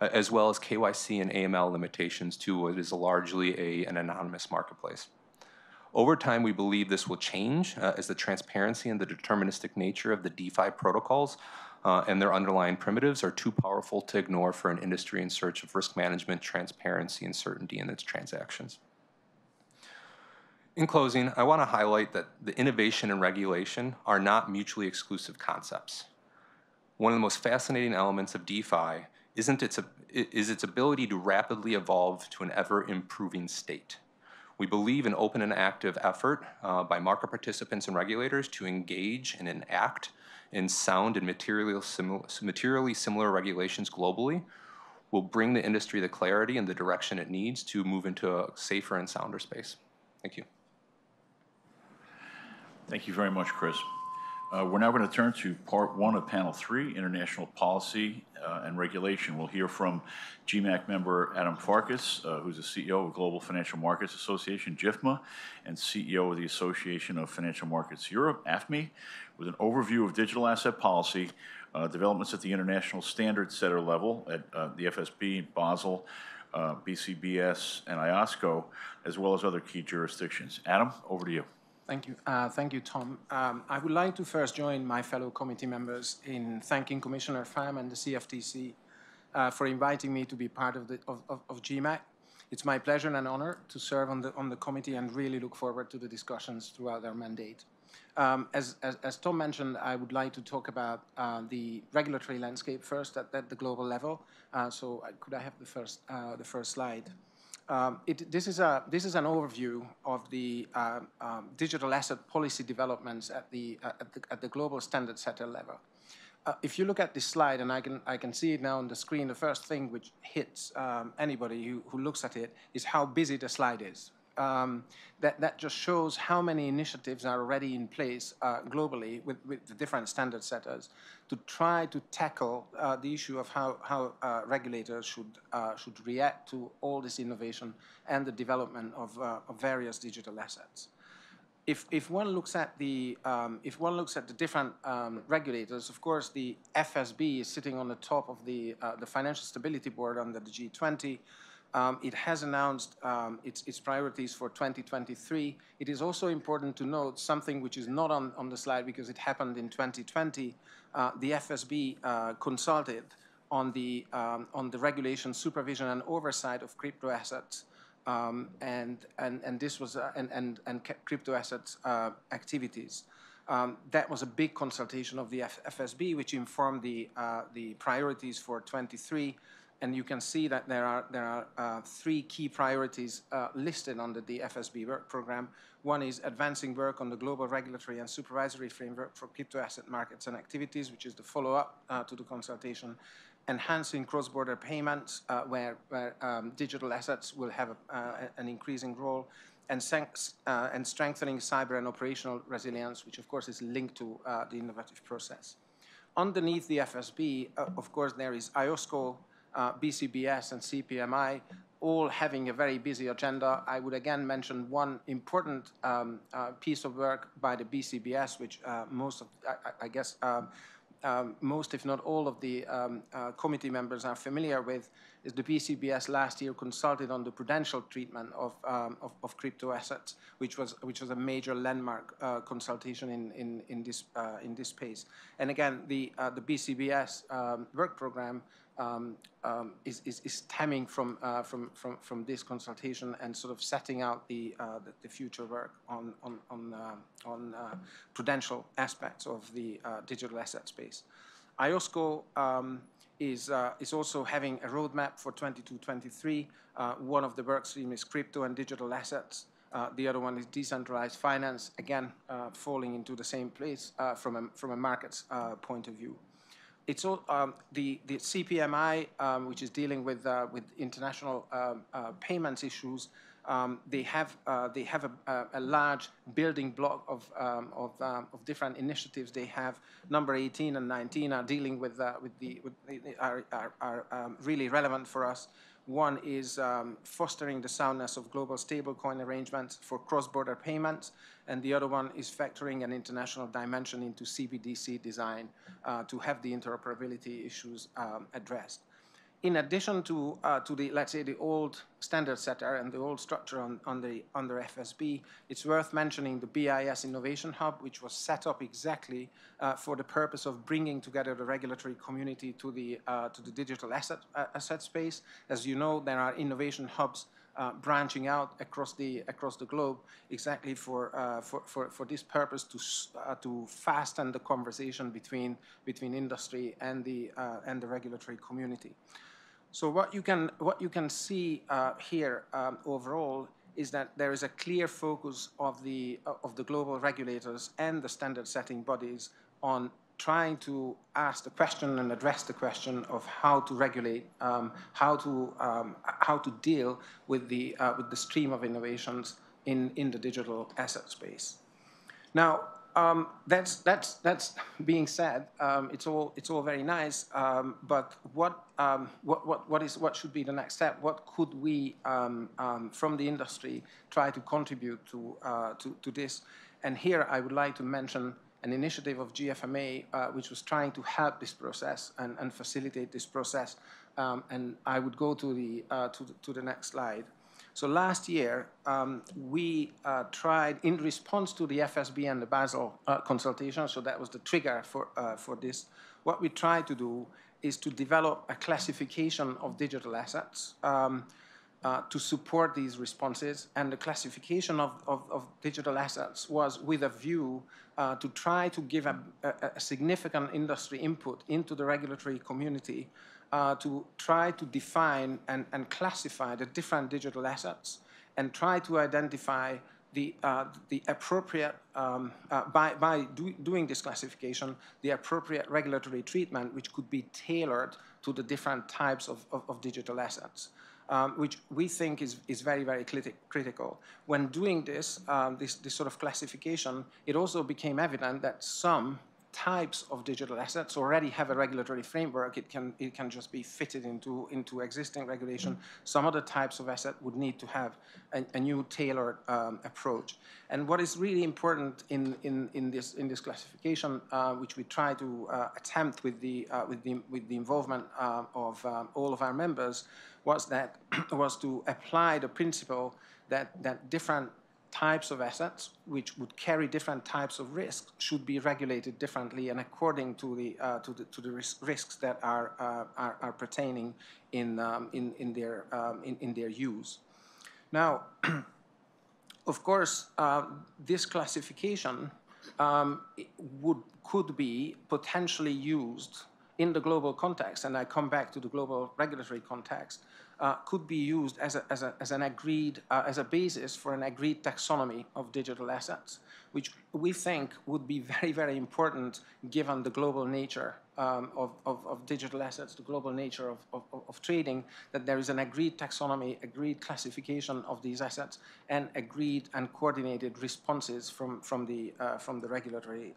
as well as KYC and AML limitations to what is largely an anonymous marketplace. Over time, we believe this will change as the transparency and the deterministic nature of the DeFi protocols and their underlying primitives are too powerful to ignore for an industry in search of risk management, transparency, and certainty in its transactions. In closing, I want to highlight that the innovation and regulation are not mutually exclusive concepts. One of the most fascinating elements of DeFi is its ability to rapidly evolve to an ever-improving state. We believe in open and active effort by market participants and regulators to engage and enact in sound and materially similar regulations globally will bring the industry the clarity and the direction it needs to move into a safer and sounder space. Thank you. Thank you very much, Chris. We're now going to turn to part one of panel 3, International Policy and Regulation. We'll hear from GMAC member Adam Farkas, who's the CEO of Global Financial Markets Association, GIFMA, and CEO of the Association of Financial Markets Europe, AFME, with an overview of digital asset policy, developments at the international standard setter level at the FSB, Basel, BCBS, and IOSCO, as well as other key jurisdictions. Adam, over to you. Thank you. Thank you, Tom. I would like to first join my fellow committee members in thanking Commissioner Pham and the CFTC for inviting me to be part of GMAC. It's my pleasure and an honor to serve on the committee and really look forward to the discussions throughout our mandate. As Tom mentioned, I would like to talk about the regulatory landscape first at the global level. So could I have the first slide? This is an overview of the digital asset policy developments at the global standard setter level. If you look at this slide, and I can see it now on the screen, the first thing which hits anybody who looks at it is how busy the slide is. That just shows how many initiatives are already in place globally with the different standard setters to try to tackle the issue of how regulators should react to all this innovation and the development of various digital assets. If one looks at the different regulators, of course, the FSB is sitting on the top of the Financial Stability Board under the G20. It has announced its priorities for 2023. It is also important to note something which is not on the slide because it happened in 2020. The FSB consulted on the regulation, supervision, and oversight of crypto assets, and this was and crypto assets activities. That was a big consultation of the FSB, which informed the priorities for 23. And you can see that there are 3 key priorities listed under the FSB work program. One is advancing work on the global regulatory and supervisory framework for crypto asset markets and activities, which is the follow-up to the consultation. Enhancing cross-border payments, where digital assets will have an increasing role. And strengthening cyber and operational resilience, which of course is linked to the innovative process. Underneath the FSB, of course, there is IOSCO, BCBS and CPMI, all having a very busy agenda. I would again mention one important piece of work by the BCBS, which most, if not all of the committee members are familiar with, is the BCBS last year consulted on the prudential treatment of crypto assets, which was a major landmark consultation in this space. And again, the BCBS work program is stemming from this consultation and sort of setting out the future work on prudential aspects of the digital asset space. IOSCO is also having a roadmap for 22-23. One of the work streams is crypto and digital assets. The other one is decentralized finance, again falling into the same place from a markets point of view. It's all, the CPMI, which is dealing with international payments issues. They have a large building block of different initiatives. They have number 18 and 19 are dealing with are really relevant for us. One is fostering the soundness of global stablecoin arrangements for cross-border payments, and the other one is factoring an international dimension into CBDC design to have the interoperability issues addressed. In addition to the, let's say, the old standard setter and the old structure under FSB, it's worth mentioning the BIS Innovation Hub, which was set up exactly for the purpose of bringing together the regulatory community to the digital asset space. As you know, there are innovation hubs branching out across the globe exactly for this purpose to fasten the conversation between industry and the regulatory community. So what you can see here overall is that there is a clear focus of the global regulators and the standard-setting bodies on trying to ask the question and address the question of how to regulate, how to deal with the stream of innovations in the digital asset space. Now, that's being said. It's all very nice, but what should be the next step? What could we, from the industry, try to contribute to this? And here I would like to mention an initiative of GFMA, which was trying to help this process and facilitate this process. And I would go to the next slide. So last year, we tried, in response to the FSB and the Basel consultation, so that was the trigger for this, what we tried to do is to develop a classification of digital assets to support these responses. And the classification of digital assets was with a view to try to give a significant industry input into the regulatory community to try to define and classify the different digital assets and try to identify the appropriate, doing this classification, the appropriate regulatory treatment which could be tailored to the different types of digital assets, which we think is very, very critical. When doing this, this sort of classification, it also became evident that some types of digital assets already have a regulatory framework. It can just be fitted into existing regulation. Some other types of asset would need to have a new tailored approach. And what is really important in this classification, which we try to attempt with the involvement of all of our members, was to apply the principle that different types of assets which would carry different types of risks should be regulated differently and according to the risks that are pertaining in their use. Now, of course, this classification could be potentially used in the global context, and I come back to the global regulatory context, could be used as a basis for an agreed taxonomy of digital assets, which we think would be very, very important given the global nature of digital assets, the global nature of trading, that there is an agreed taxonomy, agreed classification of these assets, and agreed and coordinated responses from the regulatory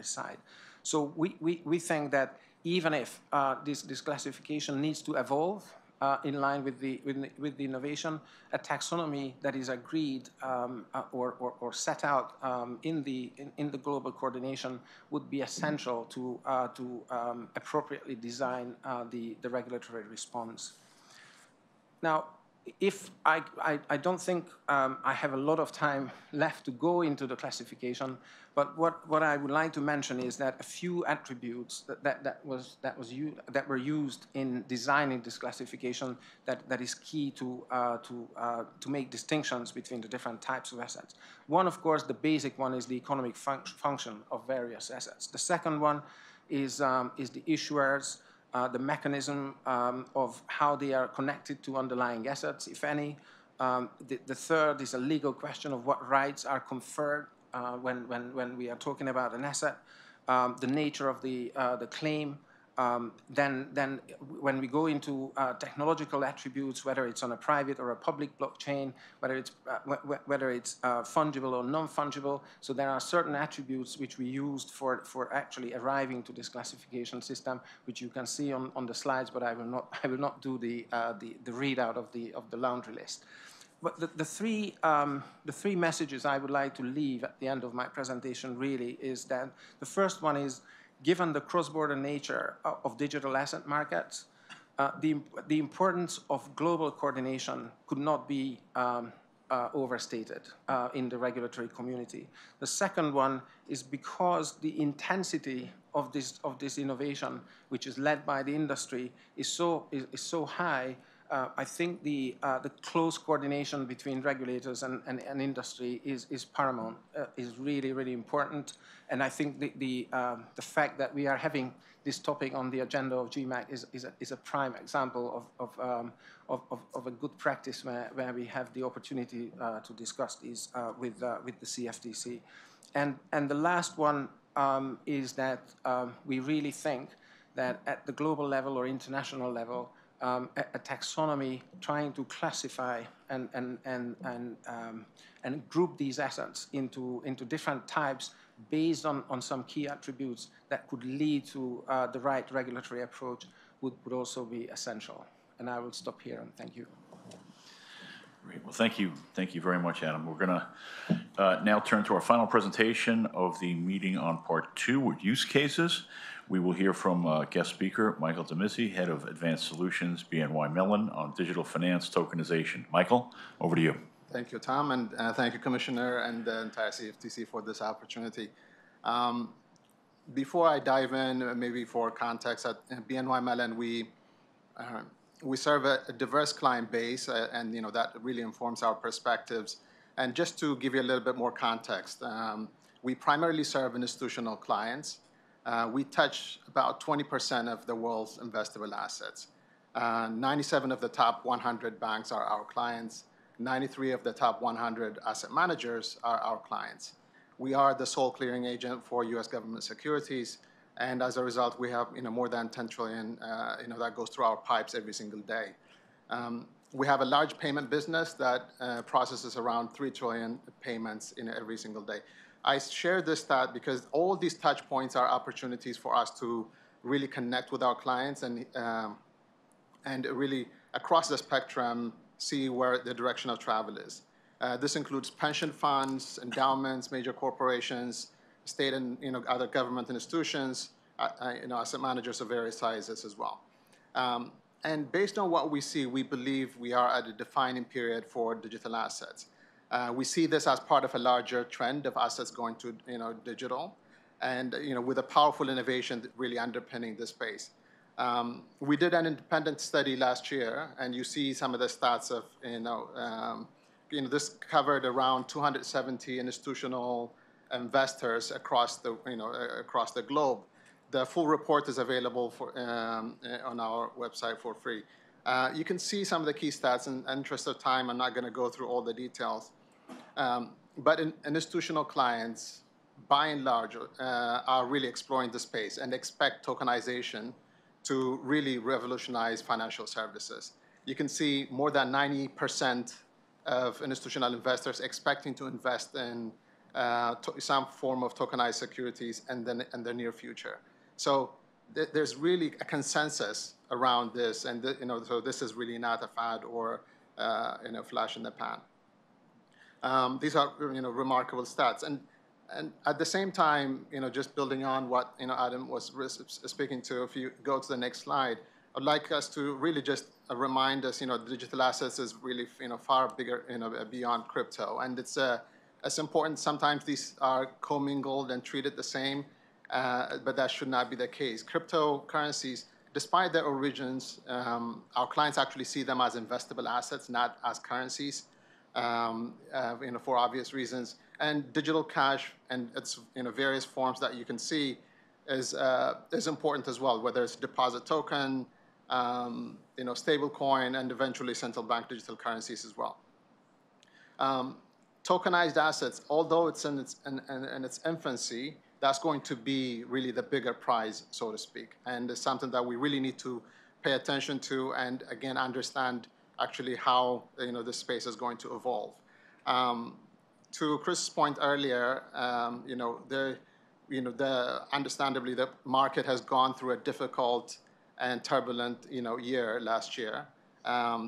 side. So we think that even if this classification needs to evolve in line with the innovation, a taxonomy that is agreed or set out in the global coordination would be essential to appropriately design the regulatory response. Now, if I don't think I have a lot of time left to go into the classification, but what I would like to mention is that a few attributes that were used in designing this classification that is key to make distinctions between the different types of assets. One, of course, the basic one is the economic function of various assets. The second one is the issuers. The mechanism of how they are connected to underlying assets, if any. The third is a legal question of what rights are conferred when we are talking about an asset, the nature of the claim. Then when we go into technological attributes, whether it's on a private or a public blockchain, whether it's fungible or non-fungible, so there are certain attributes which we used for actually arriving to this classification system, which you can see on the slides, but I will not do the readout of the laundry list. But the three messages I would like to leave at the end of my presentation really is that the first one is, given the cross-border nature of digital asset markets, the importance of global coordination could not be overstated in the regulatory community. The second one is because the intensity of this innovation, which is led by the industry, is so high. I think the close coordination between regulators and industry is paramount, is really, really important. And I think the fact that we are having this topic on the agenda of GMAC is a prime example of a good practice where we have the opportunity to discuss these with the CFTC. And the last one is that we really think that at the global level or international level, a taxonomy trying to classify and group these assets into different types based on some key attributes that could lead to the right regulatory approach would also be essential. And I will stop here and thank you. Great. Well, thank you. Thank you very much, Adam. We're going to now turn to our final presentation of the meeting on part 2 with use cases. We will hear from guest speaker Michael Demisi, Head of Advanced Solutions, BNY Mellon, on digital finance tokenization. Michael, over to you. Thank you, Tom, and thank you, Commissioner, and the entire CFTC for this opportunity. Before I dive in, maybe for context, at BNY Mellon, we serve a diverse client base, and that really informs our perspectives. And just to give you a little bit more context, we primarily serve institutional clients. We touch about 20% of the world's investable assets. 97 of the top 100 banks are our clients. 93 of the top 100 asset managers are our clients. We are the sole clearing agent for U.S. government securities, and as a result, we have more than 10 trillion that goes through our pipes every single day. We have a large payment business that processes around 3 trillion payments every single day. I share this stat because all these touch points are opportunities for us to really connect with our clients and really across the spectrum see where the direction of travel is. This includes pension funds, endowments, major corporations, state and other government institutions, asset managers of various sizes as well. And based on what we see, we believe we are at a defining period for digital assets. We see this as part of a larger trend of assets going to digital, and with a powerful innovation really underpinning this space. We did an independent study last year, and you see some of the stats of this covered around 270 institutional investors across the globe. The full report is available on our website for free. You can see some of the key stats. In interest of time, I'm not going to go through all the details. But institutional clients, by and large, are really exploring the space and expect tokenization to really revolutionize financial services. You can see more than 90% of institutional investors expecting to invest in some form of tokenized securities in the near future. So there's really a consensus around this, and so this is really not a fad or flash in the pan. These are remarkable stats, and at the same time, just building on what Adam was speaking to. If you go to the next slide, I'd like us to really just remind us, digital assets is really far bigger, beyond crypto, and it's important. Sometimes these are commingled and treated the same, but that should not be the case. Cryptocurrencies, despite their origins, our clients actually see them as investable assets, not as currencies, for obvious reasons. And digital cash and its various forms that you can see is important as well, whether it's deposit token, stable coin, and eventually central bank digital currencies as well. Tokenized assets, although it's in its infancy, that's going to be really the bigger prize, so to speak. And it's something that we really need to pay attention to and, again, understand actually how this space is going to evolve. To Chris's point earlier, understandably, the market has gone through a difficult and turbulent year last year.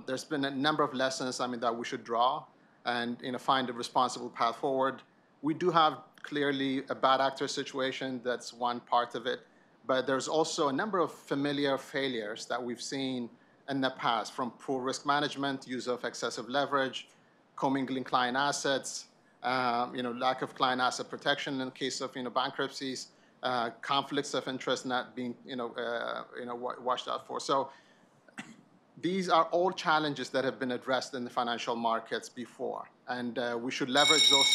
There's been a number of lessons that we should draw and find a responsible path forward. We do have clearly a bad actor situation. That's one part of it. But there's also a number of familiar failures that we've seen in the past, from poor risk management, use of excessive leverage, commingling client assets, lack of client asset protection in case of bankruptcies, conflicts of interest not being washed out for. So these are all challenges that have been addressed in the financial markets before, and we should leverage those.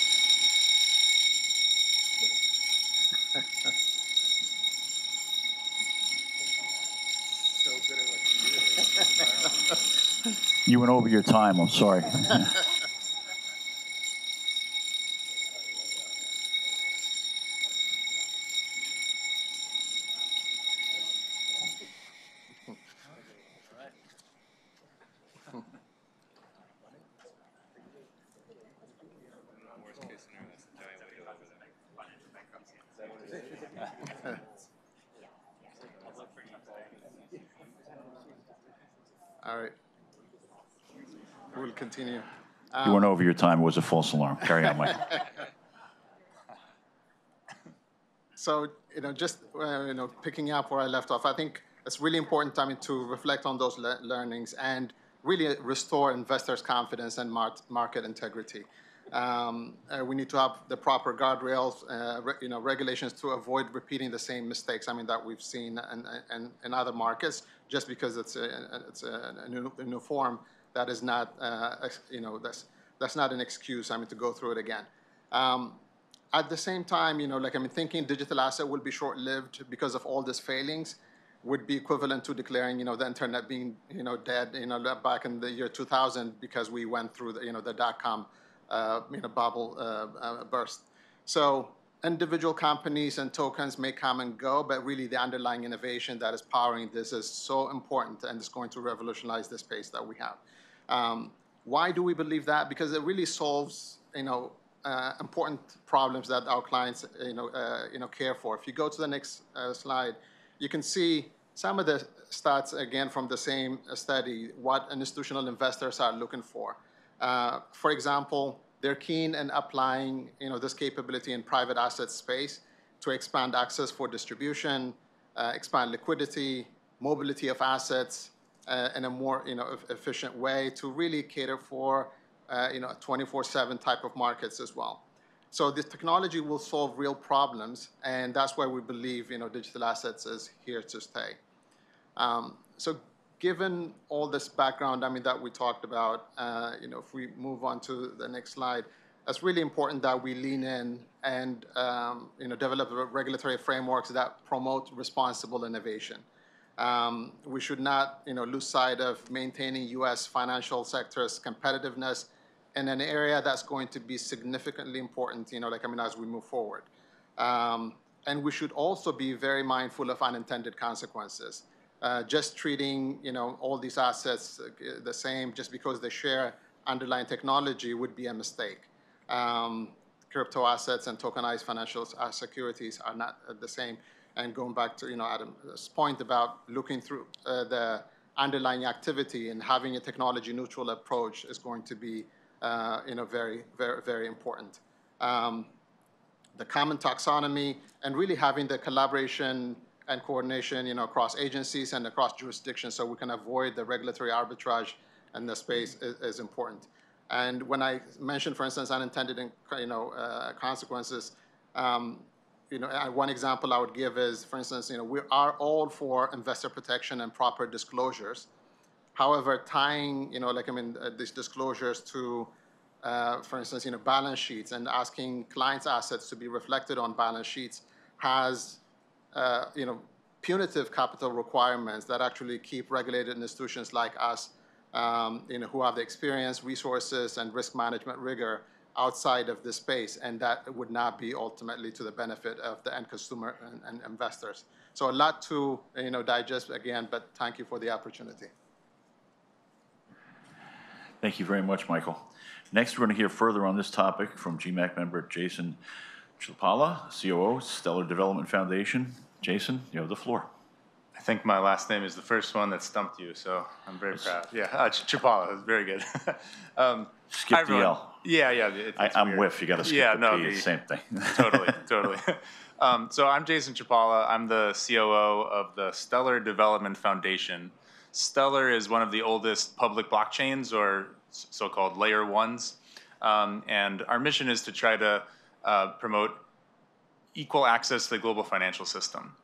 You went over your time, I'm sorry. All right. We'll continue. You went over your time. It was a false alarm. Carry on, Mike. So, just picking up where I left off, I think it's really important, to reflect on those learnings and really restore investors' confidence and market integrity. We need to have the proper guardrails, regulations to avoid repeating the same mistakes. that we've seen in other markets. Just because it's a new form, that is not, that's not an excuse. to go through it again. At the same time, thinking digital asset will be short-lived because of all these failings would be equivalent to declaring, the internet being, dead, back in the year 2000 because we went through the dot-com, bubble burst. So individual companies and tokens may come and go, but really the underlying innovation that is powering this is so important and it's going to revolutionize the space that we have. Why do we believe that? Because it really solves, important problems that our clients, care for. If you go to the next slide, you can see some of the stats again from the same study, what institutional investors are looking for. For example, they're keen in applying, this capability in private asset space to expand access for distribution, expand liquidity, mobility of assets in a more, efficient way to really cater for, 24/7 type of markets as well. So this technology will solve real problems, and that's why we believe, digital assets is here to stay. So given all this background, that we talked about, if we move on to the next slide, it's really important that we lean in and, develop regulatory frameworks that promote responsible innovation. We should not, lose sight of maintaining U.S. financial sector's competitiveness in an area that's going to be significantly important, as we move forward. And we should also be very mindful of unintended consequences. Just treating, all these assets the same just because they share underlying technology would be a mistake. Crypto assets and tokenized financial securities are not the same. And going back to, Adam's point about looking through the underlying activity and having a technology-neutral approach is going to be, very, very, very important. The common taxonomy and really having the collaboration and coordination, across agencies and across jurisdictions so we can avoid the regulatory arbitrage in the space is important. And when I mentioned, for instance, unintended, consequences, one example I would give is, for instance, we are all for investor protection and proper disclosures. However, tying, these disclosures to, for instance, balance sheets and asking clients' assets to be reflected on balance sheets has, punitive capital requirements that actually keep regulated institutions like us, who have the experience, resources, and risk management rigor outside of this space, and that would not be ultimately to the benefit of the end consumer and investors. So a lot to, digest again, but thank you for the opportunity. Thank you very much, Michael. Next, we're going to hear further on this topic from GMAC member Jason Chipala, COO, Stellar Development Foundation. Jason, you have the floor. I think my last name is the first one that stumped you, so I'm very proud. Yeah, Chipala, that's very good. Skip the L. Yeah. I'm with, you got to skip the P, same thing. Totally. So I'm Jason Chipala. I'm the COO of the Stellar Development Foundation. Stellar is one of the oldest public blockchains, or so-called layer ones. And our mission is to try to promote equal access to the global financial system.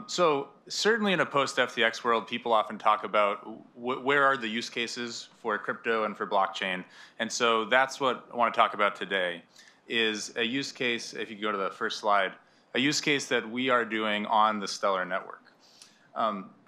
So certainly in a post-FTX world, people often talk about where are the use cases for crypto and for blockchain. And so that's what I want to talk about today, is a use case, if you go to the first slide, a use case that we are doing on the Stellar network.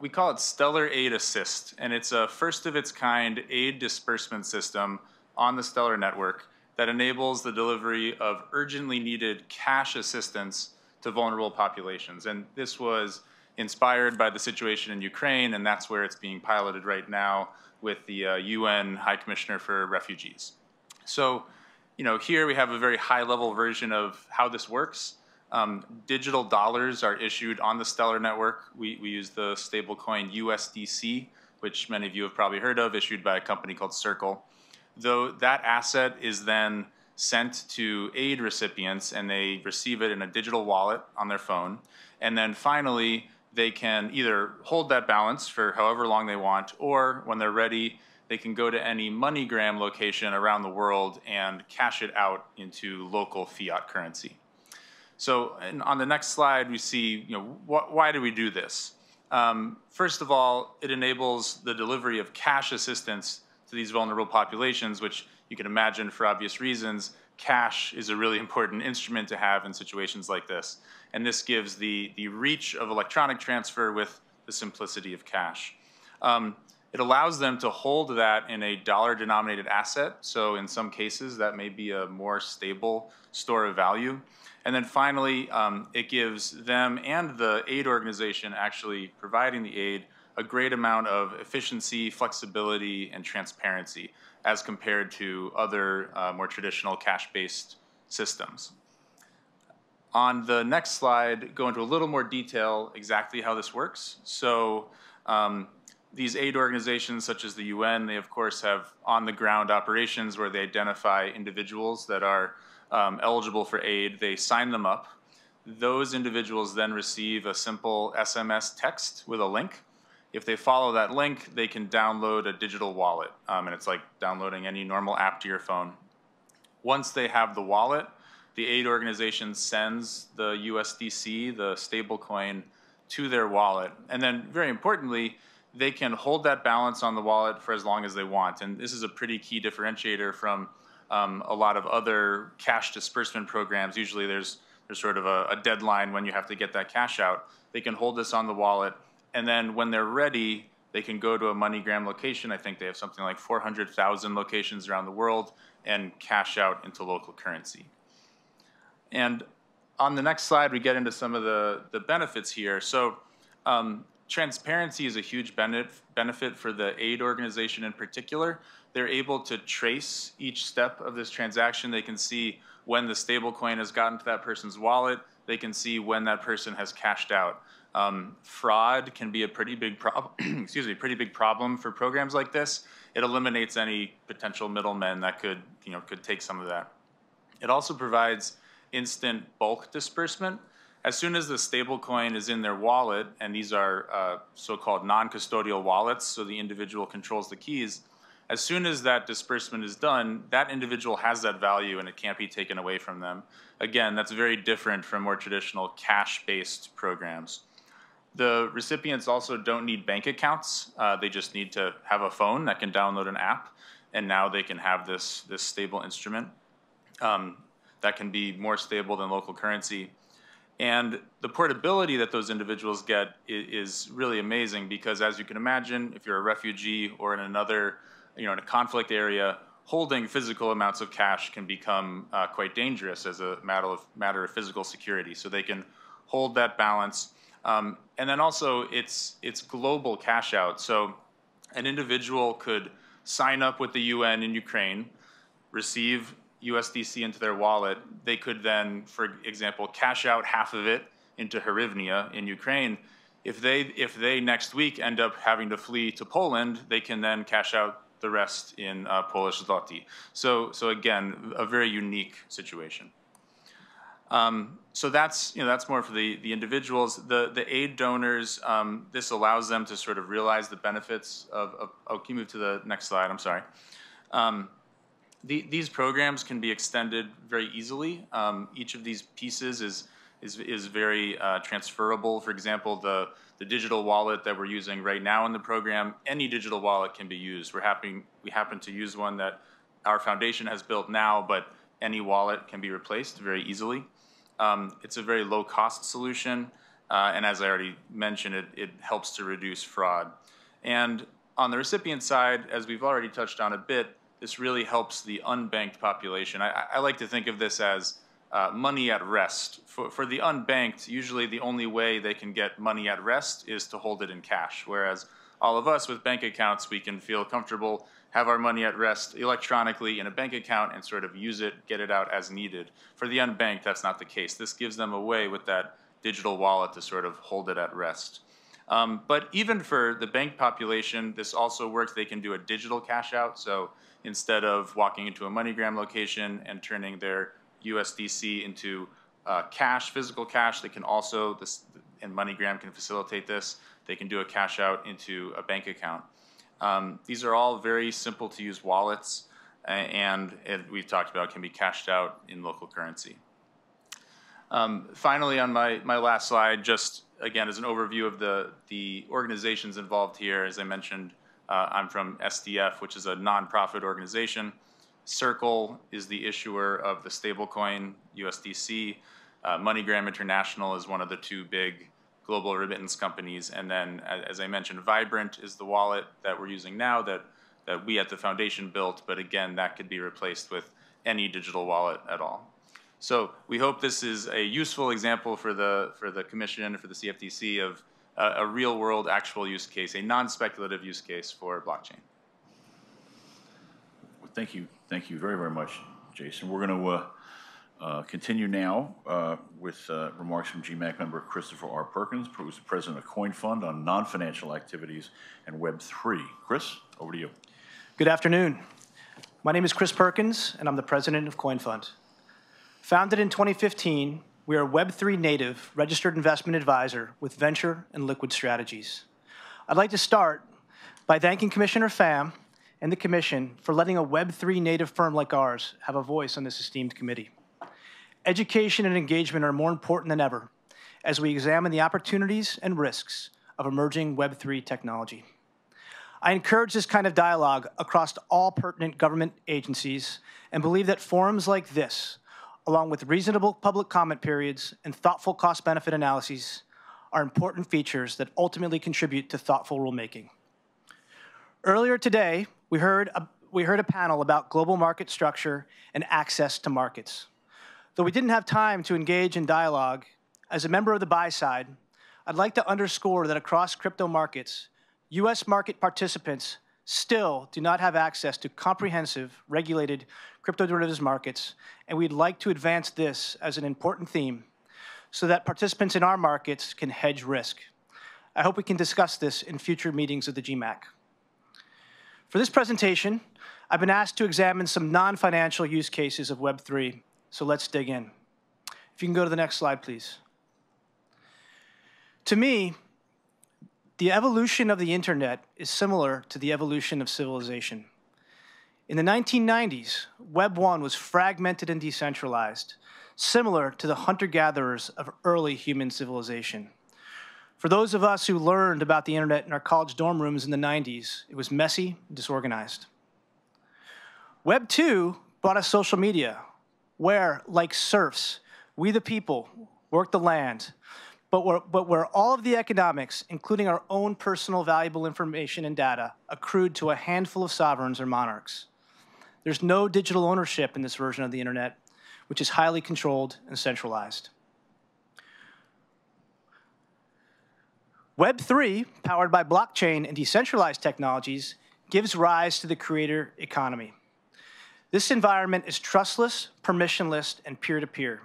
We call it Stellar Aid Assist, and it's a first-of-its-kind aid disbursement system on the Stellar network that enables the delivery of urgently needed cash assistance to vulnerable populations. And this was inspired by the situation in Ukraine, and that's where it's being piloted right now with the UN High Commissioner for Refugees. So, here we have a very high-level version of how this works. Digital dollars are issued on the Stellar network. We use the stablecoin USDC, which many of you have probably heard of, issued by a company called Circle. Though that asset is then sent to aid recipients, and they receive it in a digital wallet on their phone. And then finally, they can either hold that balance for however long they want, or when they're ready, they can go to any MoneyGram location around the world and cash it out into local fiat currency. So on the next slide, we see, why do we do this? First of all, it enables the delivery of cash assistance to these vulnerable populations, which you can imagine for obvious reasons, cash is a really important instrument to have in situations like this. And this gives the reach of electronic transfer with the simplicity of cash. It allows them to hold that in a dollar-denominated asset. So in some cases, that may be a more stable store of value. And then finally, it gives them and the aid organization actually providing the aid a great amount of efficiency, flexibility, and transparency as compared to other more traditional cash-based systems. On the next slide, go into a little more detail exactly how this works. So these aid organizations such as the UN, they of course have on-the-ground operations where they identify individuals that are eligible for aid. They sign them up. Those individuals then receive a simple SMS text with a link. If they follow that link, they can download a digital wallet, and it's like downloading any normal app to your phone. Once they have the wallet, the aid organization sends the USDC, the stablecoin, to their wallet. And then, very importantly, they can hold that balance on the wallet for as long as they want. And this is a pretty key differentiator from a lot of other cash disbursement programs. Usually there's sort of a deadline when you have to get that cash out. They can hold this on the wallet, and then when they're ready, they can go to a MoneyGram location. I think they have something like 400,000 locations around the world, and cash out into local currency. And on the next slide, we get into some of the benefits here. So transparency is a huge benefit for the aid organization in particular. They're able to trace each step of this transaction. They can see when the stablecoin has gotten to that person's wallet. They can see when that person has cashed out. Fraud can be a pretty big problem. Excuse me, pretty big problem for programs like this. It eliminates any potential middlemen that could take some of that. It also provides instant bulk disbursement. As soon as the stablecoin is in their wallet, and these are so-called non-custodial wallets, so the individual controls the keys, as soon as that disbursement is done, that individual has that value and it can't be taken away from them. Again, that's very different from more traditional cash-based programs. The recipients also don't need bank accounts. They just need to have a phone that can download an app, and now they can have this stable instrument that can be more stable than local currency. And the portability that those individuals get is really amazing, because as you can imagine, if you're a refugee or in another, in a conflict area, holding physical amounts of cash can become quite dangerous as a matter of physical security. So they can hold that balance. And then also it's global cash out. So an individual could sign up with the UN in Ukraine, receive USDC into their wallet. They could then, for example, cash out half of it into hryvnia in Ukraine. If they next week end up having to flee to Poland, they can then cash out the rest in Polish zloty. So again, a very unique situation. So that's more for the individuals. The aid donors, this allows them to sort of realize the benefits of can you move to the next slide? I'm sorry. These programs can be extended very easily. Each of these pieces is very transferable. For example, the digital wallet that we're using right now in the program, any digital wallet can be used. We happen to use one that our foundation has built now, but any wallet can be replaced very easily. It's a very low-cost solution, and as I already mentioned, it helps to reduce fraud. And on the recipient side, as we've already touched on a bit, this really helps the unbanked population. I like to think of this as money at rest. For the unbanked, usually the only way they can get money at rest is to hold it in cash, whereas all of us with bank accounts, we can feel comfortable, have our money at rest electronically in a bank account and sort of use it, get it out as needed. For the unbanked, that's not the case. This gives them a way with that digital wallet to sort of hold it at rest. But even for the banked population, this also works. They can do a digital cash out. So instead of walking into a MoneyGram location and turning their USDC into cash, physical cash, they can also, and MoneyGram can facilitate this, they can do a cash out into a bank account. These are all very simple to use wallets, and we've talked about can be cashed out in local currency. Finally, on my last slide, just again as an overview of the organizations involved here, as I mentioned, I'm from SDF, which is a nonprofit organization. Circle is the issuer of the stablecoin USDC. MoneyGram International is one of the two big global remittance companies. And then, as I mentioned, Vibrant is the wallet that we're using now that we at the foundation built. But again, that could be replaced with any digital wallet at all. So we hope this is a useful example for the Commission, for the CFTC of a real-world actual use case, a non-speculative use case for blockchain. Well, thank you very, very much, Jason. We're going to continue now with remarks from GMAC member Christopher R. Perkins, who's the president of Coin Fund on non-financial activities and Web3. Chris, over to you. Good afternoon. My name is Chris Perkins, and I'm the president of Coin Fund. Founded in 2015, we are a Web3 native registered investment advisor with venture and liquid strategies. I'd like to start by thanking Commissioner Pham and the Commission for letting a Web3 native firm like ours have a voice on this esteemed committee. Education and engagement are more important than ever as we examine the opportunities and risks of emerging Web3 technology. I encourage this kind of dialogue across all pertinent government agencies and believe that forums like this, along with reasonable public comment periods and thoughtful cost-benefit analyses, are important features that ultimately contribute to thoughtful rulemaking. Earlier today, we heard a panel about global market structure and access to markets. Though we didn't have time to engage in dialogue, as a member of the buy side, I'd like to underscore that across crypto markets, U.S. market participants still do not have access to comprehensive, regulated crypto derivatives markets, and we'd like to advance this as an important theme so that participants in our markets can hedge risk. I hope we can discuss this in future meetings of the GMAC. For this presentation, I've been asked to examine some non-financial use cases of Web3, so let's dig in. If you can go to the next slide, please. To me, the evolution of the internet is similar to the evolution of civilization. In the 1990s, Web 1 was fragmented and decentralized, similar to the hunter-gatherers of early human civilization. For those of us who learned about the internet in our college dorm rooms in the 90s, it was messy and disorganized. Web 2 brought us social media, where, like serfs, we the people work the land, but where all of the economics, including our own personal valuable information and data, accrued to a handful of sovereigns or monarchs. There's no digital ownership in this version of the internet, which is highly controlled and centralized. Web 3, powered by blockchain and decentralized technologies, gives rise to the creator economy. This environment is trustless, permissionless, and peer-to-peer.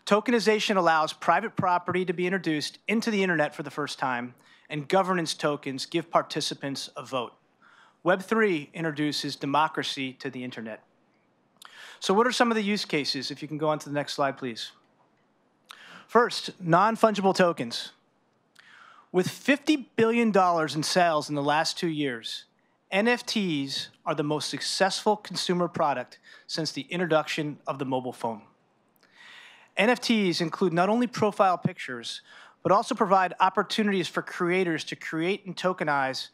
Tokenization allows private property to be introduced into the internet for the first time, and governance tokens give participants a vote. Web3 introduces democracy to the internet. So what are some of the use cases? If you can go on to the next slide, please. First, non-fungible tokens. With $50 billion in sales in the last 2 years, NFTs are the most successful consumer product since the introduction of the mobile phone. NFTs include not only profile pictures, but also provide opportunities for creators to create, tokenize,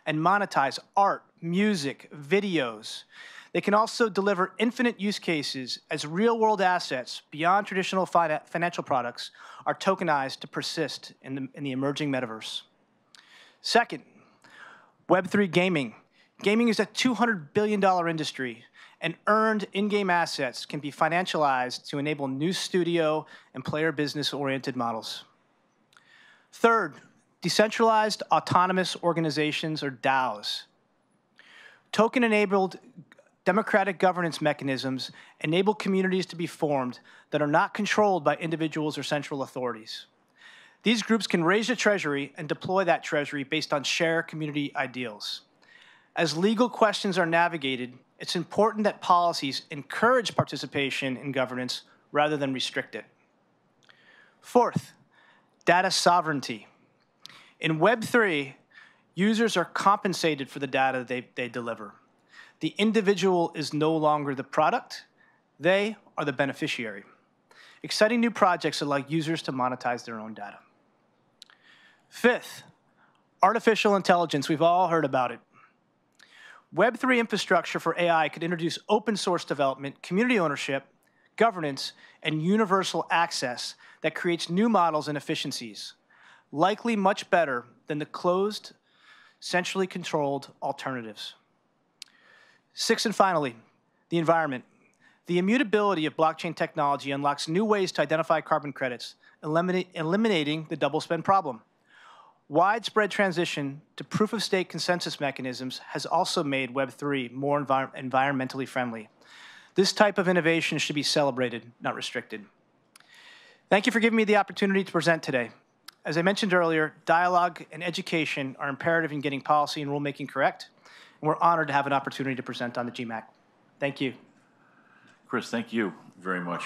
and monetize art, music, videos. They can also deliver infinite use cases as real-world assets beyond traditional financial products are tokenized to persist in the emerging metaverse. Second, Web3 gaming. Gaming is a $200 billion industry, and earned in-game assets can be financialized to enable new studio and player business-oriented models. Third, decentralized autonomous organizations, or DAOs. Token-enabled democratic governance mechanisms enable communities to be formed that are not controlled by individuals or central authorities. These groups can raise a treasury and deploy that treasury based on shared community ideals. As legal questions are navigated, it's important that policies encourage participation in governance rather than restrict it. Fourth, data sovereignty. In Web3, users are compensated for the data they deliver. The individual is no longer the product, they are the beneficiary. Exciting new projects allow users to monetize their own data. Fifth, artificial intelligence. We've all heard about it. Web3 infrastructure for AI could introduce open source development, community ownership, governance, and universal access that creates new models and efficiencies, likely much better than the closed, centrally controlled alternatives. Sixth and finally, the environment. The immutability of blockchain technology unlocks new ways to identify carbon credits, eliminating the double spend problem. Widespread transition to proof-of-stake consensus mechanisms has also made Web3 more environmentally friendly. This type of innovation should be celebrated, not restricted. Thank you for giving me the opportunity to present today. As I mentioned earlier, dialogue and education are imperative in getting policy and rulemaking correct, and we're honored to have an opportunity to present on the GMAC. Thank you. Chris, thank you very much.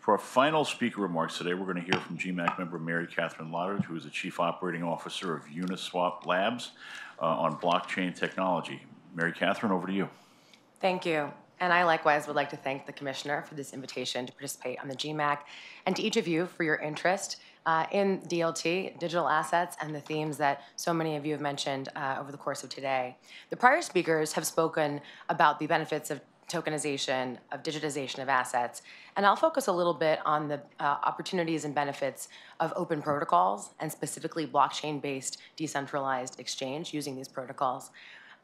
For our final speaker remarks today, we're going to hear from GMAC member Mary Catherine Lottard, who is the Chief Operating Officer of Uniswap Labs on blockchain technology. Mary Catherine, over to you. Thank you. And I likewise would like to thank the Commissioner for this invitation to participate on the GMAC, and to each of you for your interest in DLT, digital assets, and the themes that so many of you have mentioned over the course of today. The prior speakers have spoken about the benefits of tokenization, of digitization of assets, and I'll focus a little bit on the opportunities and benefits of open protocols, and specifically blockchain-based decentralized exchange using these protocols.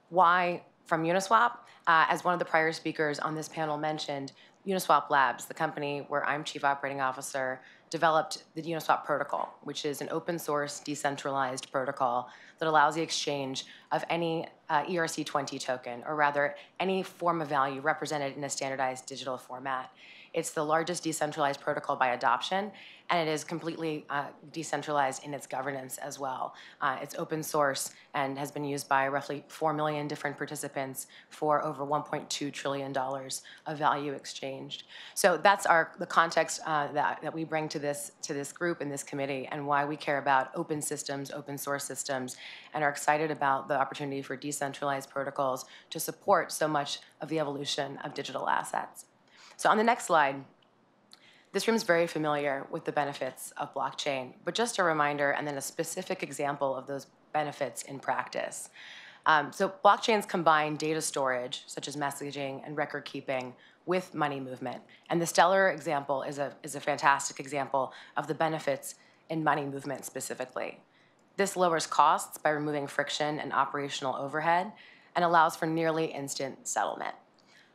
Why from Uniswap? As one of the prior speakers on this panel mentioned, Uniswap Labs, the company where I'm Chief Operating Officer, developed the Uniswap protocol, which is an open source decentralized protocol that allows the exchange of any ERC20 token, or rather any form of value represented in a standardized digital format. It's the largest decentralized protocol by adoption, and it is completely decentralized in its governance as well. It's open source and has been used by roughly 4 million different participants for over $1.2 trillion of value exchanged. So that's the context that we bring to this group and this committee, and why we care about open systems, open source systems, and are excited about the opportunity for decentralized protocols to support so much of the evolution of digital assets. So on the next slide, this room is very familiar with the benefits of blockchain, but just a reminder and then a specific example of those benefits in practice. So blockchains combine data storage, such as messaging and record keeping, with money movement. And the Stellar example is a fantastic example of the benefits in money movement specifically. This lowers costs by removing friction and operational overhead, and allows for nearly instant settlement.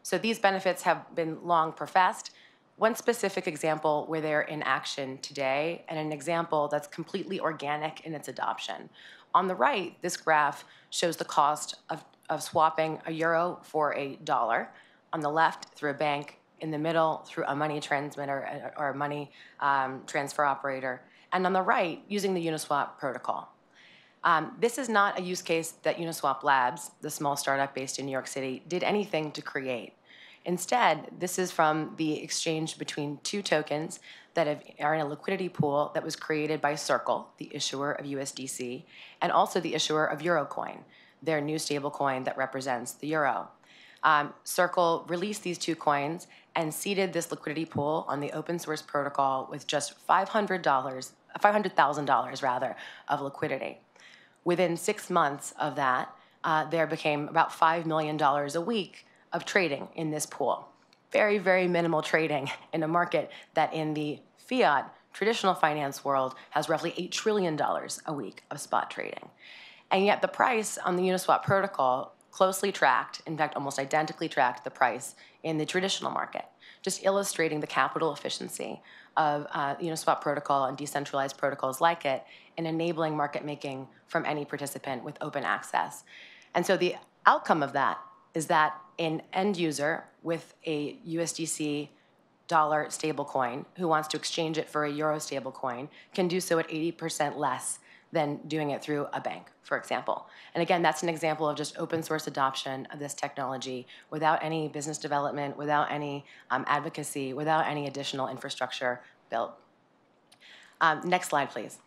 So these benefits have been long professed. One specific example where they're in action today, and an example that's completely organic in its adoption. On the right, this graph shows the cost of swapping a euro for a dollar. On the left, through a bank. In the middle, through a money transmitter or a money transfer operator. And on the right, using the Uniswap protocol. This is not a use case that Uniswap Labs, the small startup based in New York City, did anything to create. Instead, this is from the exchange between two tokens that are in a liquidity pool that was created by Circle, the issuer of USDC, and also the issuer of Eurocoin, their new stablecoin that represents the euro. Circle released these two coins and seeded this liquidity pool on the open source protocol with just $500,000 rather of liquidity. Within 6 months of that, there became about $5 million a week of trading in this pool. Very, very minimal trading in a market that in the fiat traditional finance world has roughly $8 trillion a week of spot trading. And yet the price on the Uniswap protocol closely tracked, in fact, almost identically tracked the price in the traditional market, just illustrating the capital efficiency of the Uniswap protocol and decentralized protocols like it in enabling market making from any participant with open access. And so the outcome of that is that an end user with a USDC dollar stablecoin who wants to exchange it for a euro stablecoin can do so at 80% less than doing it through a bank, for example. And again, that's an example of just open source adoption of this technology without any business development, without any advocacy, without any additional infrastructure built. Next slide, please.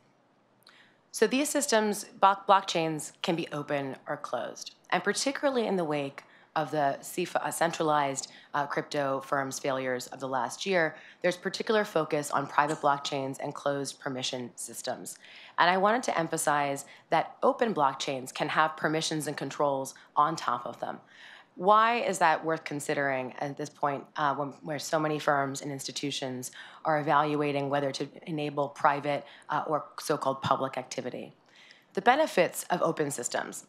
So these systems, blockchains, can be open or closed. And particularly in the wake of the centralized crypto firms' failures of the last year, there's particular focus on private blockchains and closed permission systems. And I wanted to emphasize that open blockchains can have permissions and controls on top of them. Why is that worth considering at this point where so many firms and institutions are evaluating whether to enable private or so-called public activity? The benefits of open systems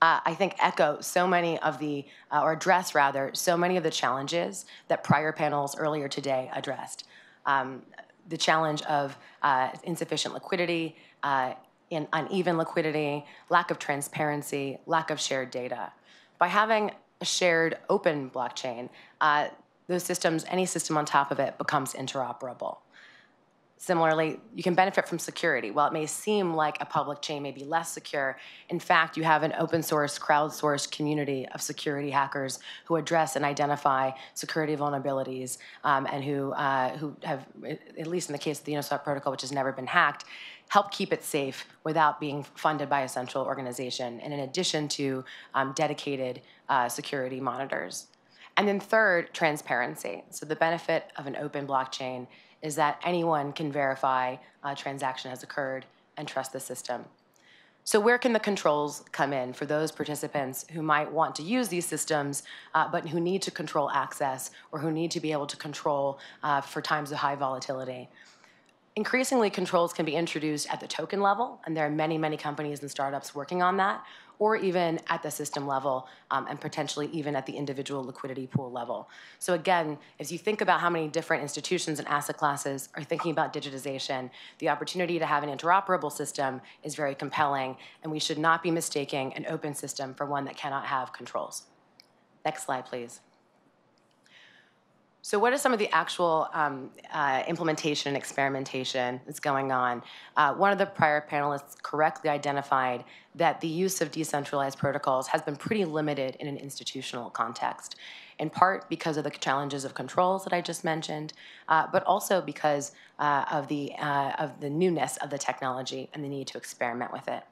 I think echo so many of the, or address rather, so many of the challenges that prior panels earlier today addressed. The challenge of insufficient liquidity, uneven liquidity, lack of transparency, lack of shared data. By having a shared open blockchain, those systems, any system on top of it becomes interoperable. Similarly, you can benefit from security. While it may seem like a public chain may be less secure, in fact, you have an open source, crowdsourced community of security hackers who address and identify security vulnerabilities and who have, at least in the case of the Uniswap protocol, which has never been hacked, help keep it safe without being funded by a central organization, and in addition to dedicated security monitors. And then third, transparency. So the benefit of an open blockchain is that anyone can verify a transaction has occurred and trust the system. So where can the controls come in for those participants who might want to use these systems but who need to control access or who need to be able to control for times of high volatility? Increasingly, controls can be introduced at the token level, and there are many, many companies and startups working on that, or even at the system level, and potentially even at the individual liquidity pool level. So again, as you think about how many different institutions and asset classes are thinking about digitization, the opportunity to have an interoperable system is very compelling, and we should not be mistaking an open system for one that cannot have controls. Next slide, please. So what is some of the actual implementation and experimentation that's going on? One of the prior panelists correctly identified that the use of decentralized protocols has been pretty limited in an institutional context, in part because of the challenges of controls that I just mentioned, but also because of the newness of the technology and the need to experiment with it.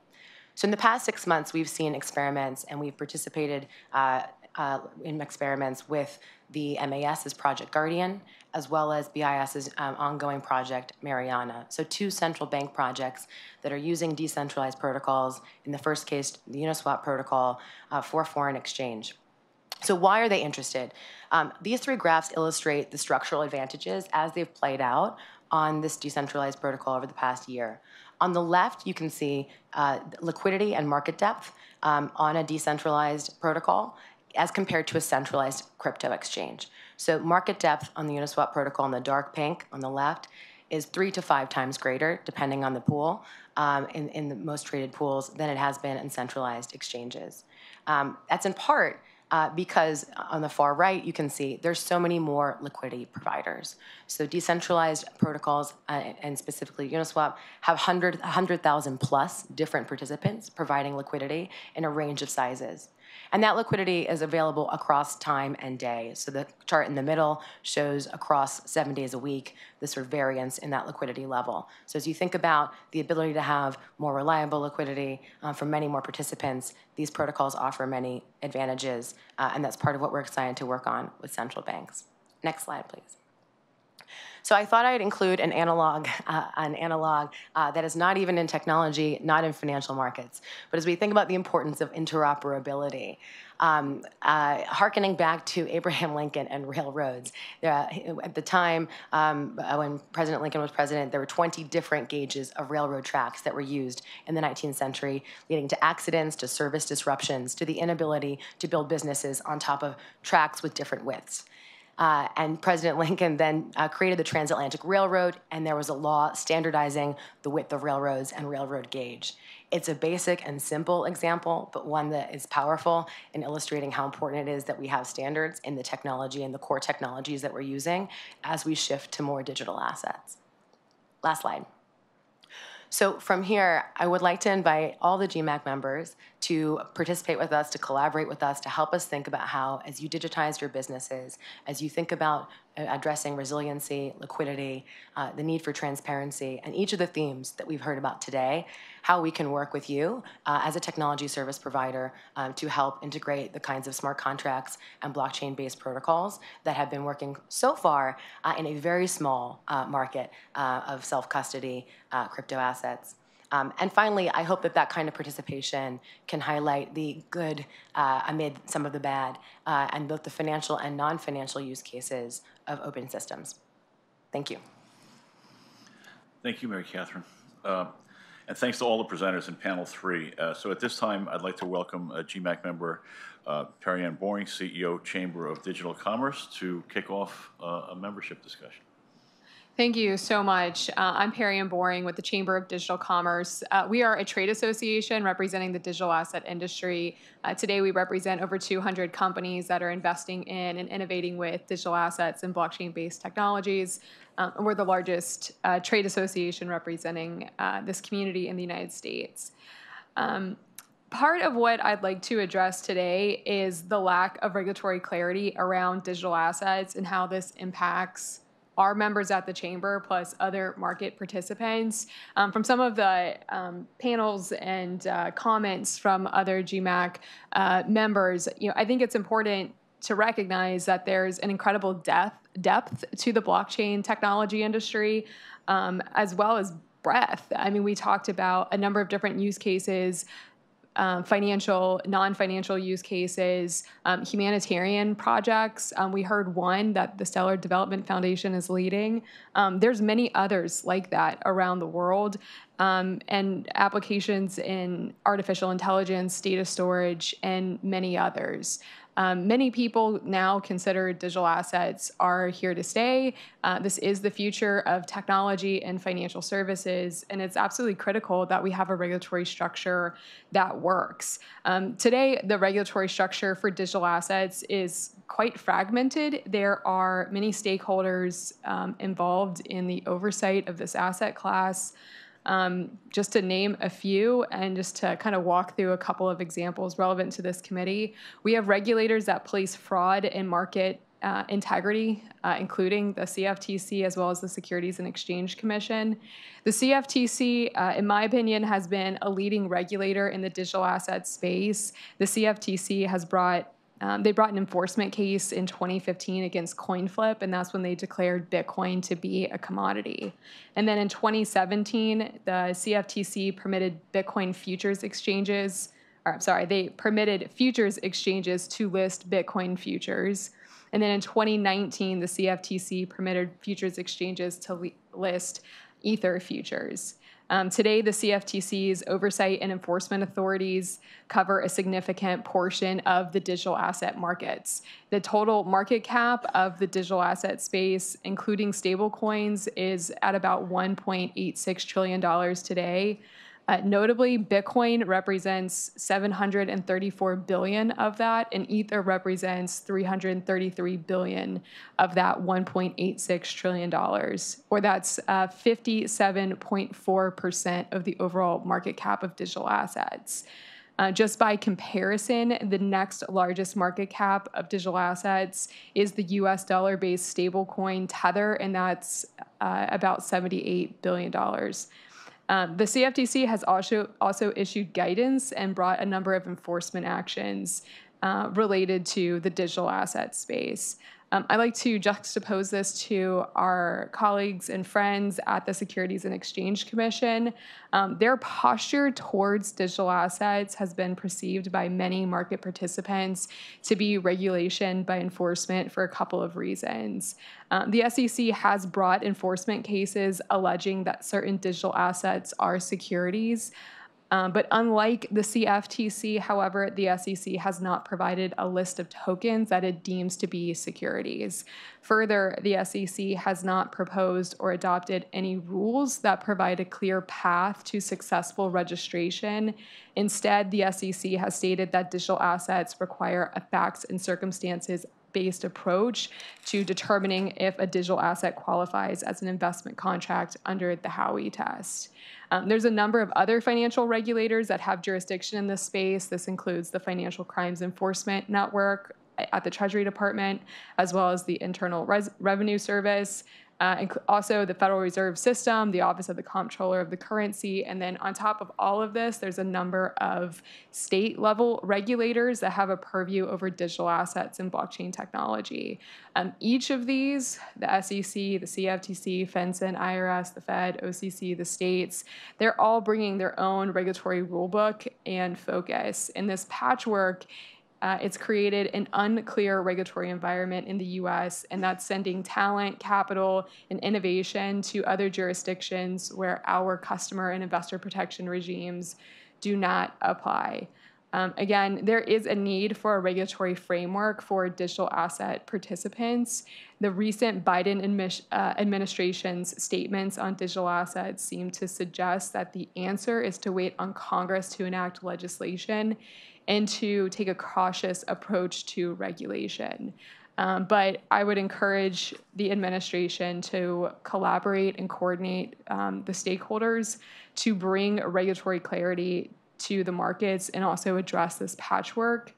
So in the past 6 months, we've seen experiments, and we've participated in experiments with the MAS's Project Guardian, as well as BIS's ongoing project Mariana. So 2 central bank projects that are using decentralized protocols, in the first case, the Uniswap protocol, for foreign exchange. So why are they interested? These 3 graphs illustrate the structural advantages as they've played out on this decentralized protocol over the past year. On the left, you can see liquidity and market depth on a decentralized protocol as compared to a centralized crypto exchange. So market depth on the Uniswap protocol in the dark pink on the left is 3 to 5 times greater, depending on the pool, in the most traded pools than it has been in centralized exchanges. That's in part because on the far right, you can see there's so many more liquidity providers. So decentralized protocols, and specifically Uniswap, have 100,000 plus different participants providing liquidity in a range of sizes. And that liquidity is available across time and day. So the chart in the middle shows across 7 days a week the sort of variance in that liquidity level. So as you think about the ability to have more reliable liquidity for many more participants, these protocols offer many advantages, and that's part of what we're excited to work on with central banks. Next slide, please. So I thought I'd include an analog that is not even in technology, not in financial markets. But as we think about the importance of interoperability, hearkening back to Abraham Lincoln and railroads, at the time when President Lincoln was president, there were 20 different gauges of railroad tracks that were used in the 19th century, leading to accidents, to service disruptions, to the inability to build businesses on top of tracks with different widths. And President Lincoln then created the Transatlantic Railroad, and there was a law standardizing the width of railroads and railroad gauge. It's a basic and simple example, but one that is powerful in illustrating how important it is that we have standards in the technology and the core technologies that we're using as we shift to more digital assets. Last slide. So from here, I would like to invite all the GMAC members to participate with us, to collaborate with us, to help us think about how, as you digitize your businesses, as you think about addressing resiliency, liquidity, the need for transparency, and each of the themes that we've heard about today, how we can work with you as a technology service provider to help integrate the kinds of smart contracts and blockchain-based protocols that have been working so far in a very small market of self-custody crypto assets. And finally, I hope that that kind of participation can highlight the good amid some of the bad, and both the financial and non-financial use cases of open systems. Thank you. Thank you, Mary Catherine. And thanks to all the presenters in panel 3. So at this time, I'd like to welcome GMAC member Perry-Ann Boring, CEO, Chamber of Digital Commerce, to kick off a membership discussion. Thank you so much. I'm Perry-Ann Boring with the Chamber of Digital Commerce. We are a trade association representing the digital asset industry. Today, we represent over 200 companies that are investing in and innovating with digital assets and blockchain-based technologies. And we're the largest trade association representing this community in the United States. Part of what I'd like to address today is the lack of regulatory clarity around digital assets and how this impacts our members at the Chamber, plus other market participants. From some of the panels and comments from other GMAC members, I think it's important to recognize that there's an incredible depth to the blockchain technology industry, as well as breadth. I mean, we talked about a number of different use cases, financial, non-financial use cases, humanitarian projects. We heard one that the Stellar Development Foundation is leading. There's many others like that around the world, and applications in artificial intelligence, data storage, and many others. Many people now consider digital assets are here to stay. This is the future of technology and financial services, and it's absolutely critical that we have a regulatory structure that works. Today, the regulatory structure for digital assets is quite fragmented. There are many stakeholders involved in the oversight of this asset class. Just to name a few and just to kind of walk through a couple of examples relevant to this committee, we have regulators that police fraud and market integrity, including the CFTC as well as the Securities and Exchange Commission. The CFTC, in my opinion, has been a leading regulator in the digital asset space. The CFTC has brought they brought an enforcement case in 2015 against CoinFlip, and that's when they declared Bitcoin to be a commodity. And then in 2017, the CFTC permitted Bitcoin futures exchanges, they permitted futures exchanges to list Bitcoin futures. And then in 2019, the CFTC permitted futures exchanges to list Ether futures. Today, the CFTC's oversight and enforcement authorities cover a significant portion of the digital asset markets. The total market cap of the digital asset space, including stablecoins, is at about $1.86 trillion today. Notably, Bitcoin represents $734 billion of that, and Ether represents $333 billion of that $1.86 trillion, or that's 57.4% of the overall market cap of digital assets. Just by comparison, the next largest market cap of digital assets is the US dollar-based stablecoin Tether, and that's about $78 billion. The CFTC has also issued guidance and brought a number of enforcement actions related to the digital asset space. I like to juxtapose this to our colleagues and friends at the Securities and Exchange Commission. Their posture towards digital assets has been perceived by many market participants to be regulation by enforcement for a couple of reasons. The SEC has brought enforcement cases alleging that certain digital assets are securities. But unlike the CFTC, however, the SEC has not provided a list of tokens that it deems to be securities. Further, the SEC has not proposed or adopted any rules that provide a clear path to successful registration. Instead, the SEC has stated that digital assets require a facts and circumstances-based approach to determining if a digital asset qualifies as an investment contract under the Howey test. There's a number of other financial regulators that have jurisdiction in this space. This includes the Financial Crimes Enforcement Network at the Treasury Department, as well as the Internal Revenue Service, also the Federal Reserve System, the Office of the Comptroller of the Currency, and then on top of all of this, there's a number of state-level regulators that have a purview over digital assets and blockchain technology. Each of these, the SEC, the CFTC, FinCEN, IRS, the Fed, OCC, the states, they're all bringing their own regulatory rulebook and focus. In this patchwork, it's created an unclear regulatory environment in the U.S., and that's sending talent, capital, and innovation to other jurisdictions where our customer and investor protection regimes do not apply. Again, there is a need for a regulatory framework for digital asset participants. The recent Biden administration's statements on digital assets seem to suggest that the answer is to wait on Congress to enact legislation and to take a cautious approach to regulation. But I would encourage the administration to collaborate and coordinate the stakeholders to bring regulatory clarity to the markets and also address this patchwork,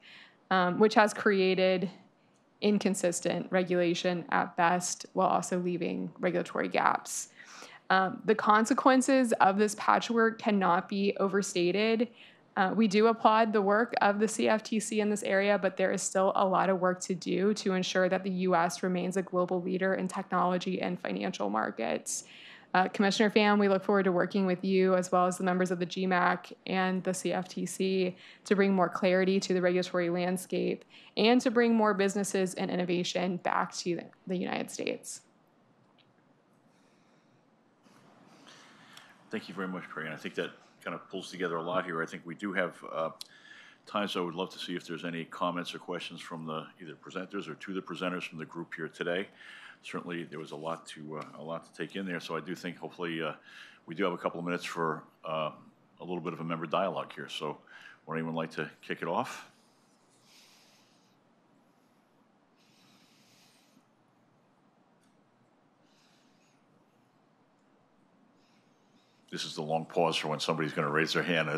which has created inconsistent regulation at best while also leaving regulatory gaps. The consequences of this patchwork cannot be overstated. We do applaud the work of the CFTC in this area, but there is still a lot of work to do to ensure that the U.S. remains a global leader in technology and financial markets. Commissioner Pham, we look forward to working with you as well as the members of the GMAC and the CFTC to bring more clarity to the regulatory landscape and to bring more businesses and innovation back to the United States. Thank you very much, Perry. And I think that kind of pulls together a lot here. I think we do have time, so I would love to see if there's any comments or questions from the either presenters or to the presenters from the group here today. Certainly, there was a lot to take in there, so I do think hopefully we do have a couple of minutes for a little bit of a member dialogue here. So would anyone like to kick it off? This is the long pause for when somebody's going to raise their hand.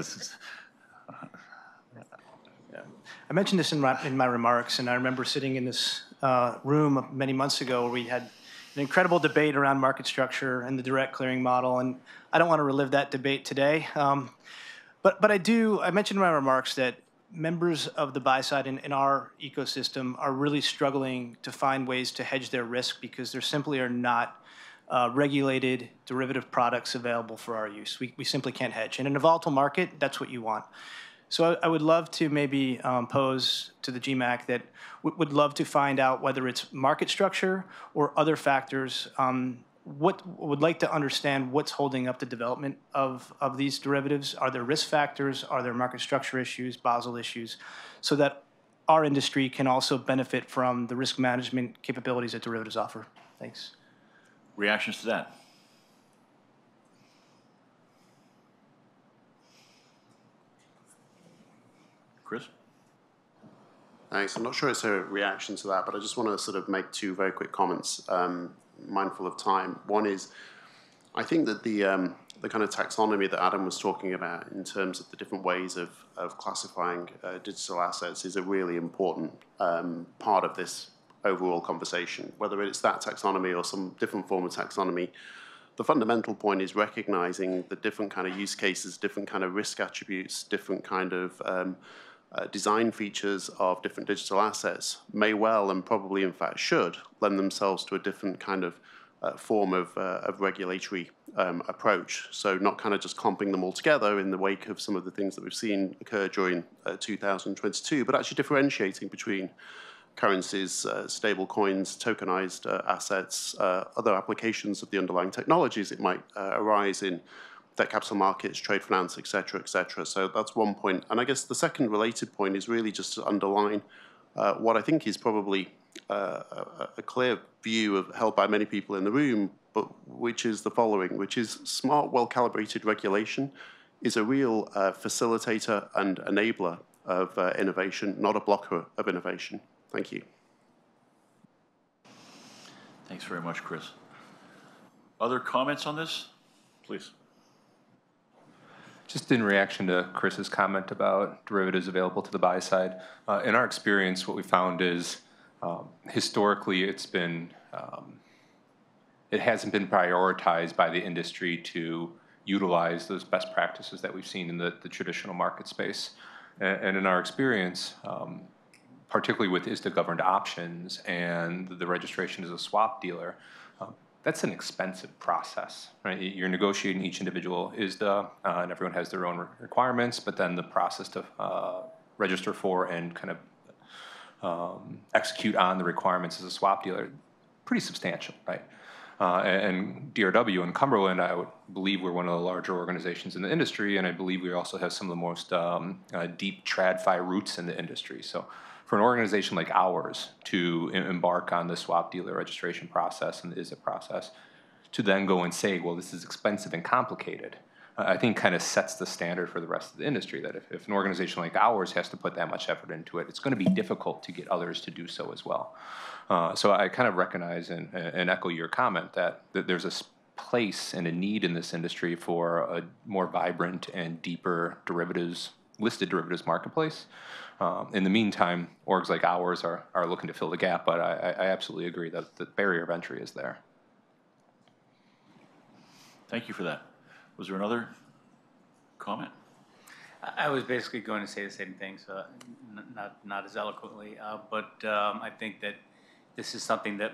I mentioned this in my remarks, and I remember sitting in this room many months ago where we had an incredible debate around market structure and the direct clearing model, and I don't want to relive that debate today. But I mentioned in my remarks that members of the buy side in our ecosystem are really struggling to find ways to hedge their risk because there simply are not regulated derivative products available for our use. We simply can't hedge. And in a volatile market, that's what you want. So I would love to maybe pose to the GMAC that would love to find out whether it's market structure or other factors. Would like to understand what's holding up the development of these derivatives. Are there risk factors? Are there market structure issues, Basel issues, so that our industry can also benefit from the risk management capabilities that derivatives offer? Thanks. Reactions to that? Chris? Thanks. I'm not sure it's a reaction to that, but I just want to sort of make two very quick comments, mindful of time. One is, I think that the the kind of taxonomy that Adam was talking about in terms of the different ways of classifying digital assets is a really important part of this overall conversation. Whether it's that taxonomy or some different form of taxonomy, the fundamental point is recognizing the different kind of use cases, different kind of risk attributes, different kind of design features of different digital assets may well and probably in fact should lend themselves to a different kind of form of regulatory approach. So not kind of just clumping them all together in the wake of some of the things that we've seen occur during 2022, but actually differentiating between currencies, stable coins, tokenized assets, other applications of the underlying technologies that might arise in debt capital markets, trade finance, et cetera, et cetera. So that's one point. And I guess the second related point is really just to underline what I think is probably a clear view held by many people in the room, but which is the following, which is smart, well-calibrated regulation is a real facilitator and enabler of innovation, not a blocker of innovation. Thank you. Thanks very much, Chris. Other comments on this? Please. Just in reaction to Chris's comment about derivatives available to the buy side, in our experience, what we found is historically it's been, it hasn't been prioritized by the industry to utilize those best practices that we've seen in the traditional market space. And in our experience, particularly with ISDA-governed options and the registration as a swap dealer, that's an expensive process, right? You're negotiating each individual ISDA, and everyone has their own requirements, but then the process to register for and kind of execute on the requirements as a swap dealer, pretty substantial, right? And DRW and Cumberland, I would believe we're one of the larger organizations in the industry, and I believe we also have some of the most deep TradFi roots in the industry. So for an organization like ours to embark on the swap dealer registration process and the ISDA process, to then go and say, well, this is expensive and complicated, I think kind of sets the standard for the rest of the industry, that if an organization like ours has to put that much effort into it, it's going to be difficult to get others to do so as well. So I kind of recognize and echo your comment that there's a place and a need in this industry for a more vibrant and deeper derivatives, listed derivatives marketplace. In the meantime, orgs like ours are looking to fill the gap, but I absolutely agree that the barrier of entry is there. Thank you for that. Was there another comment? I was basically going to say the same thing, so not as eloquently, but I think that this is something that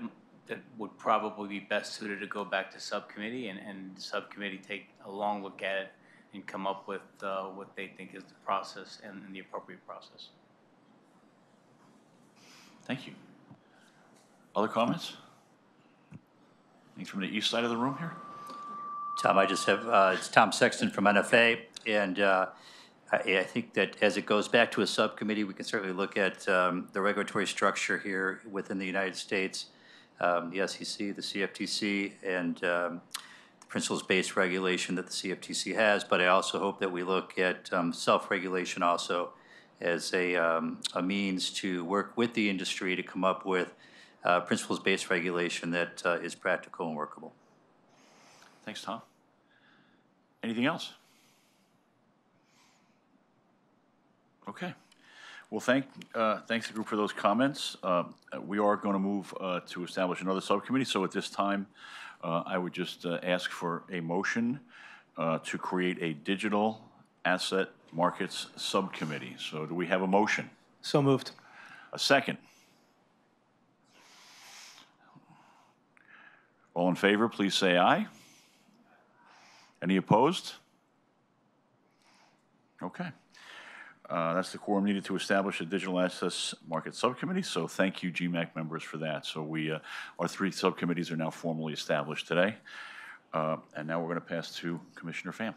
would probably be best suited to go back to subcommittee and subcommittee take a long look at it and come up with what they think is the process and the appropriate process. Thank you. Other comments? Anything from the east side of the room here? Tom, I just have, it's Tom Sexton from NFA, and I think that as it goes back to a subcommittee, we can certainly look at the regulatory structure here within the United States, the SEC, the CFTC, and the principles-based regulation that the CFTC has, but I also hope that we look at self-regulation also as a means to work with the industry to come up with principles-based regulation that is practical and workable. Thanks, Tom. Anything else? Okay. Well, thanks the group for those comments. We are going to move to establish another subcommittee. So at this time, I would just ask for a motion to create a digital asset markets subcommittee. So do we have a motion? So moved. A second. All in favor, please say aye. Any opposed? Okay. That's the quorum needed to establish a digital assets market subcommittee. So thank you, GMAC members, for that. So our three subcommittees are now formally established today. And now we're going to pass to Commissioner Pham.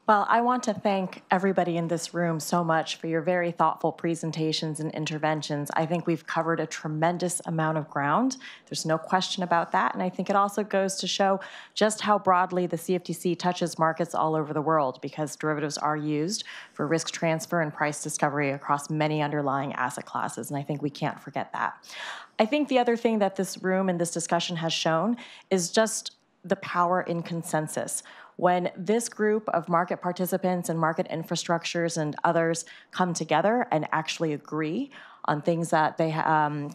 Well, I want to thank everybody in this room so much for your very thoughtful presentations and interventions. I think we've covered a tremendous amount of ground. There's no question about that. And I think it also goes to show just how broadly the CFTC touches markets all over the world, because derivatives are used for risk transfer and price discovery across many underlying asset classes. And I think we can't forget that. I think the other thing that this room and this discussion has shown is just the power in consensus. When this group of market participants and market infrastructures and others come together and actually agree on things that they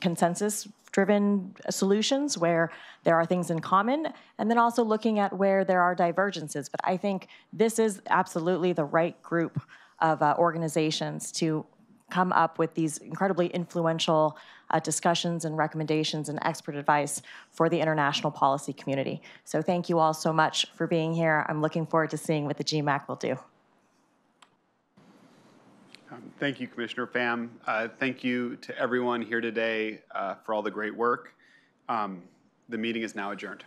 consensus-driven solutions where there are things in common, and then also looking at where there are divergences. But I think this is absolutely the right group of organizations to come up with these incredibly influential discussions and recommendations and expert advice for the international policy community. So thank you all so much for being here. I'm looking forward to seeing what the GMAC will do. Thank you, Commissioner Pham. Thank you to everyone here today for all the great work. The meeting is now adjourned.